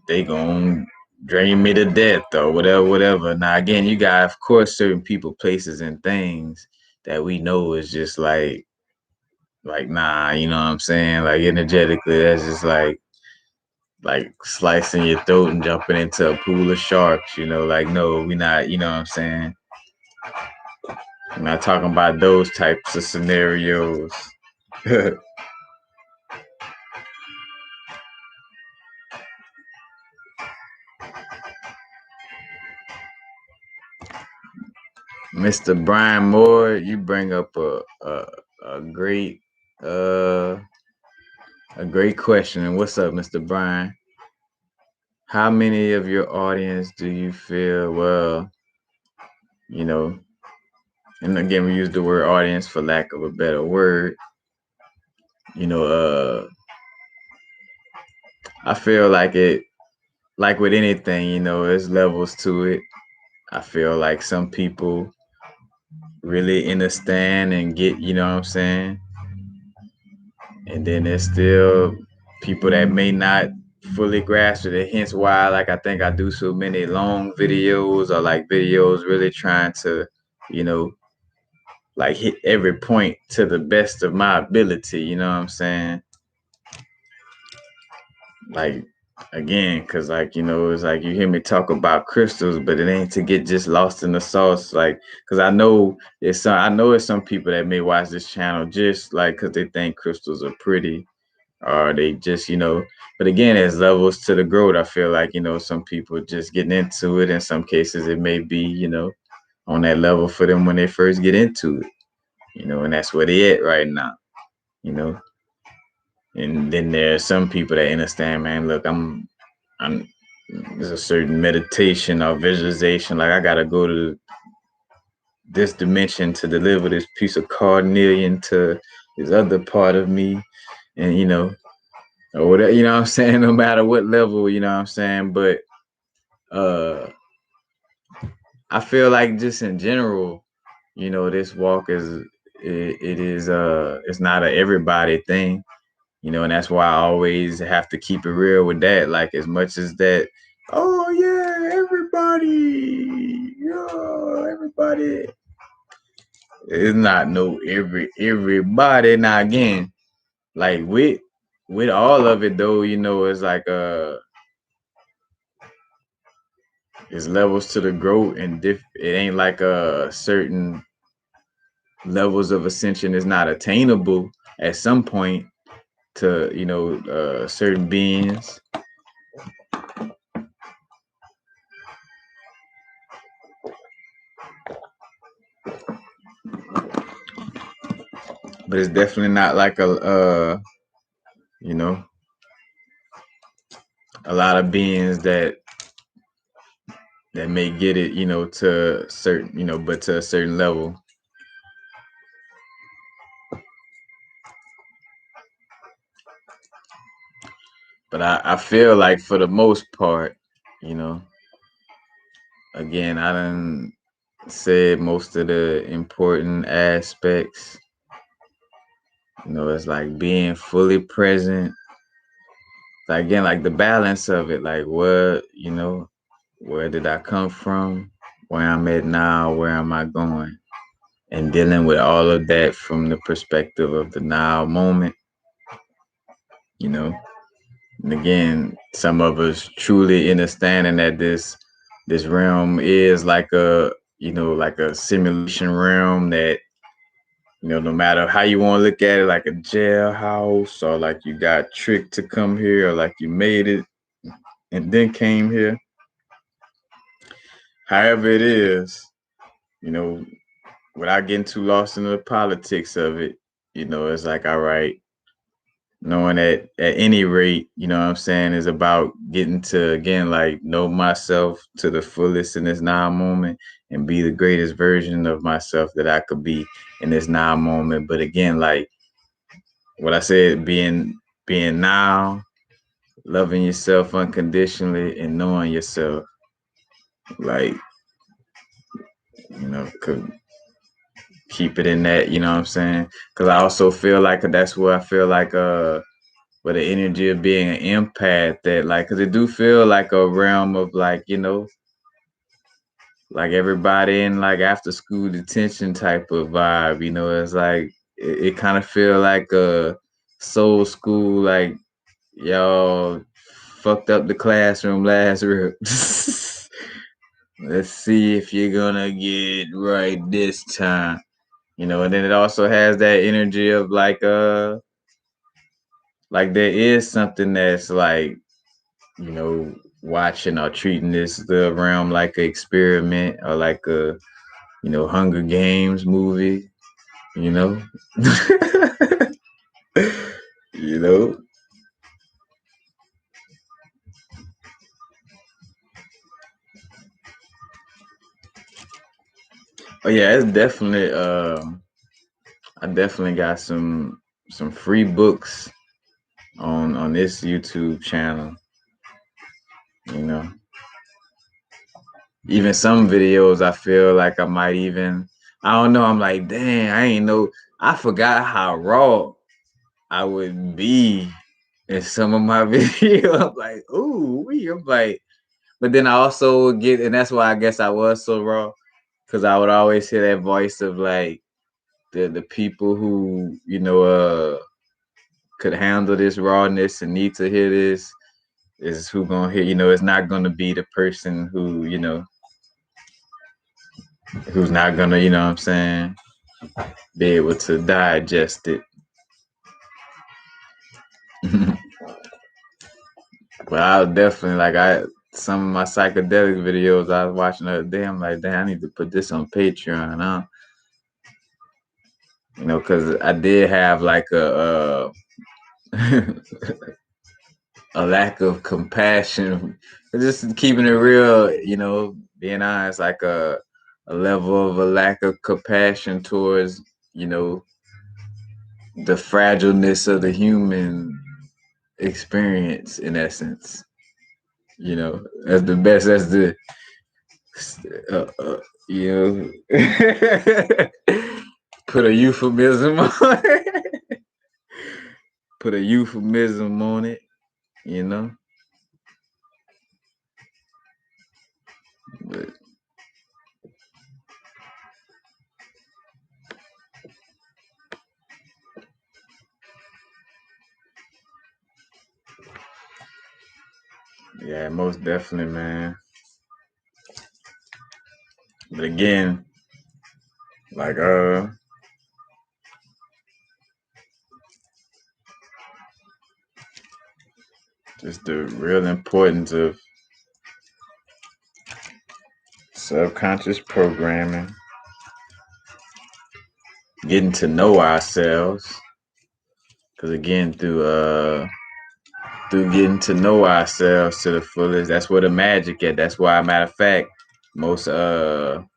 they gonna drain me to death or whatever. Now again, you got, of course, certain people, places, and things that we know is just like nah, you know what I'm saying? Like energetically, that's just like like slicing your throat and jumping into a pool of sharks, like no, we not, you know what I'm saying? I'm not talking about those types of scenarios. Mr. Brian Moore, you bring up a great uh a great question. And what's up, Mr. Brian? How many of your audience do you feel, well, you know, and again we use the word audience for lack of a better word, you know, I feel like it, like with anything, there's levels to it. I feel like some people really understand and get, you know what I'm saying? And then there's still people that may not fully grasp it. Hence why, like, I think I do so many long videos or like videos really trying to, you know, like hit every point to the best of my ability. You know what I'm saying? Like, again, because like, it's like you hear me talk about crystals, but it ain't to get just lost in the sauce. Like, because I know it's some people that may watch this channel just like because they think crystals are pretty, or they just, but again, there's levels to the growth. I feel like, some people just getting into it. In some cases, it may be, on that level for them when they first get into it, and that's where they at right now, you know. And then there's some people that understand, man, look, I'm, there's a certain meditation or visualization. Like I got to go to this dimension to deliver this piece of carnelian to this other part of me. And, or whatever, you know what I'm saying? No matter what level, you know what I'm saying? But uh I feel like just in general, this walk it is it's not a everybody thing, and that's why I always have to keep it real with that. Like as much as that, oh yeah, everybody, yeah, everybody. It's not no everybody. Now again, like with all of it though, it's like it's levels to the growth, and it ain't like a certain levels of ascension is not attainable at some point to certain beings, but it's definitely not like you know a lot of beings that may get it, to certain, but to a certain level. But I feel like for the most part, you know, again, I done said most of the important aspects. It's like being fully present. Like again, like the balance of it, like where did I come from, where I'm at now, where am I going? And dealing with all of that from the perspective of the now moment, you know. And again, some of us truly understanding that this realm is like like a simulation realm that, no matter how you want to look at it, like a jailhouse, or like you got tricked to come here, or like you made it and then came here. However it is, you know, without getting too lost into the politics of it, it's like, all right, knowing that at any rate, you know what I'm saying, is about getting to, again, like know myself to the fullest in this now moment and be the greatest version of myself that I could be in this now moment. But again, like what I said, being now, loving yourself unconditionally and knowing yourself, like, could keep it in that, you know what I'm saying? Because I also feel like that's where I feel like with the energy of being an empath, that like, because it do feel like a realm of like, like everybody in like after school detention type of vibe, it's like it kind of feel like a soul school, like y'all fucked up the classroom last rip. Let's see if you're gonna get right this time. And then it also has that energy of like there is something that's like, watching or treating the realm like an experiment or like a, Hunger Games movie, you know? you know? Oh yeah, it's definitely I definitely got some free books on this YouTube channel, you know. Even some videos I feel like I might even I don't know, I'm like, dang, I ain't know I forgot how raw I would be in some of my videos. I'm like, ooh, I'm like, but then I also would get, and that's why I guess I was so raw, because I would always hear that voice of like the people who could handle this rawness and need to hear this is who gonna hear. It's not gonna be the person who who's not gonna, what I'm saying, be able to digest it. But I was definitely like some of my psychedelic videos I was watching the other day. I'm like, damn, I need to put this on Patreon, huh? Because I did have like a lack of compassion. Just keeping it real, being honest, like a level of a lack of compassion towards, the fragileness of the human experience in essence. That's the best. That's the uh, uh, you know, put a euphemism on it. Put a euphemism on it. You know, but yeah, most definitely, man. But again, like just the real importance of subconscious programming, getting to know ourselves. Because again, through getting to know ourselves to the fullest, that's where the magic at. That's why, matter of fact, most again,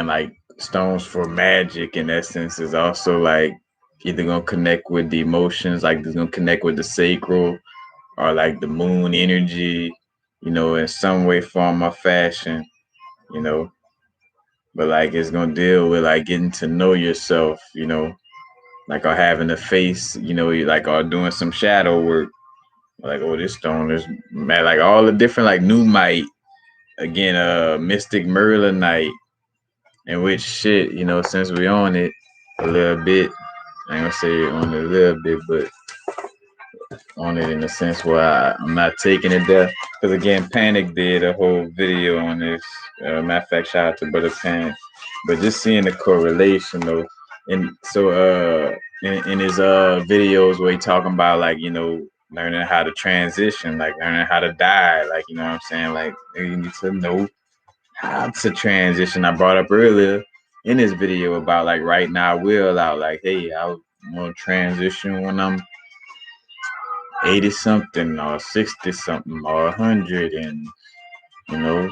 like stones for magic in essence is also like either gonna connect with the emotions, like it's gonna connect with the sacral or like the moon energy, in some way, form, or fashion, you know. But like it's gonna deal with like getting to know yourself, like or having a face, like or doing some shadow work. Like, oh, this stone is mad, like all the different like Numite, again, Mystic Merlinite, in which shit, since we on it a little bit, I ain't gonna say on it a little bit, but on it in the sense where I'm not taking it there. Because again, Panic did a whole video on this. Matter of fact, shout out to Brother Panic. But just seeing the correlation though, and so in his videos where he talking about like learning how to transition, like learning how to die, like what I'm saying, like you need to know how to transition. I brought up earlier in this video about like right now will out like, hey, I want to transition when I'm 80 something or 60 something or 100, and you know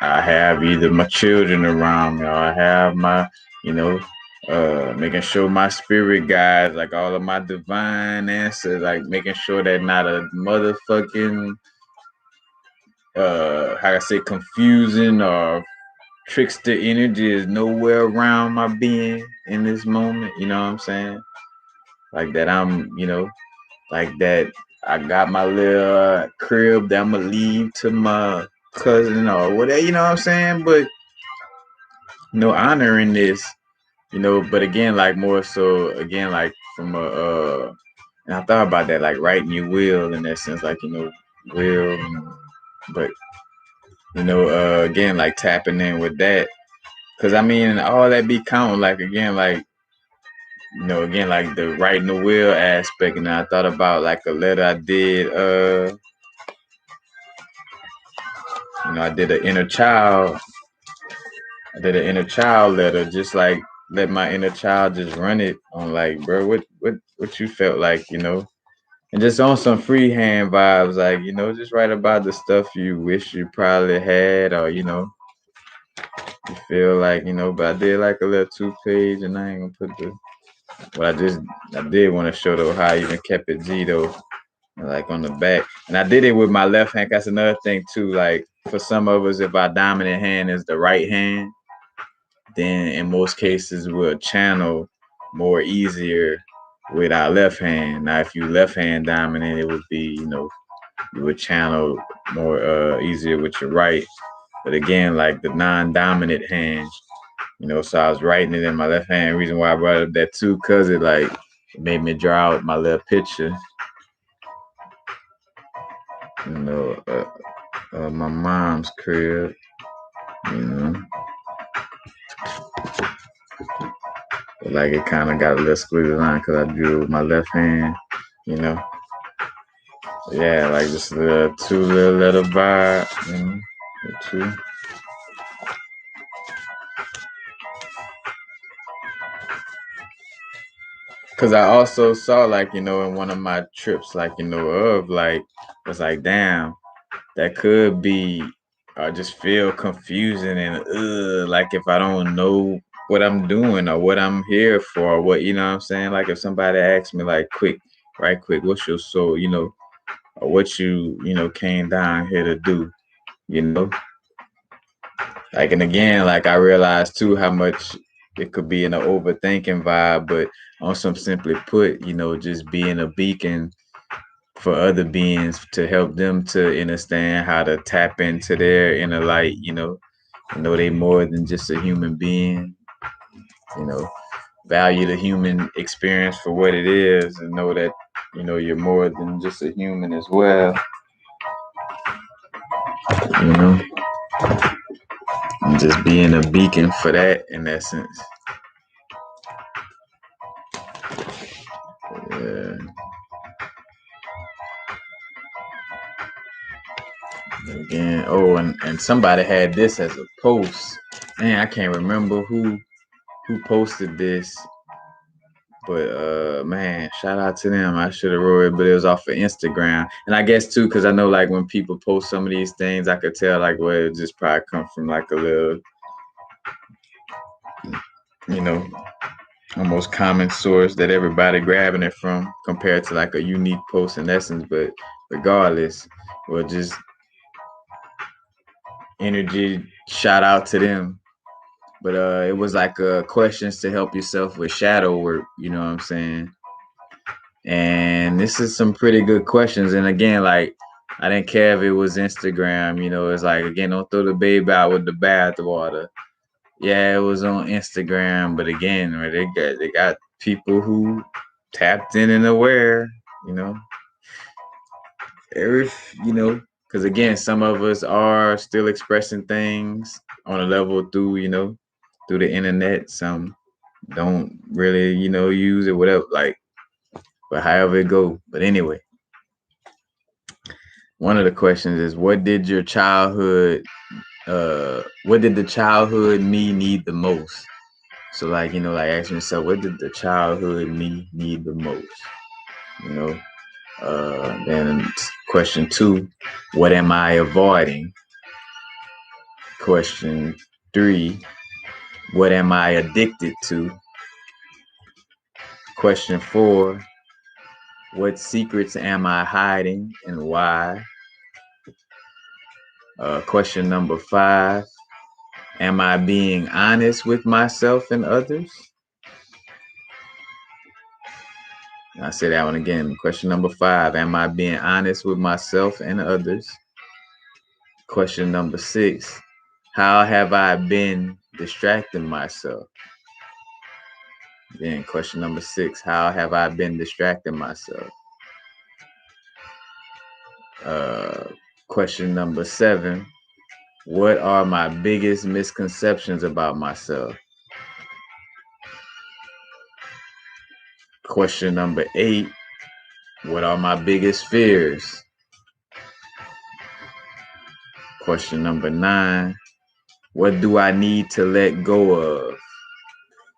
I have either my children around me or I have my making sure my spirit guides, like all of my divine answers, like making sure that not a motherfucking how I say confusing or trickster energy is nowhere around my being in this moment, you know what I'm saying? Like that I'm, like that I got my little crib that I'm gonna leave to my cousin or whatever, you know what I'm saying? But honoring this, but again, like more so again, like from a And I thought about that, like writing your will in that sense, like, will, but, again, like tapping in with that. Cause I mean, all that be counting, like, again, like, again, like the writing the will aspect. And I thought about like a letter I did, I did an inner child. I did an inner child letter, just like let my inner child just run it on, like, bro, what you felt like, and just on some freehand vibes, like, just write about the stuff you wish you probably had, or, you feel like, but I did like a little 2 page, and I ain't gonna put but I did want to show though how I even kept it G though, like on the back. And I did it with my left hand. That's another thing too. Like for some of us, if our dominant hand is the right hand, then in most cases we'll channel more easier with our left hand. Now, if you left hand dominant, it would be, you would channel more easier with your right. But again, like the non-dominant hand, so I was writing it in my left hand. Reason why I brought up that too, cause it made me draw out my little picture. My mom's crib. Like it kind of got a little squiggly line because I drew with my left hand. Yeah, like just the two little letter vibe. Two. Cause I also saw like, in one of my trips, like, was like, damn, that could be, just feel confusing and like if I don't know what I'm doing or what I'm here for, or what, what I'm saying? Like if somebody asks me like right quick, what's your soul, or what you, came down here to do, Like, and again, like I realized too how much it could be in an overthinking vibe, but on some simply put, just being a beacon for other beings to help them to understand how to tap into their inner light, know they more than just a human being, you know, value the human experience for what it is and know that, you're more than just a human as well, you know, and just being a beacon for that in essence. Yeah. Again, and somebody had this as a post. Man, I can't remember who posted this, but man, shout out to them. I should have wrote it, but it was off of Instagram. And I guess too, because I know like when people post some of these things, I could tell like well, it just probably come from like a little, you know, almost common source that everybody grabbing it from compared to like a unique post in essence. But regardless, well, just energy shout out to them. But it was like questions to help yourself with shadow work, you know what I'm saying? And this is some pretty good questions. And again, like I didn't care if it was Instagram, it's like again, don't throw the baby out with the bathwater. Yeah, it was on Instagram, but again, they got people who tapped in and aware, you know. If because again, some of us are still expressing things on a level through, through the internet. Some don't really, use it, whatever, like, but however it go. But anyway, one of the questions is, what did the childhood me need the most? So like, like asking yourself, what did the childhood me need the most? Then question 2, what am I avoiding? Question 3, what am I addicted to? Question 4, what secrets am I hiding and why? Question number 5, am I being honest with myself and others? And I say that one again. Question number 5, am I being honest with myself and others? Question number 6, how have I been distracting myself? Then question number 6, how have I been distracting myself? Question number 7. What are my biggest misconceptions about myself? Question number 8. What are my biggest fears? Question number 9. What do I need to let go of?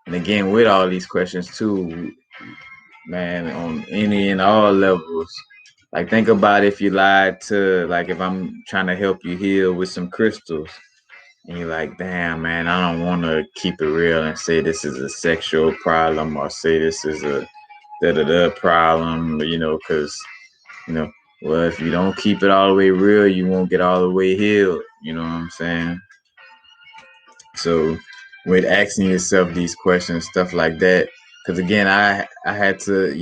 And again, with all these questions too, man, on any and all levels. Like, think about if you lied to, like, if I'm trying to help you heal with some crystals, and you're like, damn, man, I don't want to keep it real and say this is a sexual problem or say this is a da da da problem, because, you know, well, if you don't keep it all the way real, you won't get all the way healed. You know what I'm saying? So, with asking yourself these questions, stuff like that, because again, I had to,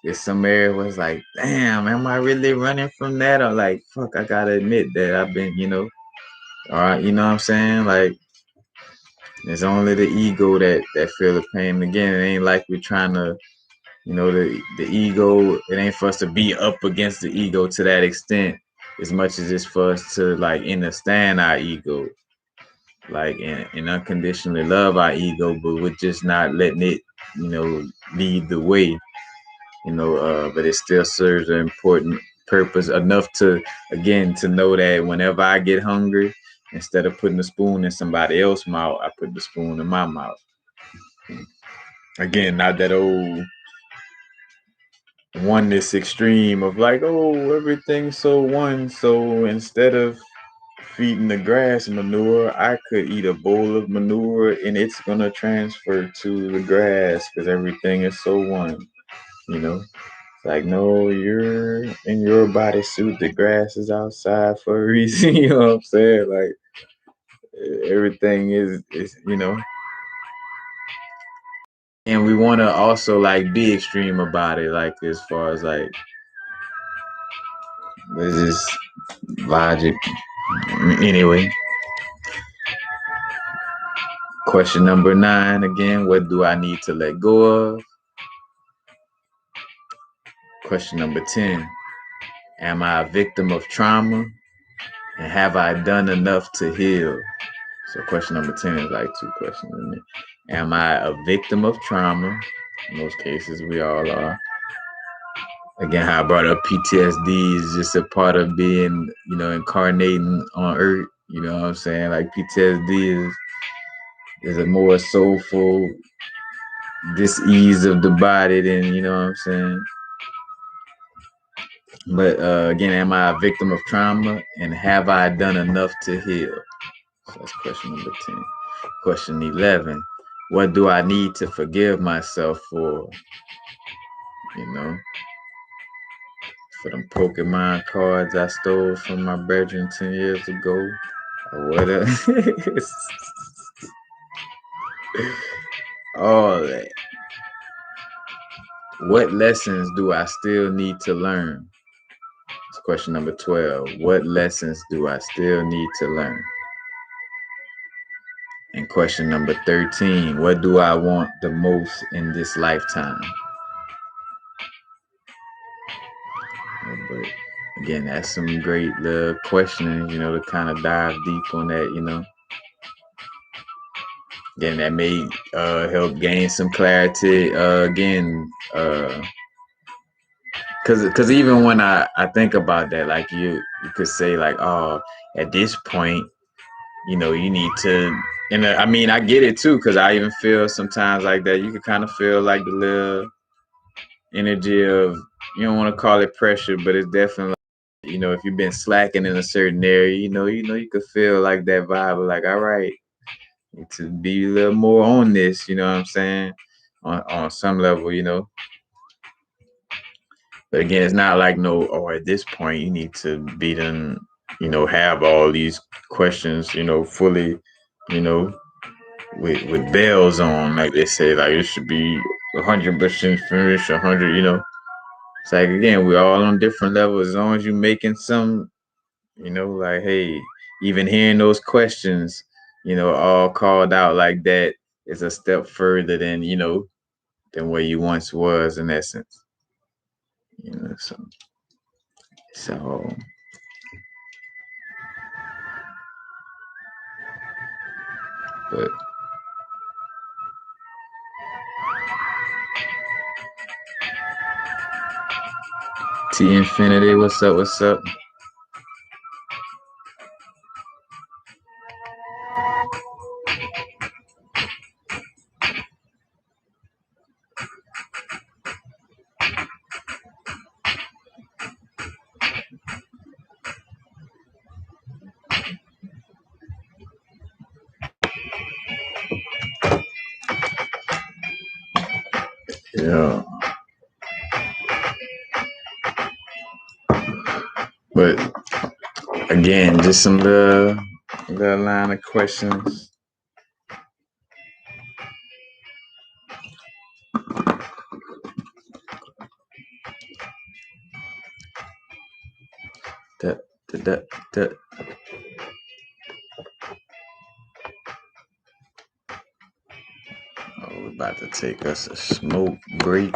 there's some area where it's like, damn, am I really running from that? Or like, fuck, I gotta admit that I've been, all right, you know what I'm saying? Like, it's only the ego that feel the pain. Again, it ain't like we're trying to, the ego. It ain't for us to be up against the ego to that extent, as much as it's for us to like understand our ego, like and unconditionally love our ego, but we're just not letting it, lead the way. But it still serves an important purpose enough to, again, to know that whenever I get hungry, instead of putting the spoon in somebody else's mouth, I put the spoon in my mouth. Again, not that old oneness extreme of like, oh, everything's so one. So instead of feeding the grass manure, I could eat a bowl of manure and it's gonna transfer to the grass because everything is so one. It's like, no, you're in your bodysuit. The grass is outside for a reason. You know what I'm saying? Like, everything is. And we want to also like be extreme about it, like as far as like this is logic. Anyway, question number 9 again. What do I need to let go of? Question number 10. Am I a victim of trauma? And have I done enough to heal? So question number 10 is like 2 questions in it. Am I a victim of trauma? In most cases, we all are. Again, how I brought up PTSD is just a part of being, incarnating on Earth. You know what I'm saying? Like, PTSD is a more soulful dis-ease of the body than, you know what I'm saying? But again, am I a victim of trauma? And have I done enough to heal? So that's question number 10. Question 11. What do I need to forgive myself for? For them Pokemon cards I stole from my brethren 10 years ago. Or whatever. All that. What lessons do I still need to learn? It's question number 12. What lessons do I still need to learn? And question number 13. What do I want the most in this lifetime? But again, that's some great little questioning, to kind of dive deep on that. Again, that may help gain some clarity. Again, because even when I think about that, like you could say like, oh, at this point, you need to. And I mean, I get it too, because I even feel sometimes like that. You can kind of feel like the little energy of, you don't want to call it pressure, but it's definitely, if you've been slacking in a certain area, you could feel like that vibe of like, all right, need to be a little more on this, you know what I'm saying? On some level. But again, it's not like no, oh, at this point you need to be done, have all these questions, fully, you know, with bells on, like they say, like it should be 100% finished, 100. It's like, again, we're all on different levels. As long as you're making some, like, hey, even hearing those questions, all called out like that is a step further than where you once was, in essence. So So, but T Infinity, what's up? What's up? Yeah. But again, just some little line of questions. That, that. Oh, we're about to take us a smoke break.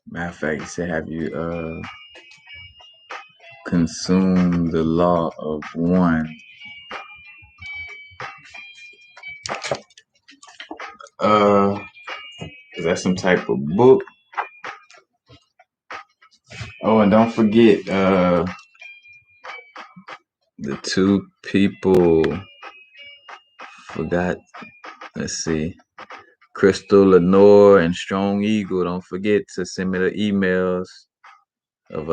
Matter of fact, he said, have you consumed the law of one? Is that some type of book? Oh, and don't forget, the two people forgot. Let's see, Crystal Lenore and Strong Eagle. Don't forget to send me the emails of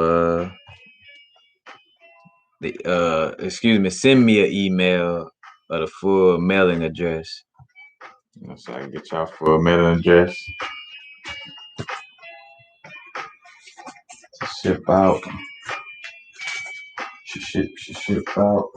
send me an email of the full mailing address. So I can get y'all full mailing address to ship out. Ship out.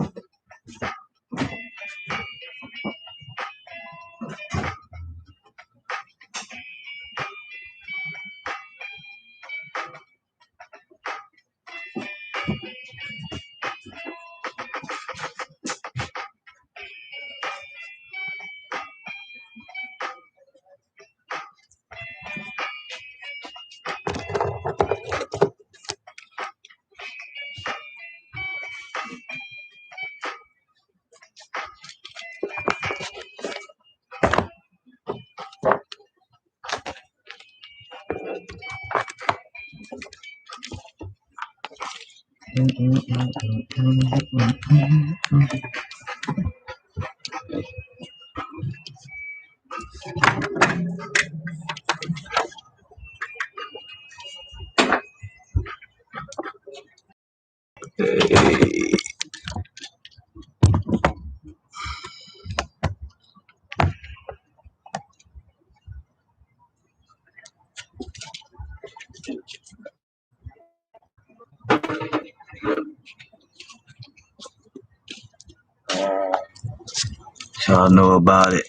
Y'all know about it.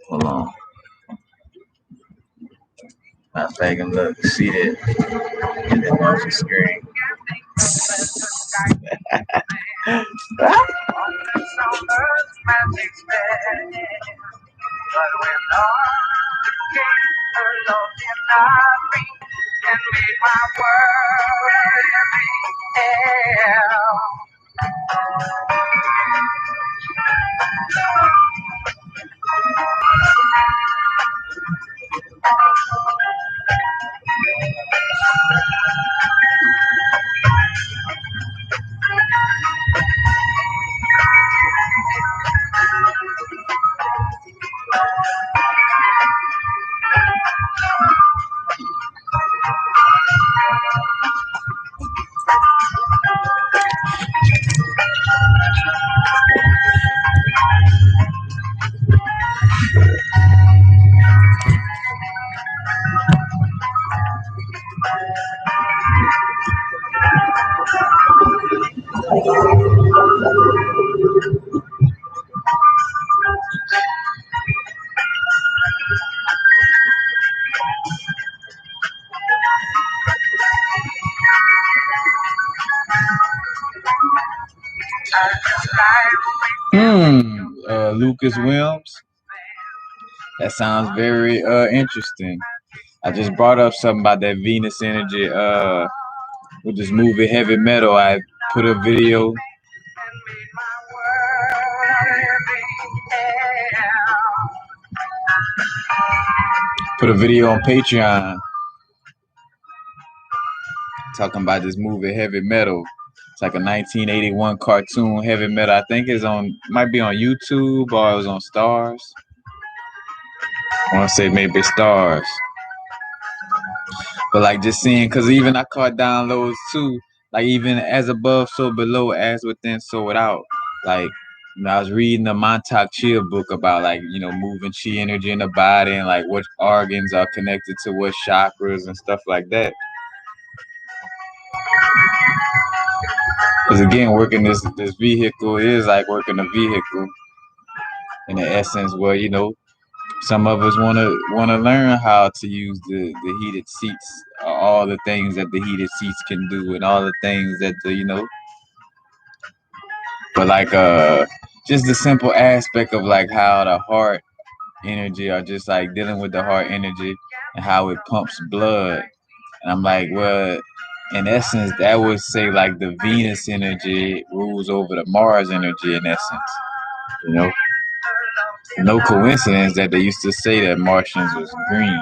Hold on. I think I'm looking to see that and then off the screen. Lucas Wilms. That sounds very interesting. I just brought up something about that Venus energy with this movie Heavy Metal. I put a video on Patreon talking about this movie Heavy Metal. It's like a 1981 cartoon Heavy Metal. I think it's might be on YouTube or it was on Stars. I want to say maybe Stars. But like just seeing, cause even I caught downloads too. Like even as above, so below, as within, so without. Like I was reading the Montauk Chia book about like moving chi energy in the body and like what organs are connected to what chakras and stuff like that. Because again, working this vehicle is like working a vehicle in the essence where some of us want to learn how to use the heated seats, all the things that the heated seats can do, and all the things that but like just the simple aspect of like how the heart energy or just like dealing with the heart energy and how it pumps blood. And I'm like, well, in essence, that would say like the Venus energy rules over the Mars energy in essence. No coincidence that they used to say that Martians was green.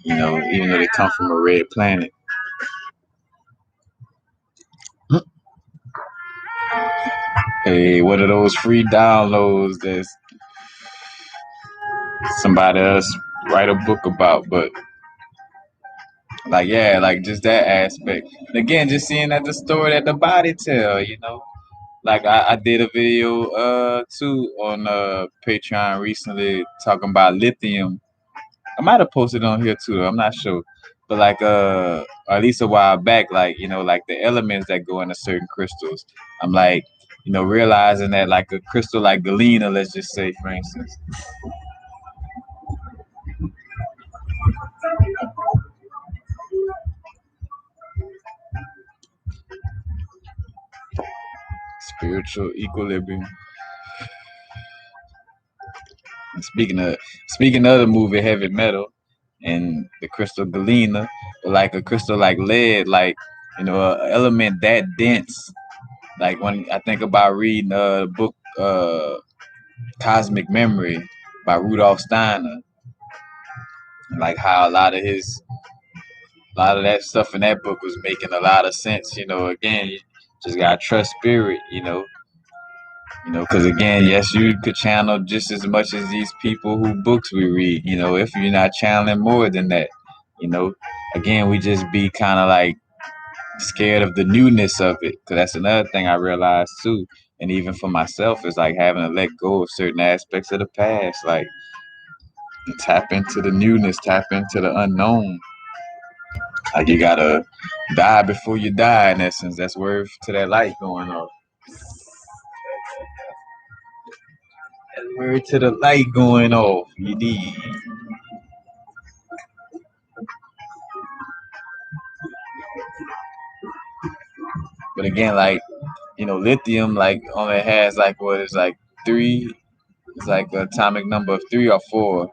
Even though they come from a red planet. Hey, what are those free downloads that somebody else write a book about? But like, yeah, like just that aspect. And again, just seeing that the story that the body tell, Like I did a video too on Patreon recently talking about lithium. I might have posted on here too, I'm not sure. But like or at least a while back, like, like the elements that go into certain crystals. I'm like, realizing that like a crystal like galena, let's just say for instance. Spiritual equilibrium. And speaking of the movie Heavy Metal and the crystal galena, like a crystal like lead, like an element that dense. Like when I think about reading the book Cosmic Memory by Rudolf Steiner, like how a lot of that stuff in that book was making a lot of sense. Again, you just gotta trust spirit. Because again, yes, you could channel just as much as these people who books we read. If you're not channeling more than that, again, we just be kind of like scared of the newness of it. Because that's another thing I realized too. And even for myself, is like having to let go of certain aspects of the past, like tap into the newness, tap into the unknown. Like you gotta die before you die. In essence, that's word to that light going off. Word to the light going off. You need. But again, like lithium, like only has like what is like three. It's like an atomic number of 3 or 4.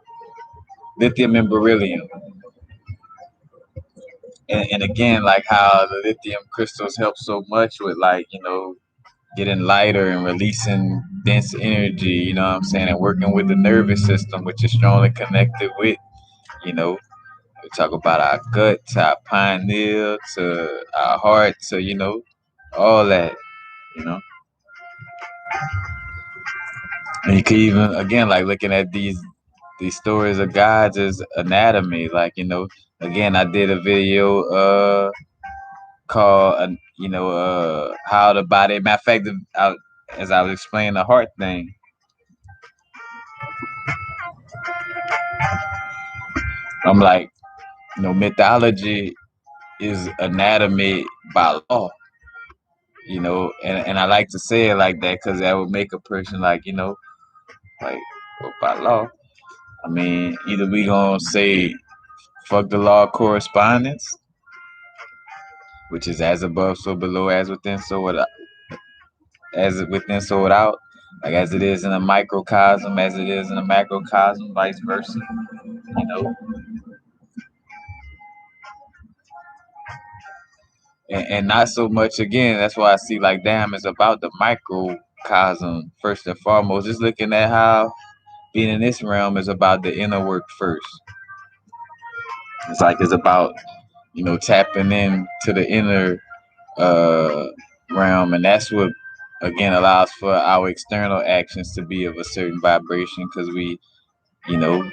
Lithium and beryllium. And again, like how the lithium crystals help so much with like getting lighter and releasing dense energy. You know what I'm saying, and working with the nervous system, which is strongly connected with we talk about our gut to our pineal to our heart to all that. You know. And you can even again like looking at these stories of God's anatomy. Like again, I did a video called how the body. Matter of fact, as I was explaining the heart thing, I'm like mythology is anatomy by law. And I like to say it like that because that would make a person like like well, by law. I mean, either we gonna say fuck the law of correspondence, which is as above, so below, as within, so without. as it within, so without, like as it is in a microcosm, as it is in a macrocosm, vice versa. You know, and not so much again. That's why I see like, damn, it's about the microcosm first and foremost. Just looking at how being in this realm is about the inner work first. It's like it's about tapping in to the inner uh realm, and that's what again allows for our external actions to be of a certain vibration because we you know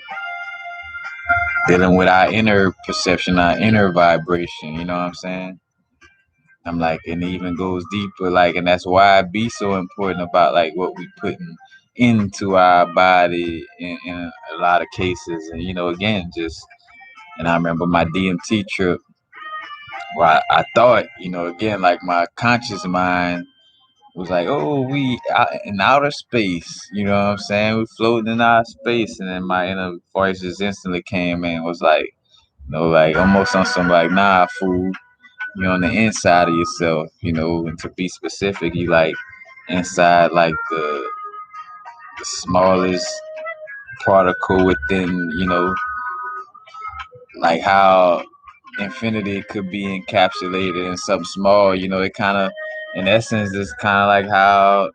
dealing with our inner perception, our inner vibration. You know what I'm saying? I'm like, and it even goes deeper, like, and that's why it be so important about like what we putting into our body in a lot of cases. And again, just and I remember my DMT trip where I thought, again, like my conscious mind was like, oh, we out in outer space, you know what I'm saying? We floating in outer space, and then my inner voice just instantly came in, was like, like almost on some like, nah, fool, you're on the inside of yourself, and to be specific, you like inside like the smallest particle within, like how infinity could be encapsulated in something small, it kind of, in essence, is kind of like how,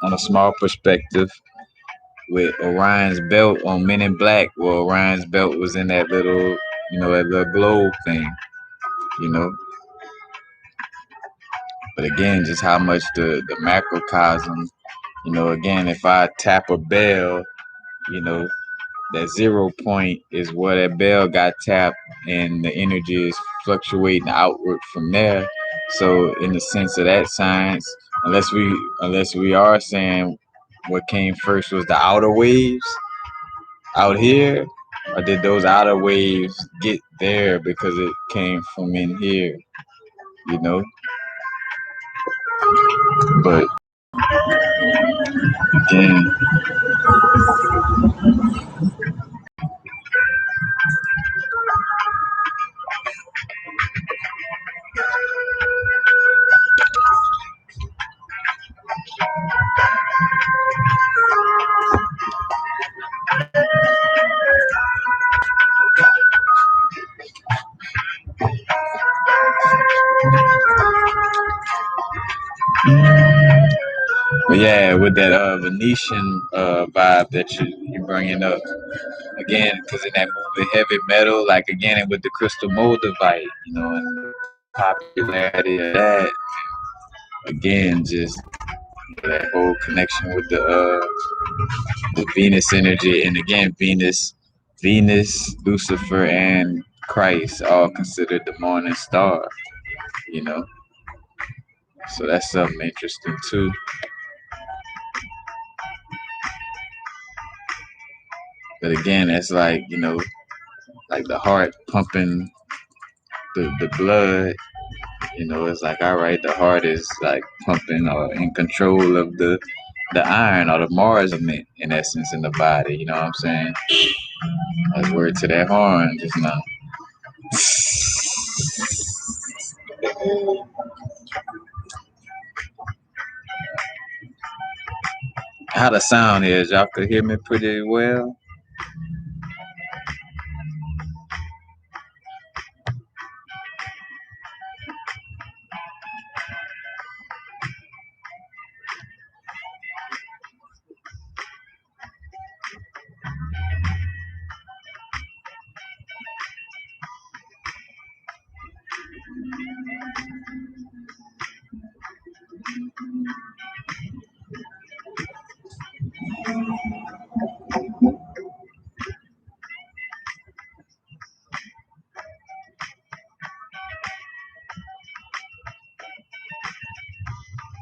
on a small perspective, with Orion's belt on Men in Black, where Orion's belt was in that little, that little globe thing, you know. But again, just how much the macrocosm, again, if I tap a bell, you know, that 0 point is where that bell got tapped, and the energy is fluctuating outward from there. So in the sense of that science, unless we are saying what came first was the outer waves out here, or did those outer waves get there because it came from in here, you know? But again, but yeah, with that Venetian vibe that you're bringing up, again, because in that movie Heavy Metal, like again, and with the crystal moldavite, and the popularity of that, again, just that whole connection with the Venus energy, and again, Venus, Lucifer, and Christ, all considered the morning star, you know. So that's something interesting too. But again, it's like like the heart pumping the blood. It's like, all right, the heart is like pumping or in control of the iron or the Mars element, in essence, in the body. You know what I'm saying? I was word to that horn just now. How the sound is, y'all could hear me pretty well.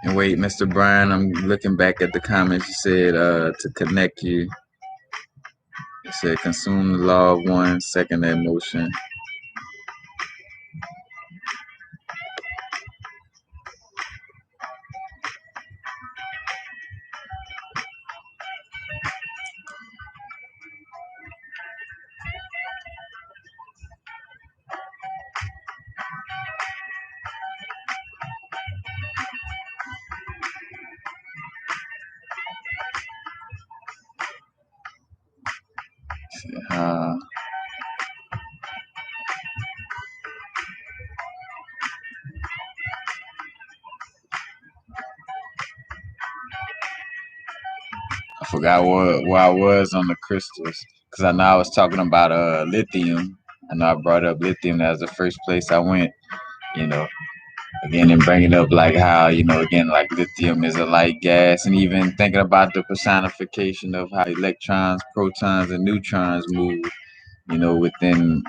And wait, Mr. Brian, I'm looking back at the comments. You said to connect you. It said consume the law of one, second the emotion. Uh, I forgot where I was on the crystals because I know I was talking about lithium. I know I brought up lithium as the first place I went. You know, again, and bringing up like how again like lithium is a light gas, and even thinking about the personification of how electrons, protons, and neutrons move. Within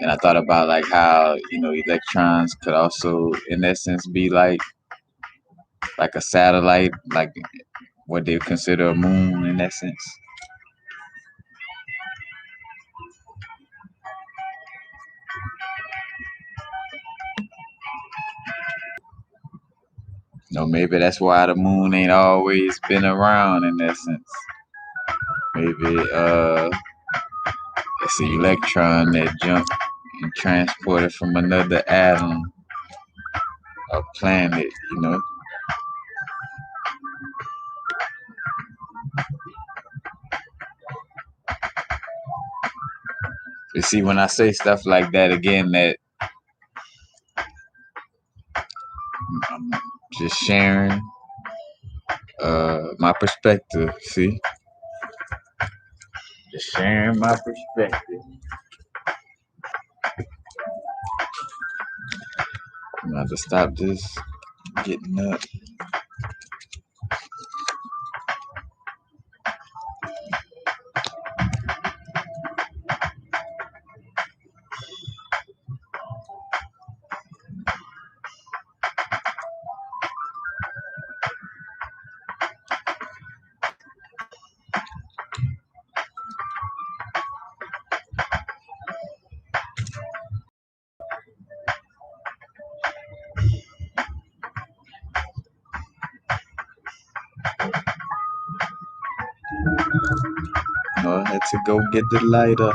and I thought about like how electrons could also, in essence, be like a satellite, like what they consider a moon in essence. Maybe that's why the moon ain't always been around in essence. Maybe it's an electron that jumped and transported from another atom or planet. You see, when I say stuff like that again, that I'm just sharing my perspective. See, just sharing my perspective. I'm gonna have to stop this getting up. I had to go get the lighter.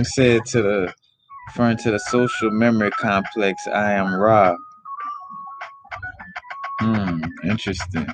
Said referring to the social memory complex, I am Ra. Interesting.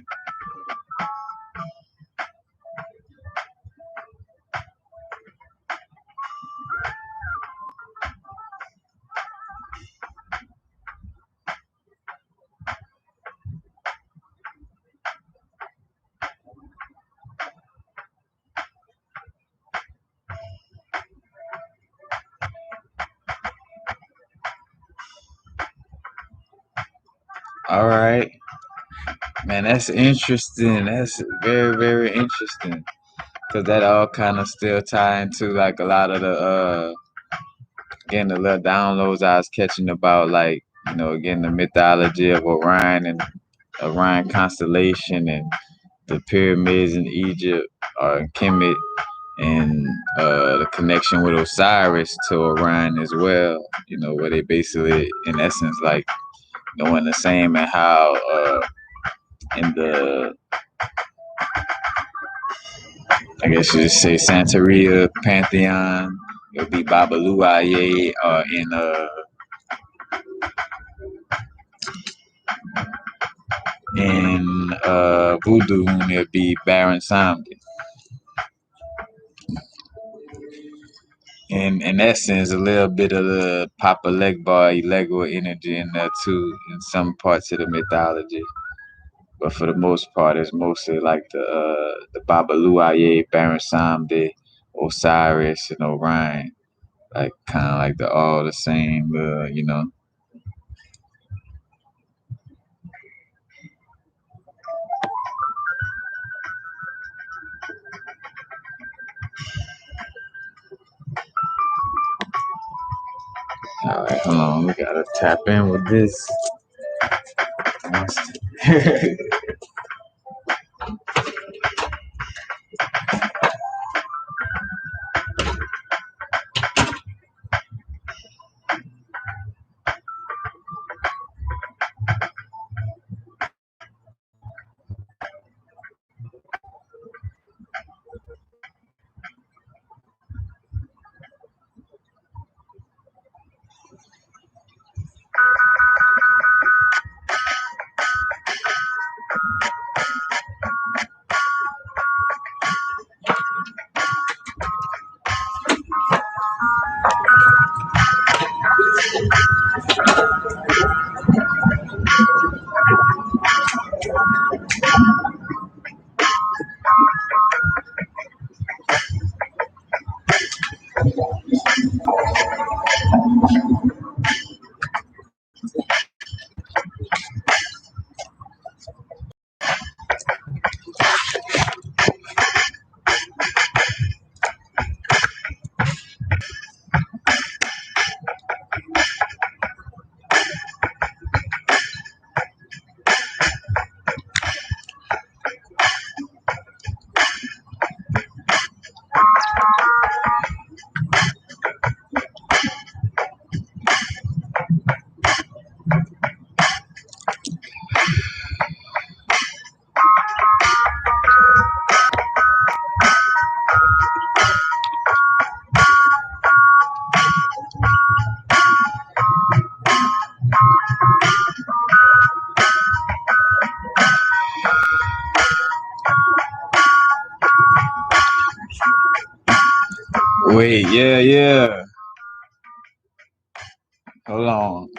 All right. Man, that's interesting. That's very, very interesting. Because that all kind of still tie into like a lot of again, the little downloads I was catching about like, again, the mythology of Orion and Orion constellation and the pyramids in Egypt or in Kemet and the connection with Osiris to Orion as well, where they basically, in essence, like, one the same, and how in the, I guess you say Santeria pantheon, it would be Babaluaye, in Voodoo, it would be Baron Samedi. In essence, a little bit of the Papa Legba, Legua energy in there too, in some parts of the mythology. But for the most part, it's mostly like the Babaluaye, Baron Samedi, Osiris, and Orion, like kind of like the all the same. All right, hold on, we gotta tap in with this. Wait, yeah. Hold on.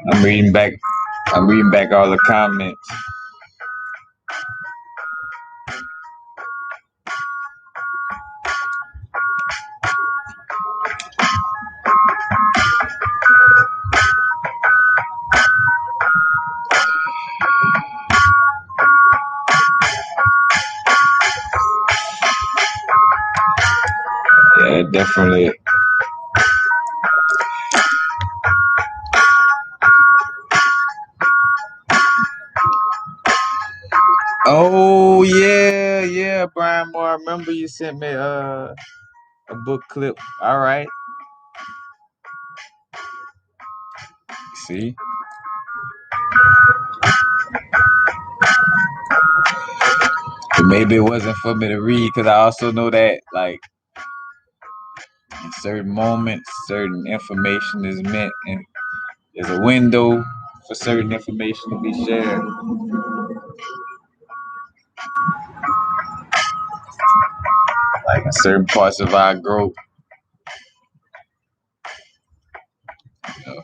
I'm reading back all the comments. Yeah, definitely. Oh yeah, Brian Moore. I remember you sent me a book clip. All right. See, but maybe it wasn't for me to read because I also know that like in certain moments, certain information is meant, and there's a window for certain information to be shared. Like in certain parts of our growth, you know,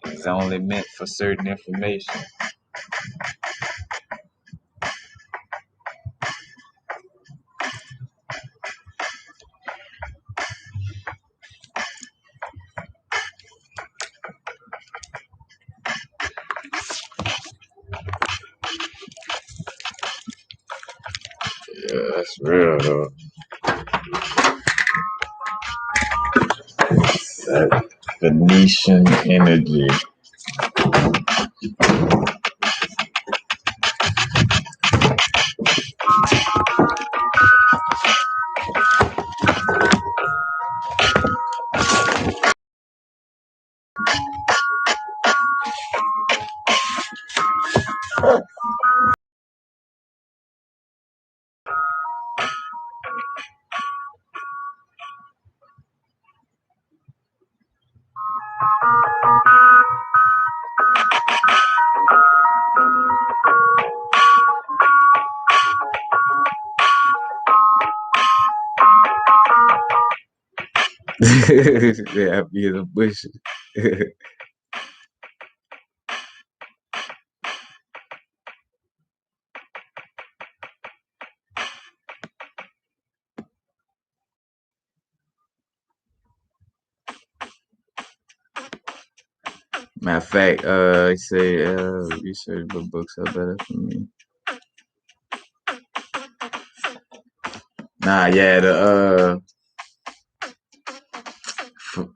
it's only meant for certain information. Yeah, that's real though. That Venetian energy. Yeah, I be in the bushes. Matter of fact, I say research what books are better for me. Nah, yeah, the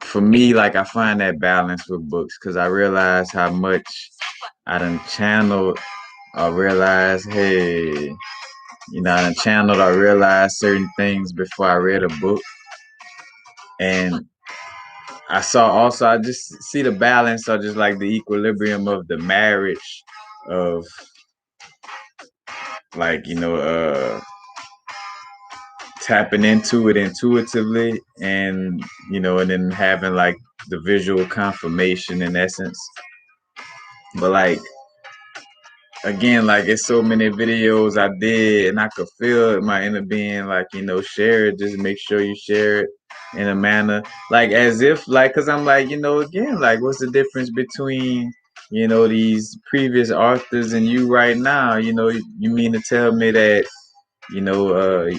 for me, like I find that balance with books because I realize how much I done channeled. I realize, hey, I done channeled. I realized certain things before I read a book, and I saw also. I just see the balance, or just like the equilibrium of the marriage of like tapping into it intuitively, and and then having like the visual confirmation in essence. But like again, like it's so many videos I did, and I could feel my inner being like, share it. Just make sure you share it in a manner like as if like, cause I'm like, again, like what's the difference between these previous authors and you right now? You mean to tell me that you know uh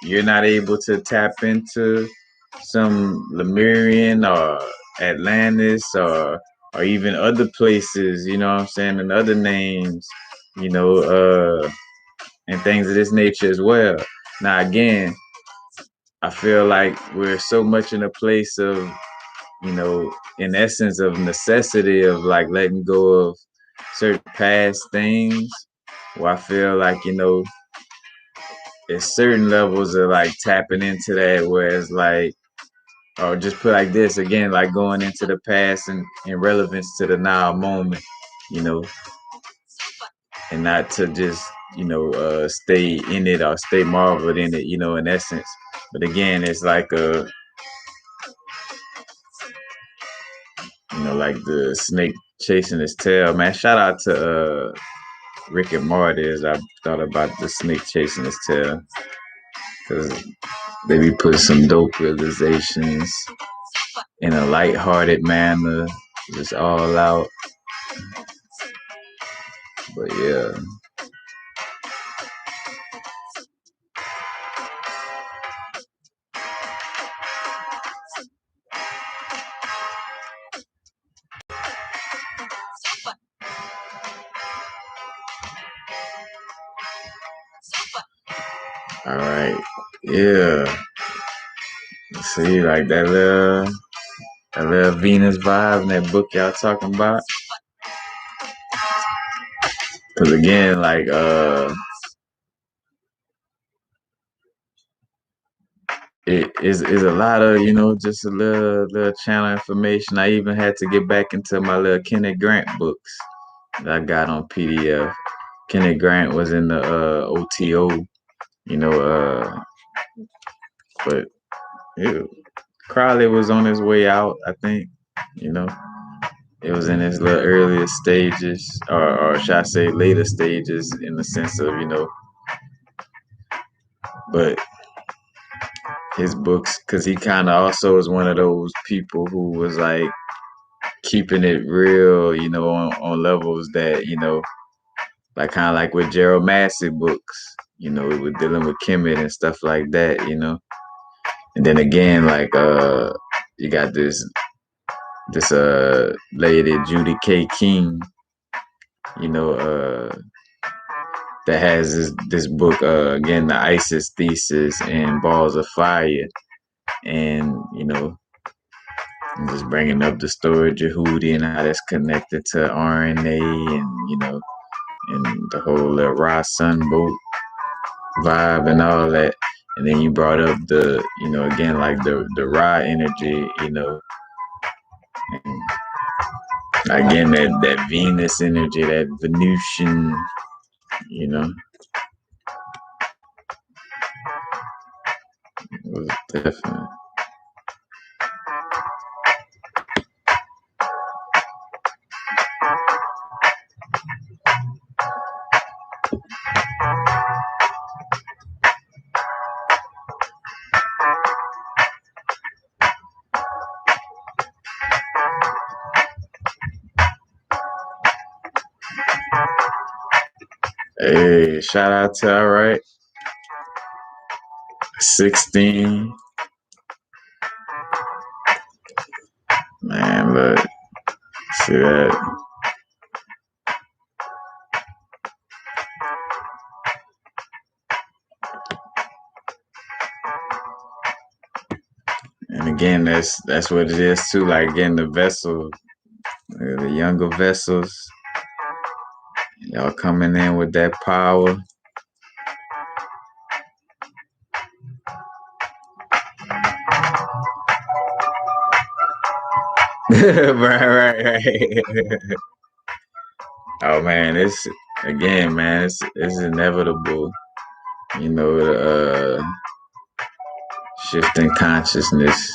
you're not able to tap into some Lemurian or Atlantis or even other places, what I'm saying, and other names, you know, and things of this nature as well. Now, again, I feel like we're so much in a place of in essence of necessity of like letting go of certain past things, where I feel like, there's certain levels of like tapping into that where it's like, or just put like this again, like going into the past and in relevance to the now moment, you know, and not to just, stay in it or stay marveled in it, in essence. But again, it's like like the snake chasing his tail. Man, shout out to Rick and Morty as I thought about the snake chasing his tail. Because they be putting some dope realizations in a lighthearted manner, just all out. But yeah. All right. Yeah. See, like that little Venus vibe in that book y'all talking about. Cause again, like it is a lot of, just a little channel information. I even had to get back into my little Kenneth Grant books that I got on PDF. Kenneth Grant was in the OTO, you know, but it, Crowley was on his way out, I think, you know. It was in his little earlier stages, or should I say later stages in the sense of, but his books, because he kind of also is one of those people who was like keeping it real, on levels that, like kind of like with Gerald Massey books, with dealing with Kemet and stuff like that, And then again, like you got this lady Judy K. King, you know, that has this book again, the Isis Thesis and Balls of Fire, and just bringing up the story of Jehudi and how that's connected to RNA, and and the whole Ra Sunboat vibe and all that. And then you brought up the, again, like the Ra energy, and again that Venus energy, that Venusian, you know, it was definitely. Hey, shout out to all right. 16. Man, look, see that. And again, that's what it is too. Like again, the vessel, the younger vessels, y'all coming in with that power. right. Oh man, it's again, man, it's inevitable. The shifting consciousness.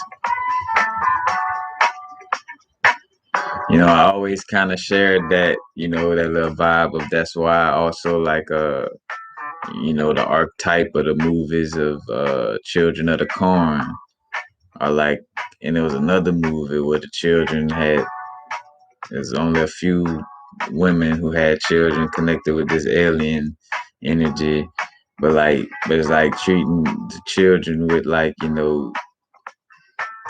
I always kind of shared that, that little vibe of that's why I also like the archetype of the movies of Children of the Corn, or like, and there was another movie where the children had, there's only a few women who had children connected with this alien energy, but it's like treating the children with like,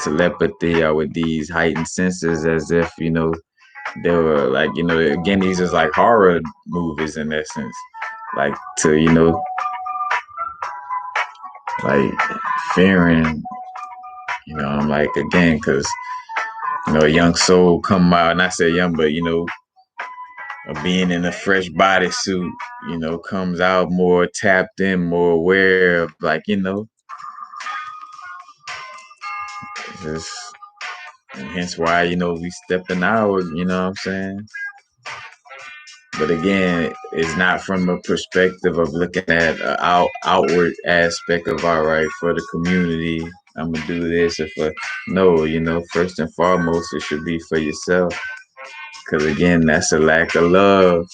telepathy or with these heightened senses as if, they were like, again, these is like horror movies in essence, like to, like fearing, I'm like, again, because a young soul come out, not say young, but being in a fresh bodysuit, comes out more tapped in, more aware of, like, just, and hence why, we stepping out, you know what I'm saying? But again, it's not from a perspective of looking at an outward aspect of, all right, for the community, I'm gonna do this. Or for no, first and foremost, it should be for yourself. Because again, that's a lack of love.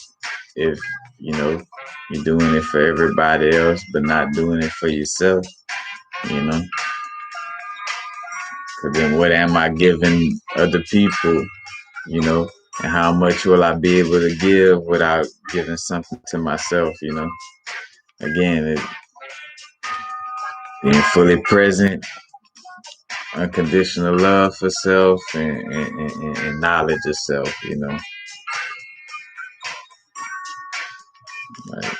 If you know you're doing it for everybody else, but not doing it for yourself, you know. Because then, what am I giving other people? You know, and how much will I be able to give without giving something to myself? Again, being fully present, unconditional love for self, and knowledge of self. Like,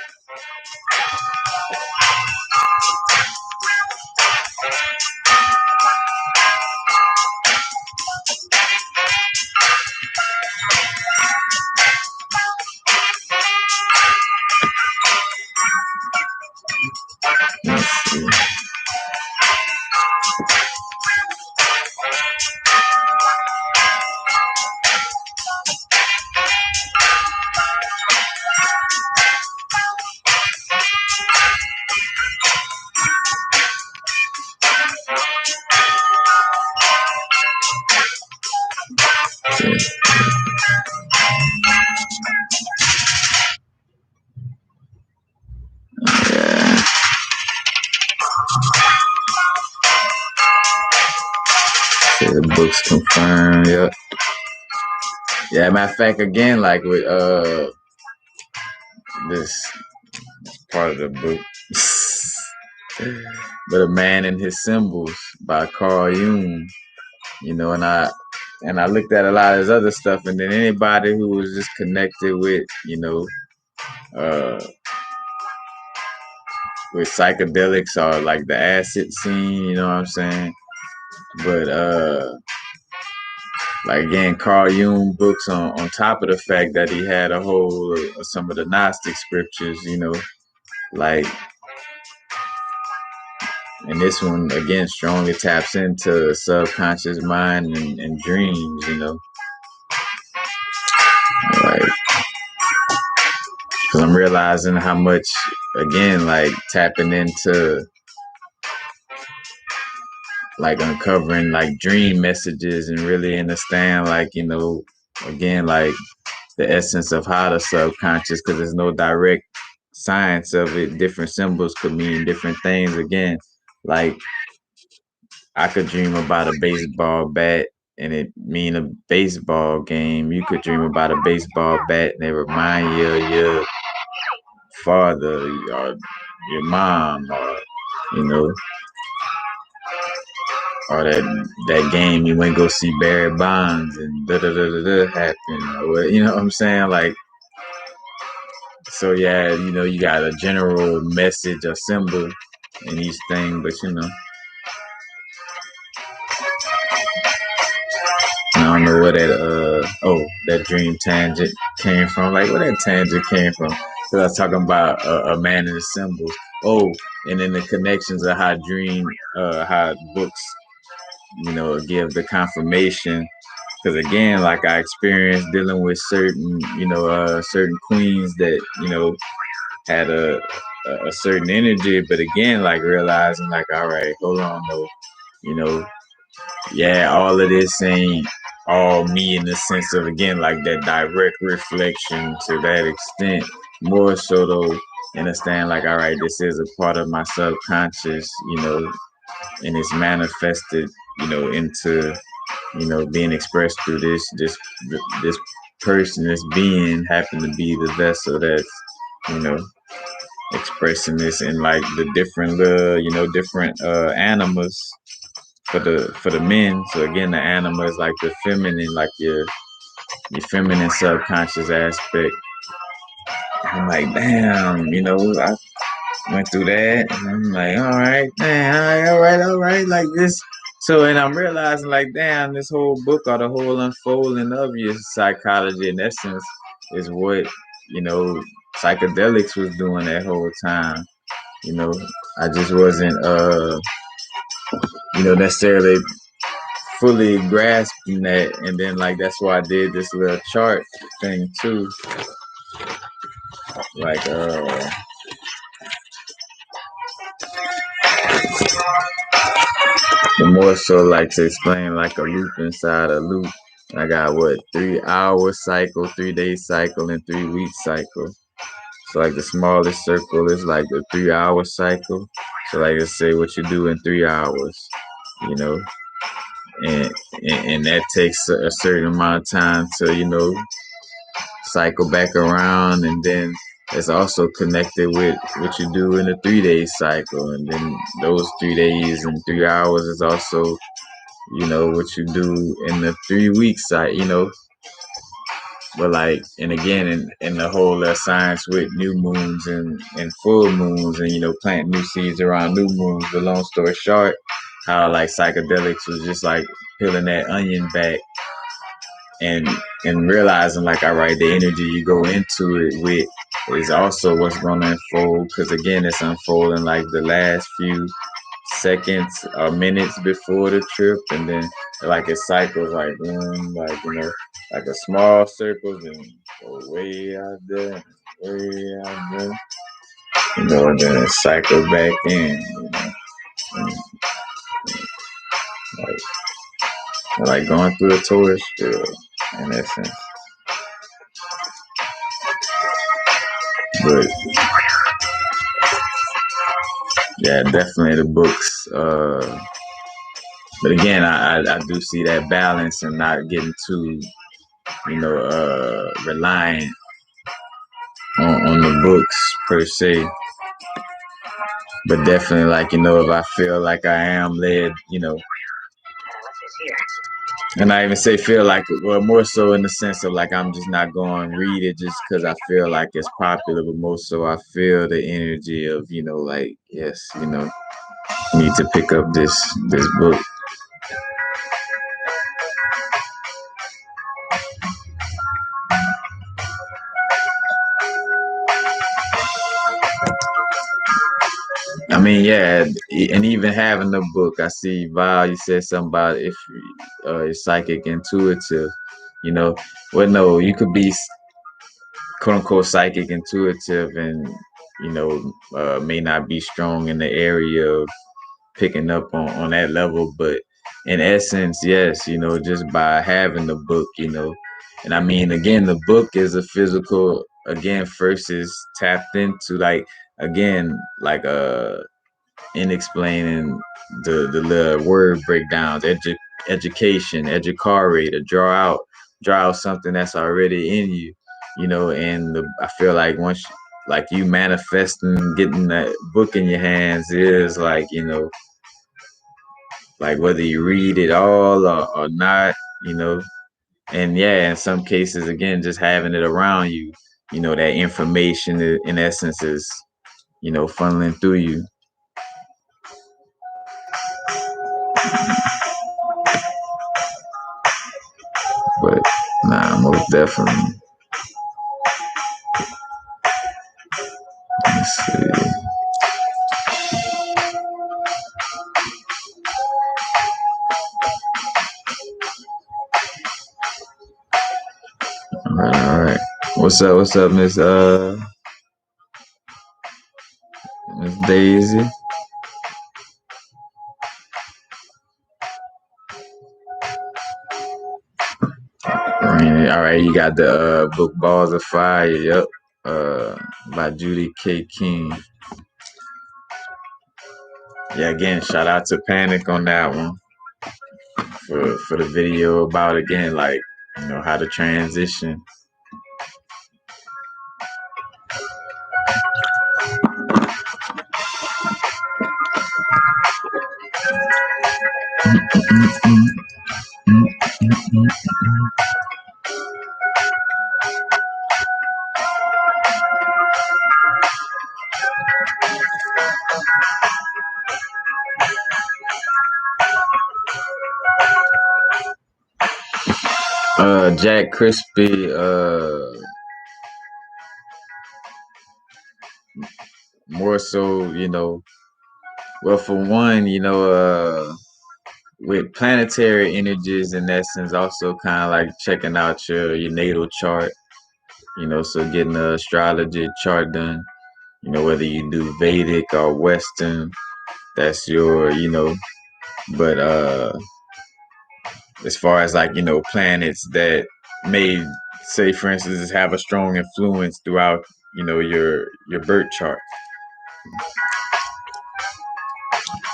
let's see. Yeah. So the books confirm. Yep. Yeah. Matter of fact, again, like with this part of the book, but A Man and His Symbols by Carl Jung. And I looked at a lot of his other stuff, and then anybody who was just connected uh, with psychedelics or like the acid scene, you know what I'm saying? But like again, Carl Jung books on top of the fact that he had a whole of some of the Gnostic scriptures, like, and this one again strongly taps into subconscious mind and dreams, like, because I'm realizing how much, again, like tapping into, like uncovering like dream messages and really understand, like, again, like the essence of how the subconscious, because there's no direct science of it. Different symbols could mean different things. Again, like I could dream about a baseball bat and it mean a baseball game. You could dream about a baseball bat and it remind you of your father or your mom, or you know, or that game you went go see Barry Bonds and da da da da da happen, or you know what I'm saying? Like, so yeah, you got a general message or symbol in each thing, but I don't know where that dream tangent came from. Like, where that tangent came from? Because I was talking about a man and the symbols. Oh, and then the connections of how books, give the confirmation. Because again, like I experienced dealing with certain queens that had a certain energy, but again, like realizing, like, all right, hold on, though, you know, yeah, all of this ain't all me in the sense of, again, like that direct reflection to that extent. More so though, understand, like, all right, this is a part of my subconscious, and it's manifested, into being expressed through this person, this being happen to be the vessel that's you know expressing this in like the different different animas for the men. So again, the anima is like the feminine, like your feminine subconscious aspect. I'm like, damn, I went through that, and I'm like, all right, man, all right, like this. So, and I'm realizing, like, damn, this whole book or the whole unfolding of your psychology, in essence, is what, you know, psychedelics was doing that whole time. You know, I just wasn't, necessarily fully grasping that. And then, like, that's why I did this little chart thing, too. Like, the more so, like, to explain, like, a loop inside a loop. I got what, 3 hour cycle, 3 day cycle, and 3 week cycle. So like the smallest circle is like the 3 hour cycle. So like let's say what you do in 3 hours, you know, and and that takes a certain amount of time to, cycle back around, and then it's also connected with what you do in a 3 day cycle, and then those 3 days and 3 hours is also, what you do in the 3 week cycle, but like, and again, in the whole science with new moons and full moons, and plant new seeds around new moons. But long story short, how like psychedelics was just like peeling that onion back, and and realizing like, all right, the energy you go into it with is also what's going to unfold, because again, it's unfolding like the last few seconds or minutes before the trip, and then like it cycles like like like a small circles and go way out there, way out there, and then it cycle back in, and like going through a tourist field in essence. But yeah, definitely the books. But again, I do see that balance and not getting too, reliant on the books per se. But definitely, like, if I feel like I am led, and I even say feel like, well, more so in the sense of like I'm just not going to read it just because I feel like it's popular, but more so I feel the energy of, like, yes, need to pick up this book. I mean, yeah, and even having the book, I see Val. You said something about if you're psychic intuitive, you know. Well, no, you could be quote unquote psychic intuitive, and may not be strong in the area of picking up on that level, but in essence, yes, just by having the book, and I mean, again, the book is a physical. Again, first is tapped into like again like in explaining the little word breakdowns, education, educare, to draw out something that's already in you, and I feel like once like you manifesting getting that book in your hands is like, like whether you read it all or not, you know, and yeah, in some cases, again, just having it around you, that information in essence is, funneling through you. But nah, most definitely. Let's see. All right. What's up? What's up, Miss Daisy? All right, you got the book Balls of Fire. Yep. By Judy K. King. Yeah, again, shout out to Panic on that one for the video about, again, like, how to transition. Jack Crispy, more so, well, for one, with planetary energies in essence, also kind of like checking out your natal chart, so getting the astrology chart done, whether you do Vedic or Western, that's your, but as far as like, planets that may say, for instance, have a strong influence throughout, your birth chart.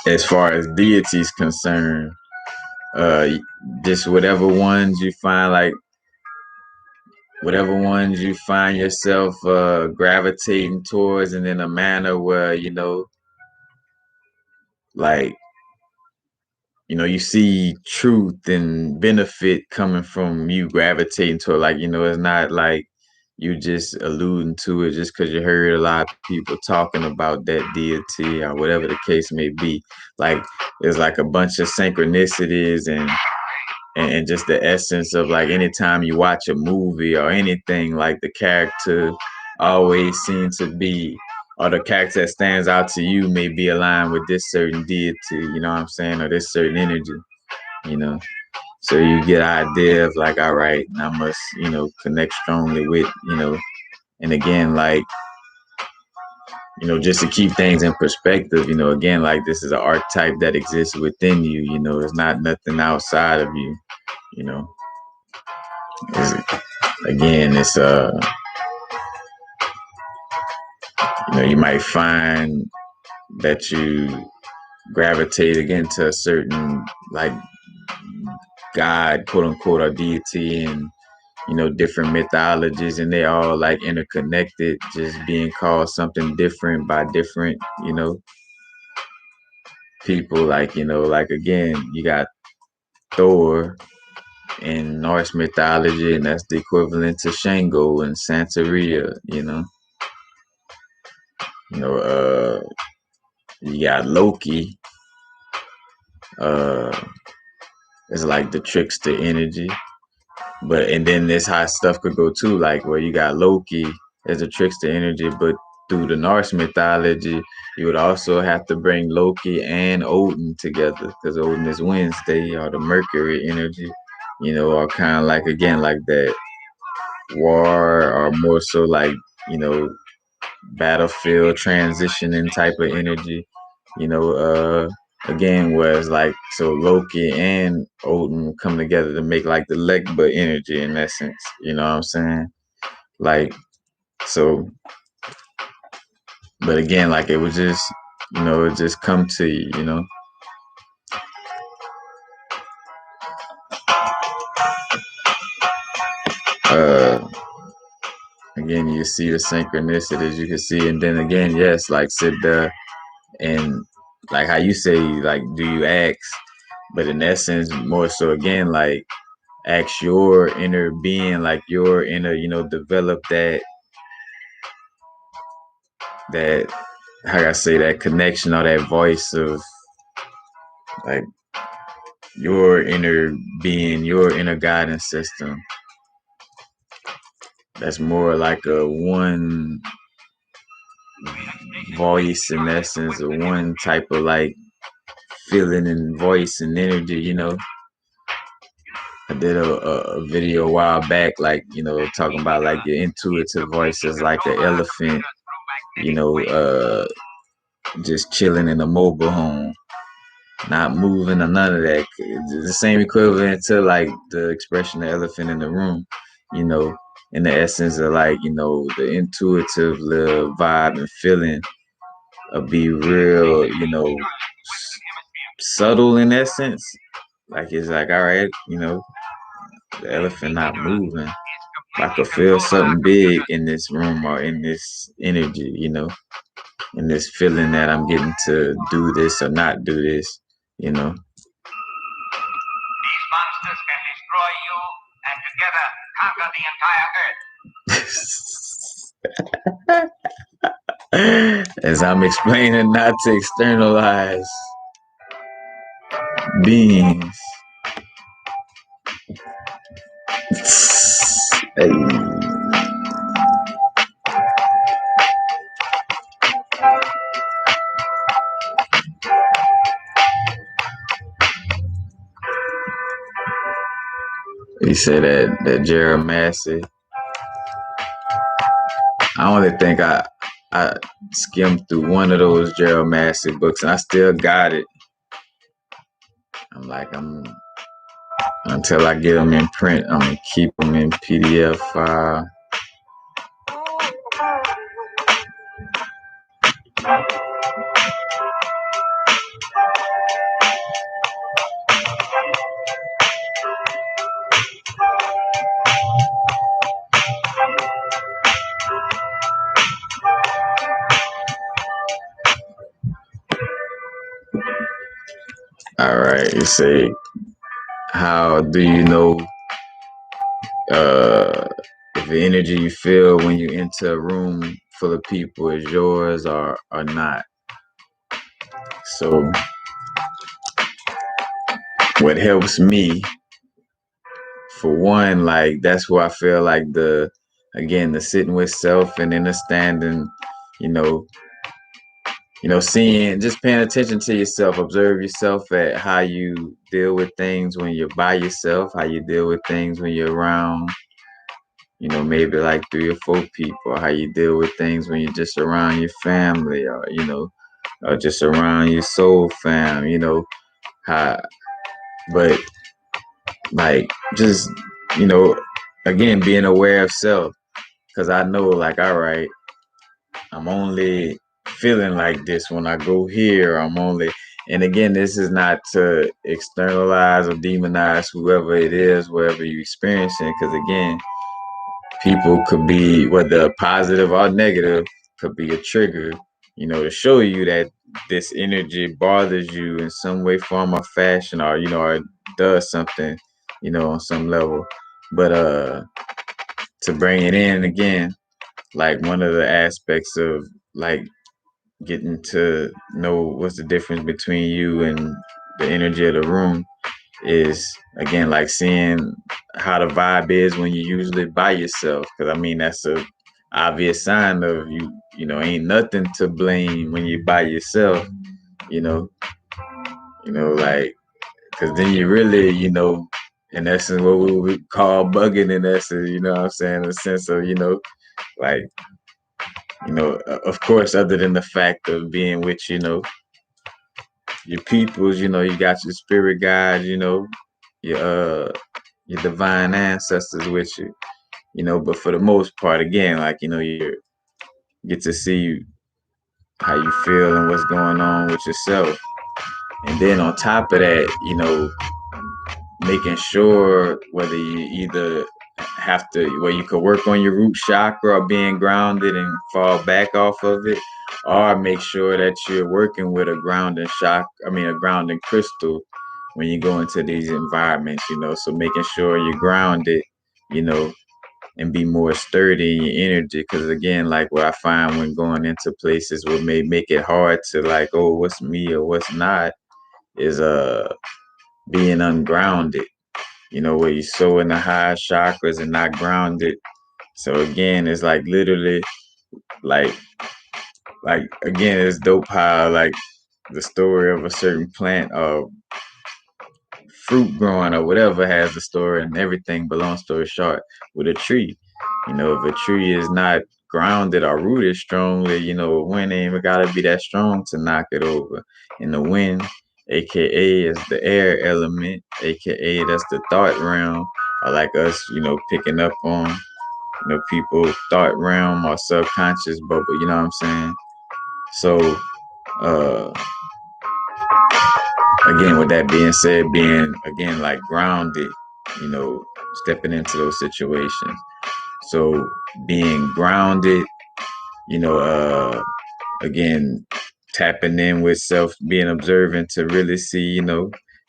As far as deities concerned, uh just whatever ones you find yourself gravitating towards, and in a manner where like you see truth and benefit coming from you gravitating to it. Like, it's not like you just alluding to it just because you heard a lot of people talking about that deity or whatever the case may be. Like, there's like a bunch of synchronicities and just the essence of, like, anytime you watch a movie or anything, like the character always seems to be, or the character that stands out to you may be aligned with this certain deity, you know what I'm saying, or this certain energy, you know. So you get an idea of like, all right, I must, connect strongly with, and again, like, just to keep things in perspective, again, like, this is an archetype that exists within you, it's not nothing outside of you, you know. It's, again, it's you might find that you gravitate again to a certain, like, god, quote unquote, or deity, and different mythologies, and they all like interconnected, just being called something different by different people. Like, like, again, you got Thor in Norse mythology, and that's the equivalent to Shango and Santeria. You know, you got Loki. Uh, it's like the trickster energy, but and then this how stuff could go too. Like, where you got Loki as a trickster energy, but through the Norse mythology, you would also have to bring Loki and Odin together, because Odin is Wednesday, or the Mercury energy, or kind of like, again, like that war, or more so like, you know battlefield transitioning type of energy, you know again, whereas like, so Loki and Odin come together to make like the Legba energy in essence, you know what I'm saying? Like, so, but again, like, it was just, it just come to you, uh again, you see the synchronicities, you can see, and then again, yes, like, sit there and, like, how you say, like, do you ask, but in essence, more so, again, like, ask your inner being, like your inner, develop that how can I say, that connection, or that voice of, like, your inner being, your inner guidance system. That's more like a one voice in essence, or one type of like feeling and voice and energy, I did a video a while back, like, talking about like your intuitive voice is like an elephant, you know, uh, just chilling in a mobile home, not moving or none of that. It's the same equivalent to like the expression the elephant in the room, you know, in the essence of like, the intuitive little vibe and feeling of be real, subtle in essence. Like, it's like, all right, the elephant not moving. I could feel something big in this room, or in this energy, in this feeling that I'm getting to do this or not do this, you know. These monsters can destroy you and together conquer the entire Earth. As I'm explaining, not to externalize beings. Hey. He said that Jerry Massey. I only think I skimmed through one of those Gerald Massey books, and I still got it. I'm until I get them in print. I'm gonna keep them in PDF file. All right, you say, how do you know if the energy you feel when you enter a room full of people is yours or not? So, what helps me, for one, like that's where I feel like the sitting with self and understanding, you know, seeing, just paying attention to yourself, observe yourself at how you deal with things when you're by yourself, how you deal with things when you're around, maybe like 3 or 4 people, how you deal with things when you're just around your family or just around your soul fam, how, but like just, you know, again, being aware of self, because I know, like, all right, I'm only feeling like this when I go here. And again, this is not to externalize or demonize whoever it is, wherever you're experiencing, because again, people could be, whether positive or negative, could be a trigger, to show you that this energy bothers you in some way, form, or fashion, or does something, on some level. But to bring it in again, like one of the aspects of like getting to know what's the difference between you and the energy of the room is, again, like seeing how the vibe is when you're usually by yourself, because I mean that's a obvious sign of ain't nothing to blame when you're by yourself, you know like, because then you really, in essence, what we would call bugging, in essence, what I'm saying, in a sense of, like, of course, other than the fact of being with, your peoples, you got your spirit guides, your your divine ancestors with you, but for the most part, again, like, you get to see how you feel and what's going on with yourself. And then on top of that, making sure whether you either have to, where you could work on your root chakra or being grounded and fall back off of it, or make sure that you're working with a grounding a grounding crystal when you go into these environments, so making sure you're grounded, you know, and be more sturdy in your energy. Because again, like what I find when going into places what may make it hard to, like, oh, what's me or what's not, is being ungrounded, where you're so in the high chakras and not grounded. So again, it's like literally like again, it's dope how, like, the story of a certain plant or fruit growing or whatever has the story and everything. But long story short, with a tree, if a tree is not grounded or rooted strongly, wind ain't even gotta be that strong to knock it over. And the wind, aka, is the air element, aka that's the thought realm, or like us, picking up on, people thought realm or subconscious bubble, you know what I'm saying? So uh again, with that being said, being again like grounded, you know, stepping into those situations. So being grounded, you know, again, tapping in with self, being observant to really see,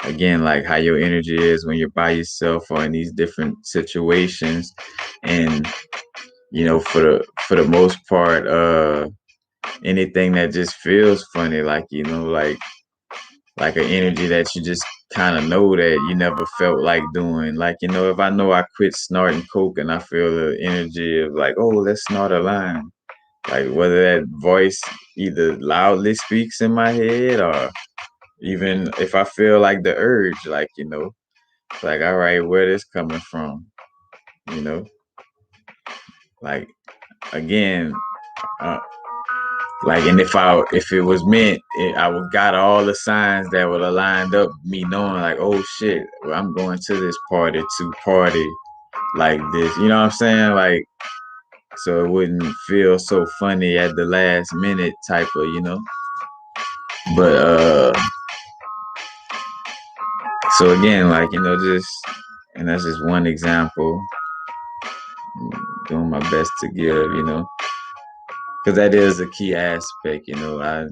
again, like how your energy is when you're by yourself or in these different situations. And, for the most part, anything that just feels funny, like, like like an energy that you just kind of know that you never felt like doing. Like, if I know I quit snorting coke and I feel the energy of like, oh, let's snort a line. Like whether that voice either loudly speaks in my head or even if I feel like the urge, like, it's like, all right, where this coming from? You know, like again, uh, like, and if it was meant, I would got all the signs that would have lined up me knowing like, oh shit, well, I'm going to this party to party like this. You know what I'm saying? Like, so it wouldn't feel so funny at the last minute type of, But so again, like, just and that's just one example. Doing my best to give, because that is a key aspect. I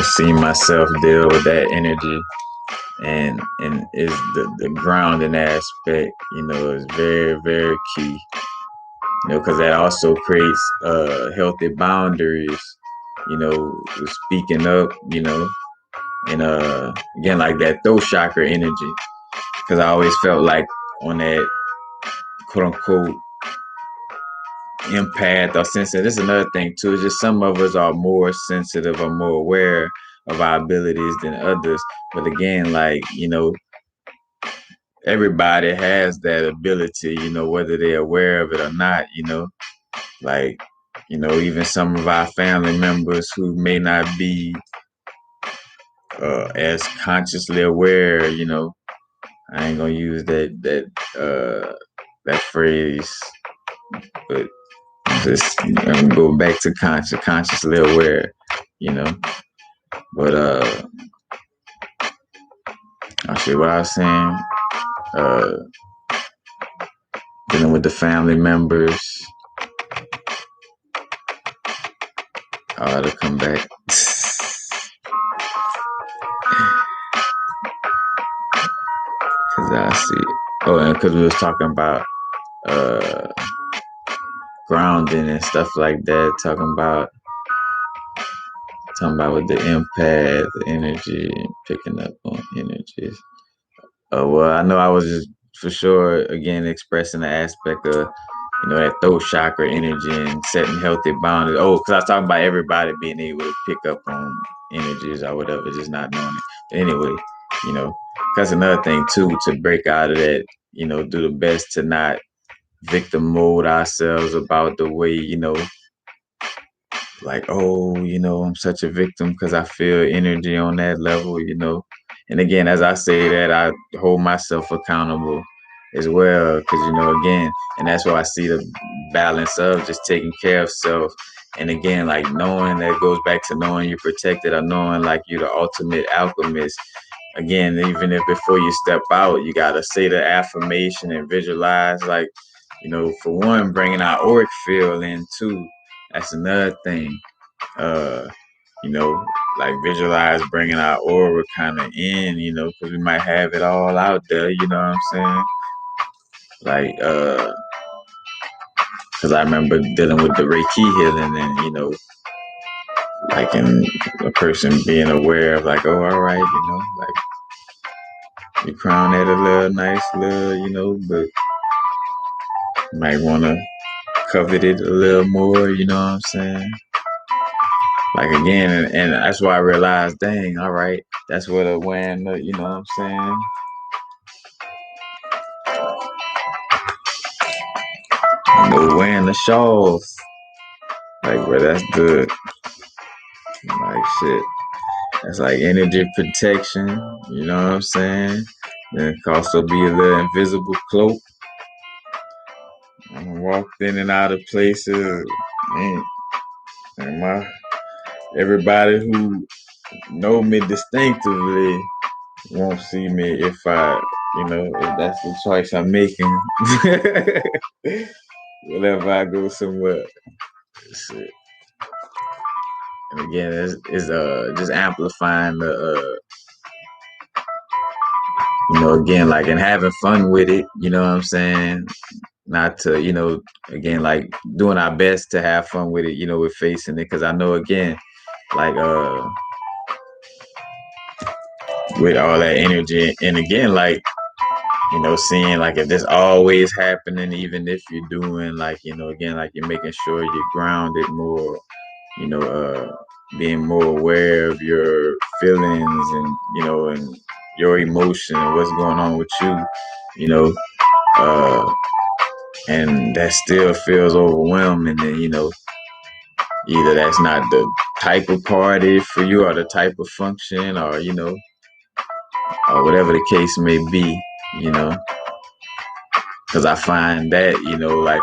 see myself deal with that energy, and is the grounding aspect, is very very key. Because that also creates healthy boundaries. Speaking up, and again like that throat chakra energy. Because I always felt like on that quote unquote empath or sensitive. This is another thing too. It's just some of us are more sensitive or more aware of our abilities than others. But again, like, everybody has that ability, whether they're aware of it or not, like, even some of our family members who may not be as consciously aware, I ain't gonna use that phrase, but just go back to consciously aware, you know. But I see what I was saying. Uh, Dealing with the family members. I ought to come back. Cause I see. Oh, and because we was talking about uh grounding and stuff like that, talking about with the empath, the energy, picking up on energies. Well, I know I was just for sure again expressing the aspect of that throat chakra energy and setting healthy boundaries. Oh, because I was talking about everybody being able to pick up on energies or whatever, just not knowing it. But anyway, that's another thing too, to break out of that. Do the best to not victim mode ourselves about the way like, oh, I'm such a victim because I feel energy on that level, And again, as I say that, I hold myself accountable as well, because, again, and that's why I see the balance of just taking care of self. And again, like knowing that goes back to knowing you're protected or knowing like you're the ultimate alchemist. Again, even if before you step out, you got to say the affirmation and visualize, like, for one, bringing our auric field in too. That's another thing. Uh, like visualize bringing our aura kind of in, because we might have it all out there. You know what I'm saying? Like, because I remember dealing with the Reiki healing, and like in a person being aware of like, oh, all right, like you crown at a little nice little, but you might want to covet it a little more. You know what I'm saying? Like again, and that's why I realized, dang, all right, that's what a wearing, you know what I'm saying? Wearing the shawls, like, bro, that's good. Like shit, that's like energy protection. You know what I'm saying? Then it could also be a little invisible cloak. I walked in and out of places, and everybody who know me distinctively won't see me if if that's the choice I'm making. Whenever I go somewhere. Shit. And again, it's just amplifying the again, like, and having fun with it, you know what I'm saying? Not to, again, like doing our best to have fun with it, with facing it. Cause I know again, like with all that energy. And again, like, seeing like if this always happening, even if you're doing like, again, like you're making sure you're grounded more, you know, uh, being more aware of your feelings and your emotion and what's going on with you, you know, uh, and that still feels overwhelming. And, either that's not the type of party for you or the type of function or whatever the case may be, you know, because I find that, like,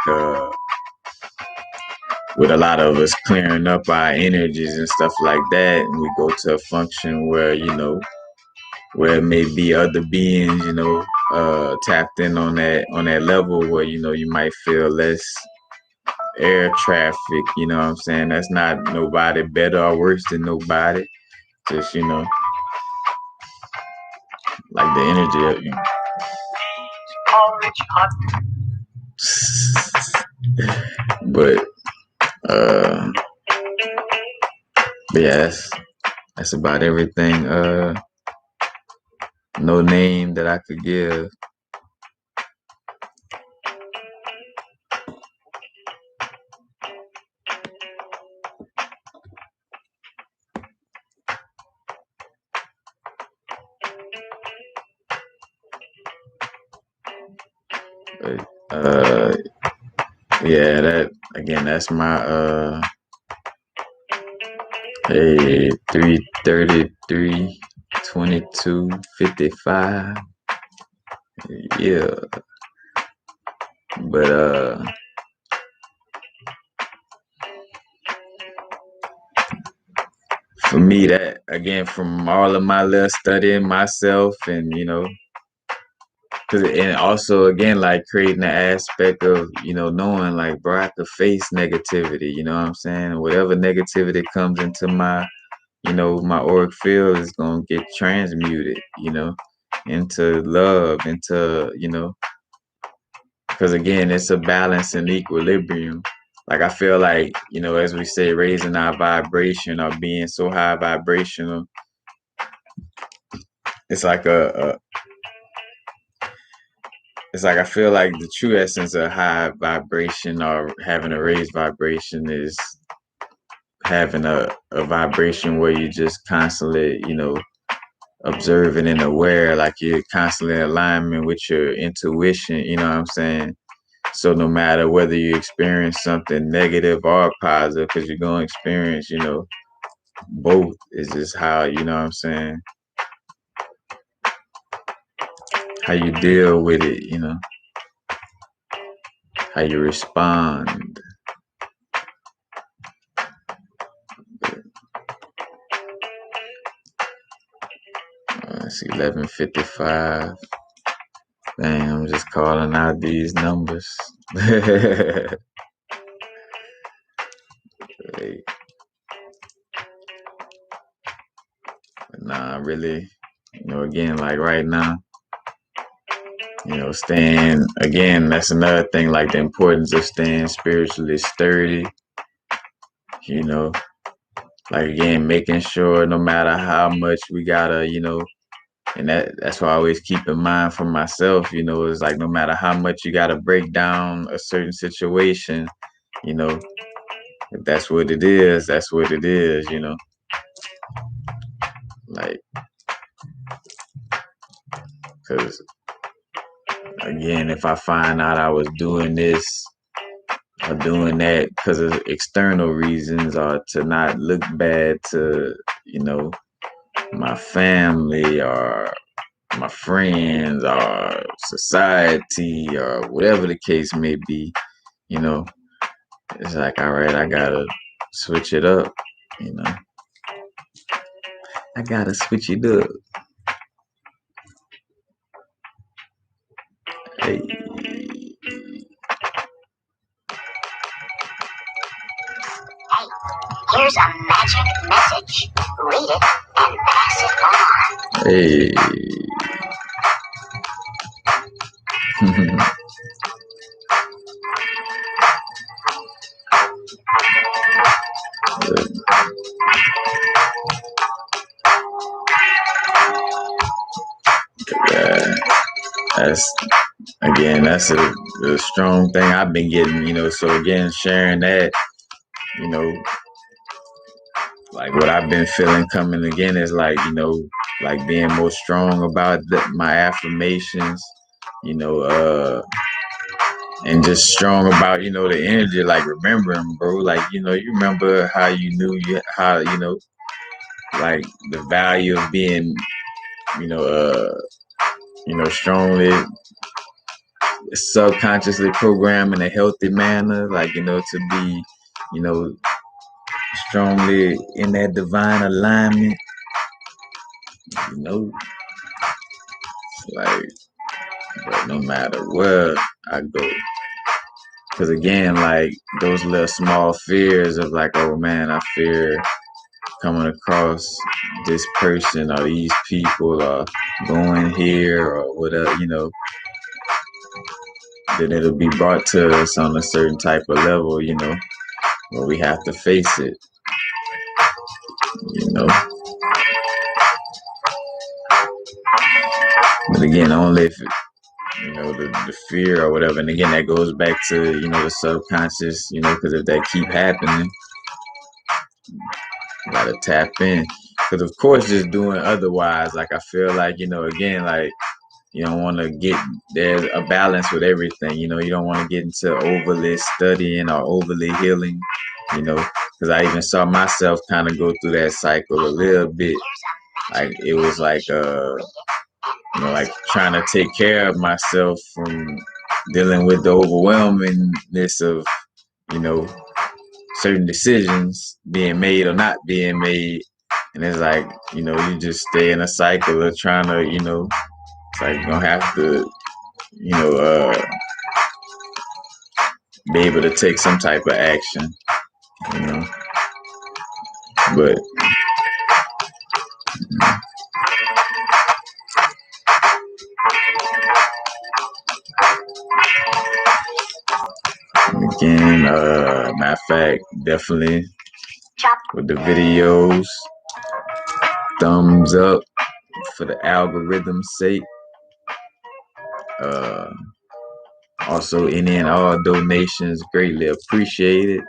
with a lot of us clearing up our energies and stuff like that, and we go to a function where, where it may be other beings, tapped in on that level where, you might feel less air traffic, you know what I'm saying? That's not nobody better or worse than nobody. Just, like the energy of you. But yeah, that's about everything. No name that I could give. But, yeah, that's my hey, 333 2255. Yeah. But for me, that again, from all of my little studying myself, and and also again, like creating the aspect of knowing, like, bro, I could face negativity. You know what I'm saying? Whatever negativity comes into my auric field is gonna get transmuted, into love, into because again, it's a balance and equilibrium. Like, I feel like, as we say, raising our vibration or being so high vibrational, it's like it's like I feel like the true essence of high vibration or having a raised vibration is having a vibration where you just constantly, observing and aware, like you're constantly in alignment with your intuition, you know what I'm saying? So no matter whether you experience something negative or positive, because you're going to experience, both, is just how, you know what I'm saying, how you deal with it, how you respond. It's 11:55. Dang, I'm just calling out these numbers. Like, nah, really, again, like right now, staying, again, that's another thing, like the importance of staying spiritually sturdy, you know, like, again, making sure no matter how much we gotta, and that's what I always keep in mind for myself, is like no matter how much you gotta break down a certain situation, if that's what it is, that's what it is, like, because again, if I find out I was doing this or doing that because of external reasons or to not look bad to, my family or my friends or society or whatever the case may be, it's like, all right, I gotta switch it up, I gotta switch it up. Hey. Here's a magic message. Read it and pass it on. Hey. that's a strong thing I've been getting, so again, sharing that, you know, like what I've been feeling coming again is like being more strong about my affirmations, you know, and just strong about, the energy, like remembering, bro, like, you remember how you knew like the value of being, you know, strongly subconsciously programmed in a healthy manner, like, to be, you know, strongly in that divine alignment, you know, like, but no matter where I go, because again, like those little small fears of like, oh man, I fear coming across this person or these people or going here or whatever, then it'll be brought to us on a certain type of level, where we have to face it, you know. But again, only if the fear or whatever. And again, that goes back to the subconscious, because if that keep happening, you gotta tap in. Because of course, just doing otherwise, like I feel like again, like you don't want to get there's a balance with everything. You don't want to get into overly studying or overly healing. Because I even saw myself kind of go through that cycle a little bit. Like it was like trying to take care of myself from dealing with the overwhelmingness of, certain decisions being made or not being made. And it's like, you just stay in a cycle of trying to, it's like you're going to have to, be able to take some type of action, you know. But again, matter of fact, definitely with the videos, thumbs up for the algorithm's sake. Also, any and all donations greatly appreciated.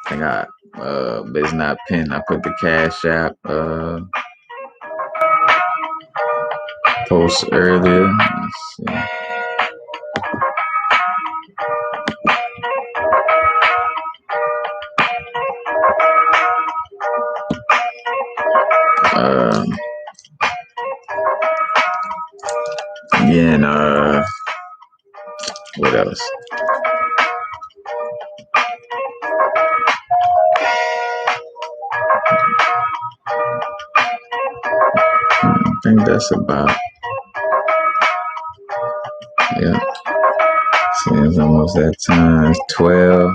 I think but it's not pinned. I put the Cash App post earlier. Let's see. Again, what else? I think that's about, yeah. See, it's almost that time. It's 12.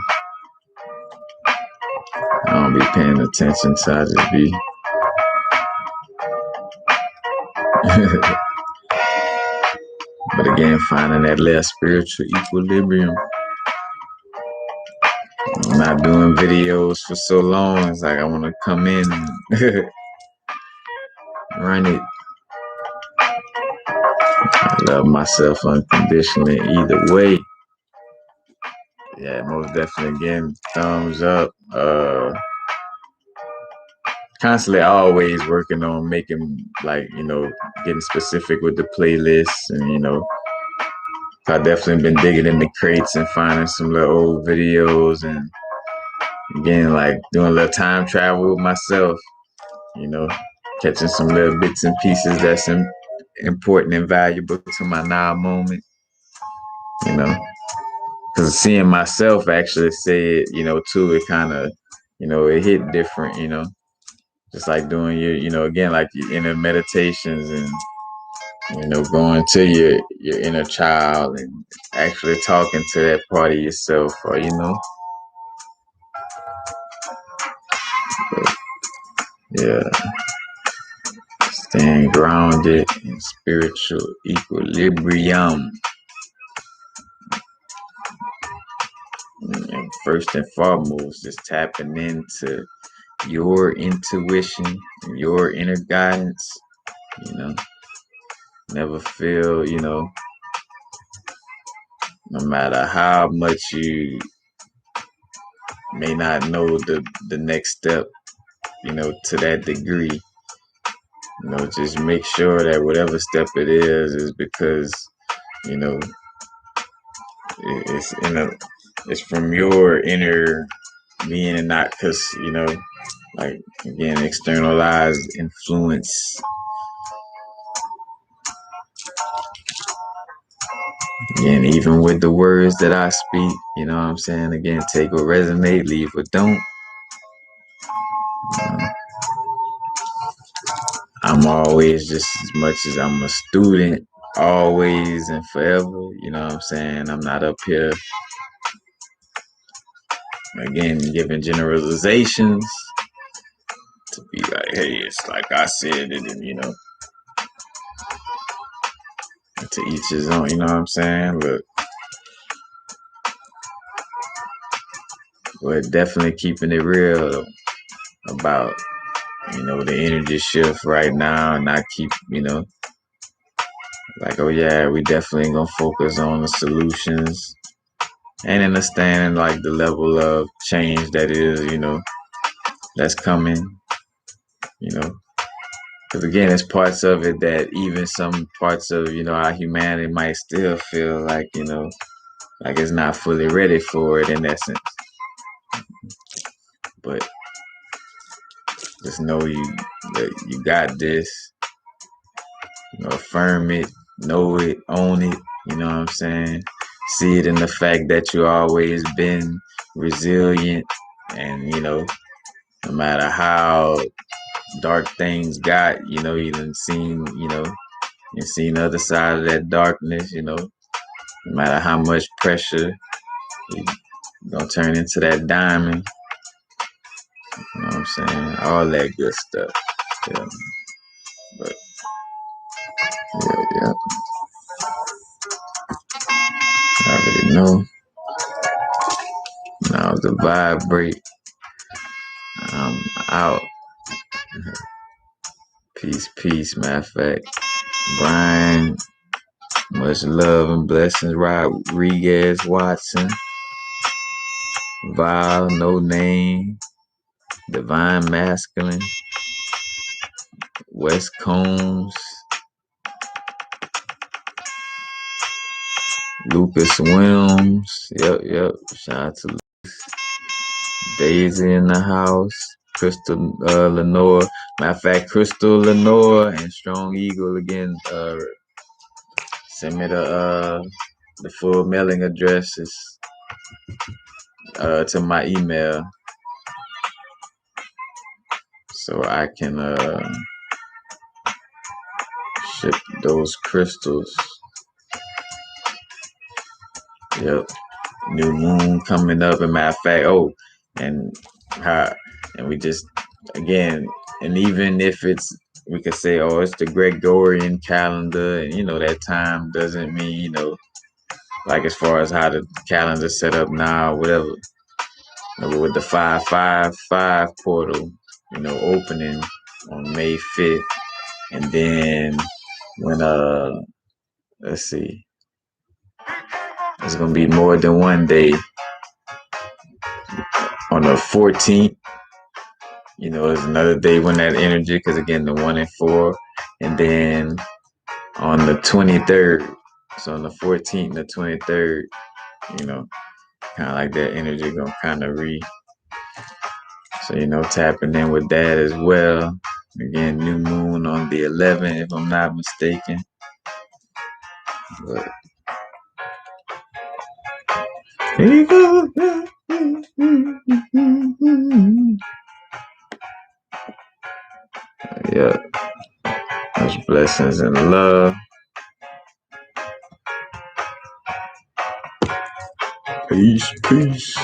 I don't be paying attention, so I just be. But again, finding that less spiritual equilibrium. I'm not doing videos for so long. It's like I want to come in and run it. I love myself unconditionally either way. Yeah, most definitely. Again, thumbs up. Constantly always working on making, like, getting specific with the playlists. And I definitely been digging in the crates and finding some little old videos, and again, like doing a little time travel with myself, catching some little bits and pieces that's important and valuable to my now moment, because seeing myself actually say it, too, it kind of, it hit different, just like doing your, again, like your inner meditations and, going to your inner child and actually talking to that part of yourself, or, but, yeah, staying grounded in spiritual equilibrium. And first and foremost, just tapping into your intuition, your inner guidance, never feel, no matter how much you may not know the next step, to that degree, just make sure that whatever step it is because, you know, it's it's from your inner being and not because, like again, externalized influence. Again, even with the words that I speak, you know what I'm saying? Again, take what resonate, leave what don't. I'm always just as much as I'm a student, always and forever. You know what I'm saying? I'm not up here, again, giving generalizations to be like, hey, it's like I said it, and, to each his own, you know what I'm saying? Look, we're definitely keeping it real about, the energy shift right now, and not keep, like, oh yeah, we definitely gonna focus on the solutions and understanding like the level of change that is, that's coming, because again, it's parts of it that even some parts of, our humanity might still feel like, like it's not fully ready for it in essence. But just know that you got this, affirm it, know it, own it, you know what I'm saying? See it in the fact that you always been resilient and, no matter how dark things got, you done seen, you've seen the other side of that darkness, no matter how much pressure, you gonna turn into that diamond, you know what I'm saying? All that good stuff. Yeah. But yeah. I already know. Now the vibrate. I'm out. Peace. Matter of fact, Brian, much love and blessings. Rodriguez Watson, Val, no name, Divine Masculine, West Combs, Lucas Williams. Yep. Shout out to Daisy in the house. Crystal Lenore. Matter of fact, Crystal Lenore and Strong Eagle again. Send me the full mailing addresses to my email so I can ship those crystals. Yep. New moon coming up. And matter of fact, and we just again, and even if we could say, it's the Gregorian calendar, and that time doesn't mean, like as far as how the calendar's set up now, whatever. With the 555 portal, opening on May 5th, and then when let's see, it's gonna be more than one day on the 14th. It's another day when that energy, because again, the 1 and 4, and then on the 23rd. So on the 14th and the 23rd, kind of like that energy gonna kind of so tapping in with that as well. Again, new moon on the 11th, if I'm not mistaken. But here you go. Yeah. Those blessings and love. Peace.